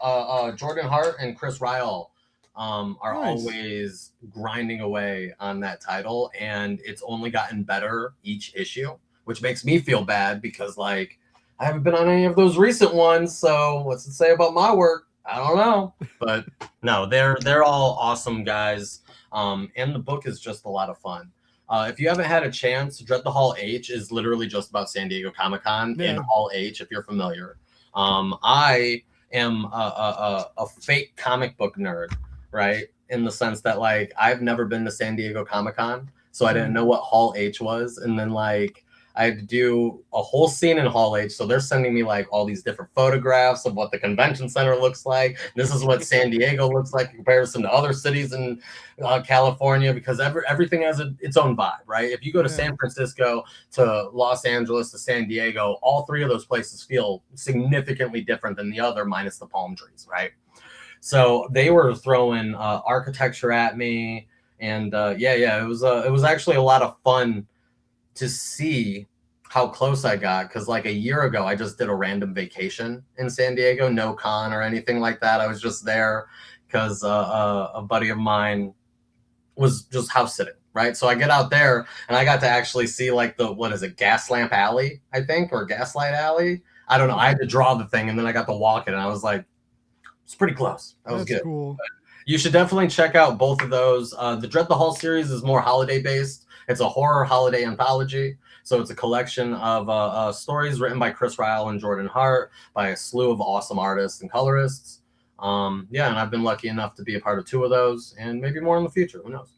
Jordan Hart and Chris Ryall, are always grinding away on that title, and it's only gotten better each issue, which makes me feel bad because, like, I haven't been on any of those recent ones. So what's it say about my work? I don't know, but no, they're all awesome guys, and the book is just a lot of fun. If you haven't had a chance, Dread the Hall H is literally just about San Diego Comic-Con in Hall H, if you're familiar. I am a fake comic book nerd, right? In the sense that, like, I've never been to San Diego Comic-Con, so I didn't know what Hall H was, and then, like, I had to do a whole scene in Hall H. So they're sending me like all these different photographs of what the convention center looks like. This is what San Diego looks like in comparison to other cities in California, because everything has its own vibe, right? If you go to San Francisco, to Los Angeles, to San Diego, all three of those places feel significantly different than the other, minus the palm trees, right? So they were throwing architecture at me, and it was actually a lot of fun to see how close I got, because like a year ago I just did a random vacation in San Diego, no con or anything like that. I was just there because a buddy of mine was just house sitting, right? So I get out there and I got to actually see like the, what is it, Gaslamp Alley, I think, or Gaslight Alley. I don't know. I had to draw the thing and then I got to walk it and I was like, it's pretty close. That was good. Cool. But you should definitely check out both of those. The Dread the Hall series is more holiday based. It's a horror holiday anthology. So it's a collection of stories written by Chris Ryle and Jordan Hart by a slew of awesome artists and colorists. And I've been lucky enough to be a part of 2 of those, and maybe more in the future. Who knows?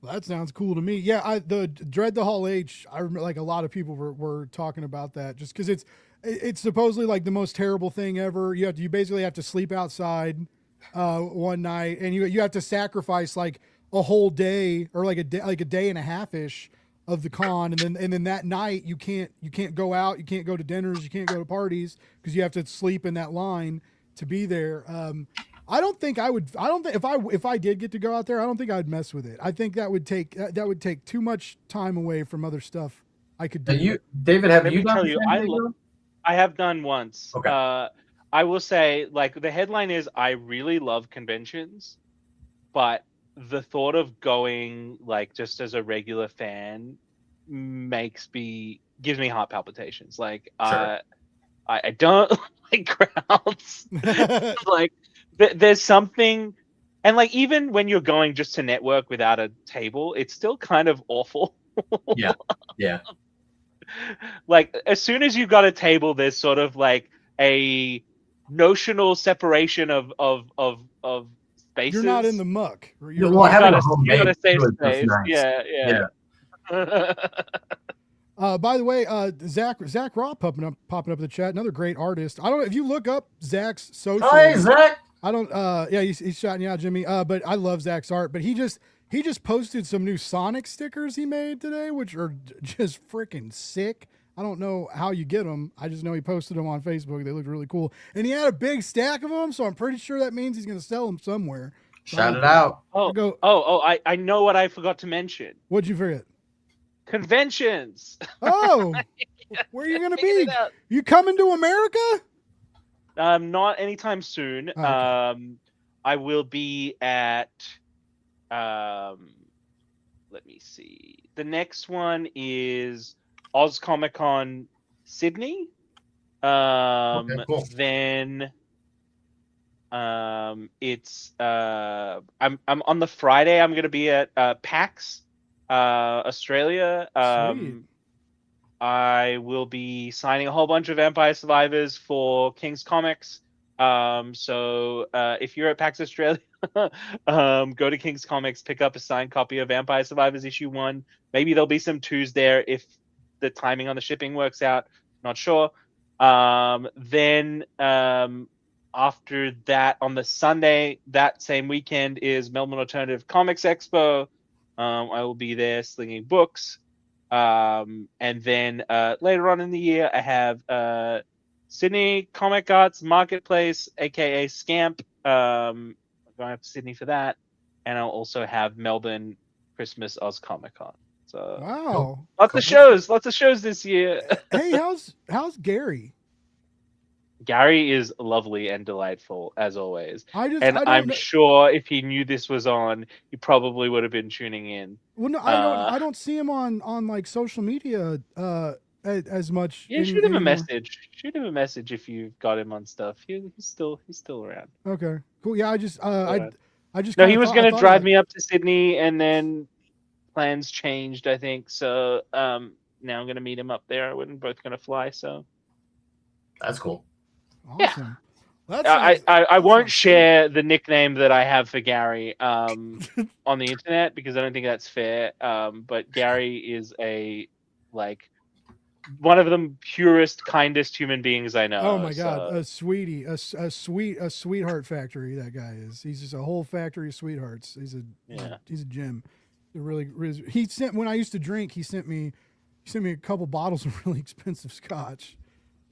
Well, that sounds cool to me. Yeah, the Dread the Hall H. I remember like a lot of people were talking about that, just because it's supposedly like the most terrible thing ever. You basically have to sleep outside one night, and you have to sacrifice like a whole day or like a day and a half ish of the con, and then that night you can't go out, you can't go to dinners, you can't go to parties because you have to sleep in that line to be there. I don't think if I did get to go out there, I don't think I'd mess with it. I think that would take too much time away from other stuff I could do. David, have you done? I have done once. Okay. I will say, like, the headline is, I really love conventions, but the thought of going like just as a regular fan gives me heart palpitations. Like, Sure. I don't like crowds. Like, there's something, and like even when you're going just to network without a table, it's still kind of awful. Yeah. Like, as soon as you've got a table, there's sort of like a notional separation of spaces. You're not in the muck. You got a safe space. Nice. Yeah. By the way, Zach Raw popping up in the chat. Another great artist. I don't know if you look up Zach's social. Hi, Zach. I don't. He's shouting you out, Jimmy. But I love Zach's art. But he just posted some new Sonic stickers he made today, which are just freaking sick. I don't know how you get them. I just know he posted them on Facebook. They looked really cool. And he had a big stack of them, so I'm pretty sure that means he's going to sell them somewhere. Shout it out. I know what I forgot to mention. What'd you forget? Conventions. Oh, where are you going to be? You coming to America? Not anytime soon. Okay. I will be at, let me see. The next one is Oz Comic Con Sydney. Okay, cool. Then it's I'm on the Friday. I'm gonna be at PAX Australia. Sweet. I will be signing a whole bunch of Vampire Survivors for King's Comics. So if you're at PAX Australia, go to King's Comics, pick up a signed copy of Vampire Survivors issue 1. Maybe there'll be some 2s there if the timing on the shipping works out. Not sure. Then after that, on the Sunday, that same weekend, is Melbourne Alternative Comics Expo. I will be there slinging books. And then later on in the year, I have Sydney Comic Arts Marketplace, aka Scamp. I'm going up to Sydney for that. And I'll also have Melbourne Christmas Oz Comic Con. So wow, lots of shows this year. Hey, how's Gary? Gary is lovely and delightful as always. I'm know. sure if he knew this was on, he probably would have been tuning in. Well, no, I don't see him on like social media as much. Yeah, shoot him a message. Shoot him a message if you've got him on stuff. He's still around. Okay, cool. Yeah, I just no, he was going to drive me up to Sydney, and then plans changed, I think. So now I'm going to meet him up there. We're both going to fly. So that's cool. Awesome. Yeah. I won't share the nickname that I have for Gary on the internet because I don't think that's fair. But Gary is a like one of the purest, kindest human beings I know. Oh my god, so- a sweetie, a sweetheart factory. That guy is. He's just a whole factory of sweethearts. He's a gem. He sent when I used to drink. He sent me a couple bottles of really expensive scotch.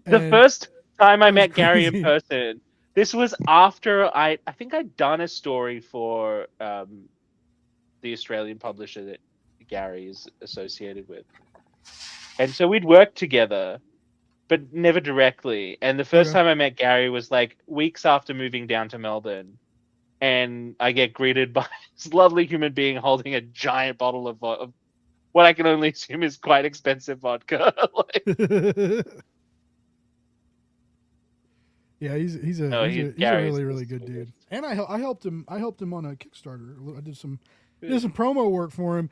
The first time I met Gary crazy. in person, this was after I think I'd done a story for the Australian publisher that Gary is associated with. And so we'd worked together, but never directly. And the first time I met Gary was like weeks after moving down to Melbourne. And I get greeted by this lovely human being holding a giant bottle of what I can only assume is quite expensive vodka. Yeah, he's a really good dude. And I helped him on a Kickstarter. I did some promo work for him.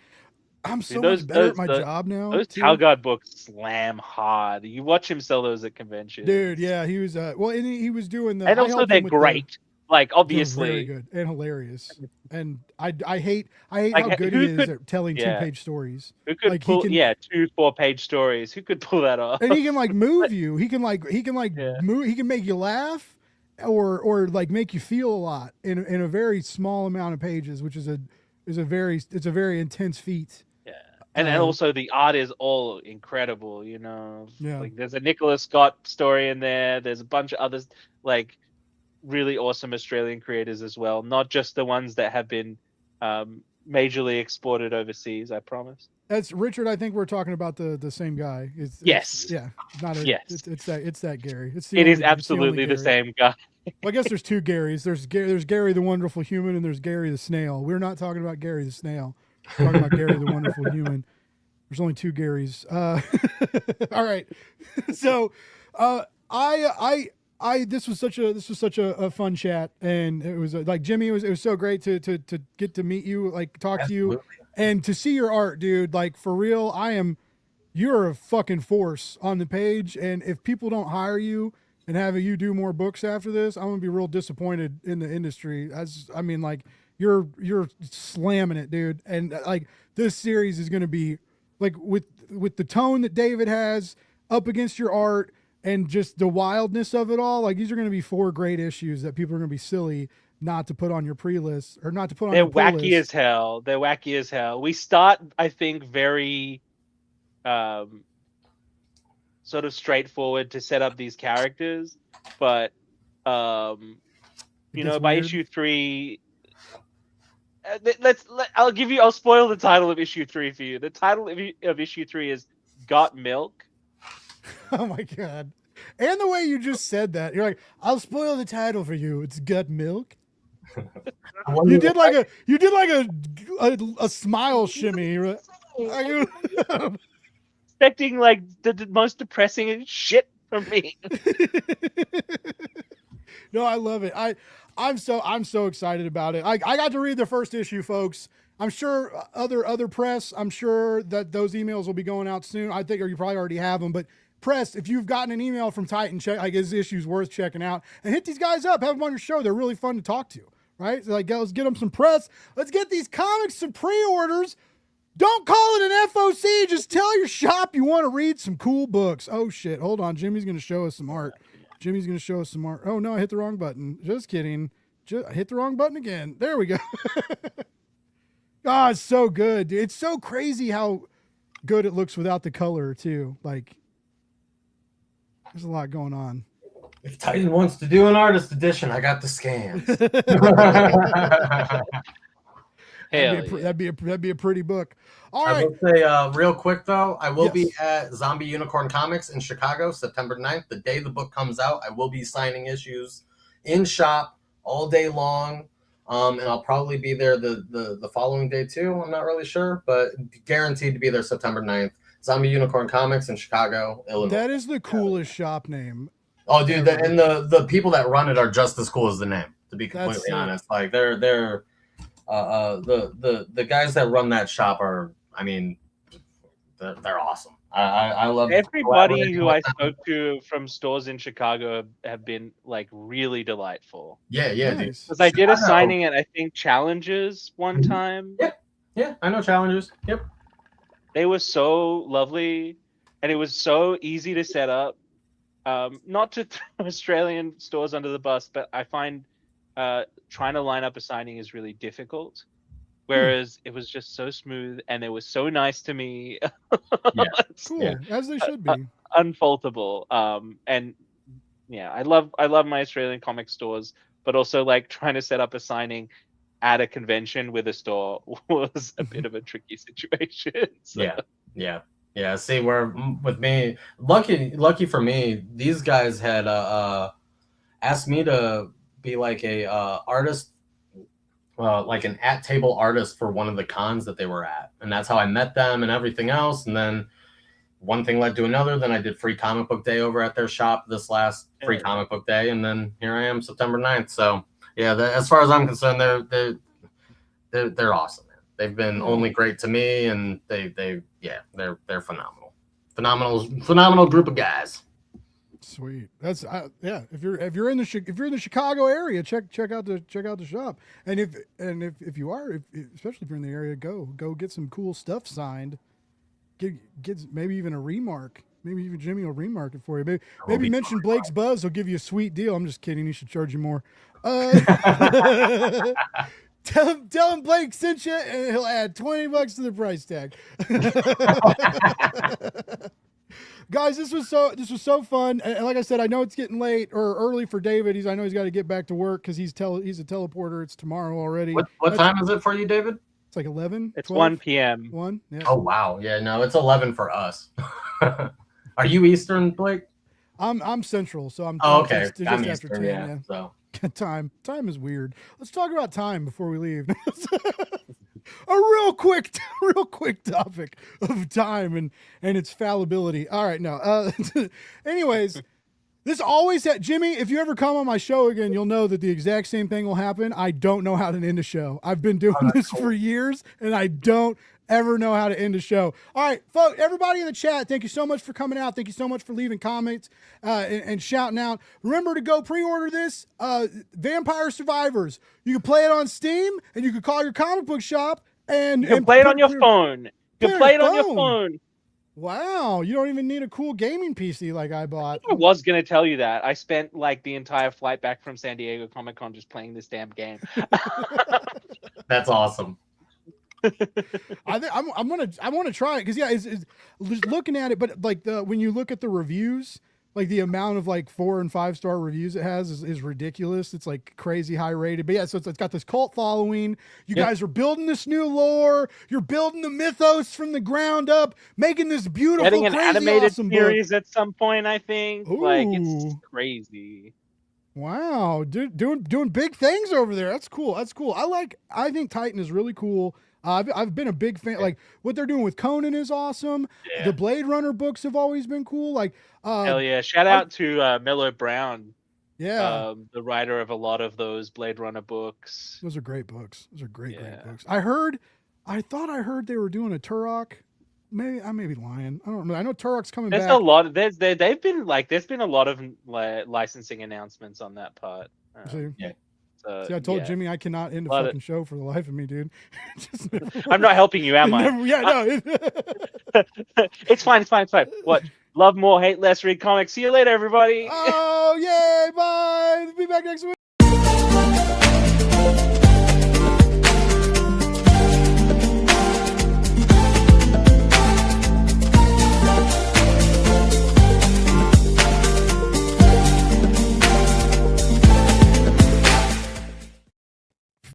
I'm so much better at my job now. Those Talgard books slam hard. You watch him sell those at conventions. Dude, yeah, he was and he was doing the. And also they're great. Like obviously, very good and hilarious. And I hate how good he is at telling 2-page stories. Who could pull 2 4-page stories? Who could pull that off? And he can like move you. He can move. He can make you laugh, or like make you feel a lot in a very small amount of pages, which is a very intense feat. Yeah, and also the art is all incredible. You know, yeah. Like there's a Nicholas Scott story in there. There's a bunch of others like really awesome Australian creators as well, not just the ones that have been majorly exported overseas. I promise. That's Richard. I think we're talking about the same guy. It's that Gary. It is absolutely the same guy. Well, I guess there's two Garys. There's Gary the Wonderful Human, and there's Gary the Snail. We're not talking about Gary the Snail. We're talking about Gary the Wonderful Human. There's only two Garys. All right. So, this was such a fun chat, and it was like Jimmy. It was so great to get to meet you, like talk to you, and to see your art, dude. Like for real, you're a fucking force on the page, and if people don't hire you and have you do more books after this, I'm gonna be real disappointed in the industry. You're slamming it, dude, and like this series is gonna be like with the tone that David has up against your art. And just the wildness of it all, like these are going to be 4 great issues that people are going to be silly not to put on your pre-list or not to put on. They're wacky as hell. They're wacky as hell. We start, I think, very sort of straightforward to set up these characters, but by issue 3, I'll spoil the title of issue 3 for you. The title of issue 3 is "Got Milk." Oh my god! And the way you just said that, you're like, "I'll spoil the title for you. It's Got Milk." You did like a smile shimmy. Right? Expecting like the most depressing shit from me. No, I love it. I'm so excited about it. I got to read the first issue, folks. I'm sure other press. I'm sure that those emails will be going out soon. I think, or you probably already have them, but. Press, if you've gotten an email from Titan, check, like this issue's worth checking out, and hit these guys up, have them on your show. They're really fun to talk to, right? So like, let's get them some press. Let's get these comics some pre-orders. Don't call it an FOC. Just tell your shop you want to read some cool books. Oh shit, hold on. Jimmy's going to show us some art. Oh no, I hit the wrong button. Just kidding. I hit the wrong button again. There we go. Oh, it's so good, dude. It's so crazy how good it looks without the color too. Like, there's a lot going on. If Titan wants to do an artist edition, I got the scans. That'd be a pretty book. All right. I will say real quick though, I will be at Zombie Unicorn Comics in Chicago, September 9th. The day the book comes out, I will be signing issues in shop all day long. And I'll probably be there the following day too. I'm not really sure, but guaranteed to be there September 9th. Zombie Unicorn Comics in Chicago, Illinois. That is the coolest shop name. Oh, dude, and the people that run it are just as cool as the name. To be completely honest, like they're the guys that run that shop are, I mean, they're awesome. I love everybody who I spoke to from stores in Chicago have been like really delightful. Yeah, nice. Because I did a signing at I think Challenges one time. Yeah, I know Challengers. Yep. They were so lovely, and it was so easy to set up. Not to throw Australian stores under the bus, but I find trying to line up a signing is really difficult. Whereas it was just so smooth, and they were so nice to me. Cool, as they should be. Unfaultable. And yeah, I love my Australian comic stores, but also like trying to set up a signing at a convention with a store was a bit of a tricky situation. So. Yeah. See, where with me, lucky for me, these guys had asked me to be like a artist, like an at-table artist for one of the cons that they were at, and that's how I met them and everything else. And then one thing led to another. Then I did free comic book day over at their shop this last free comic book day, and then here I am, September 9th. So yeah, as far as I'm concerned, they're awesome, man. They've been only great to me, and they're phenomenal group of guys. Sweet. That's If you're in the Chicago area, check out the shop. And if you are, especially if you're in the area, go get some cool stuff signed. Get maybe even a remark. Maybe even Jimmy will remark it for you. Maybe mention Blake's Buzz. He'll give you a sweet deal. I'm just kidding. He should charge you more. Tell him Blake sent you, and he'll add $20 to the price tag. Guys, this was so fun. And like I said, I know it's getting late or early for David. I know he's got to get back to work because he's a teleporter. It's tomorrow already. What time is it for you, David? It's like 11. It's 12? 1 p.m. 1. Yeah. Oh wow. Yeah. No, it's 11 for us. Are you Eastern, Blake? I'm Central, so I'm. Oh, okay. Just I'm after Eastern, 10. yeah. So time is weird. Let's talk about time before we leave. A real quick topic of time and its fallibility. All right, no. Anyways, this always Jimmy, if you ever come on my show again, you'll know that the exact same thing will happen. I don't know how to end a show. I've been doing this for years, and I don't ever know how to end a show. All right, folks, everybody in the chat, thank you so much for coming out. Thank you so much for leaving comments and shouting out. Remember to go pre-order this, Vampire Survivors. You can play it on Steam, and you can call your comic book shop and play it on your phone. You can play it on your phone. Wow, you don't even need a cool gaming PC like I bought. I was going to tell you that. I spent like the entire flight back from San Diego Comic-Con just playing this damn game. That's awesome. I want to try it because it's just looking at it, but like when you look at the reviews, like the amount of like 4 and 5 star reviews it has is ridiculous. It's like crazy high rated, but yeah, so it's got this cult following. You guys are building this new lore. You're building the mythos from the ground up, making this beautiful, getting an crazy, animated awesome series book. at some point. I think like it's crazy. Wow, dude, doing big things over there. That's cool. I think Titan is really cool. I've been a big fan. Like what they're doing with Conan is awesome. Yeah. The Blade Runner books have always been cool. Like hell yeah! Shout out to Miller Brown. Yeah, the writer of a lot of those Blade Runner books. Those are great books. Those are great books. I thought I heard they were doing a Turok. Maybe I may be lying. I don't know. I know Turok's coming back. There's a lot. There's been a lot of licensing announcements on that part. Yeah. See, I told Jimmy I cannot end a fucking show for the life of me, dude. I'm not helping you, am I? It's fine. What? Love more, hate less, read comics. See you later, everybody. Oh, yay. Bye. Be back next week.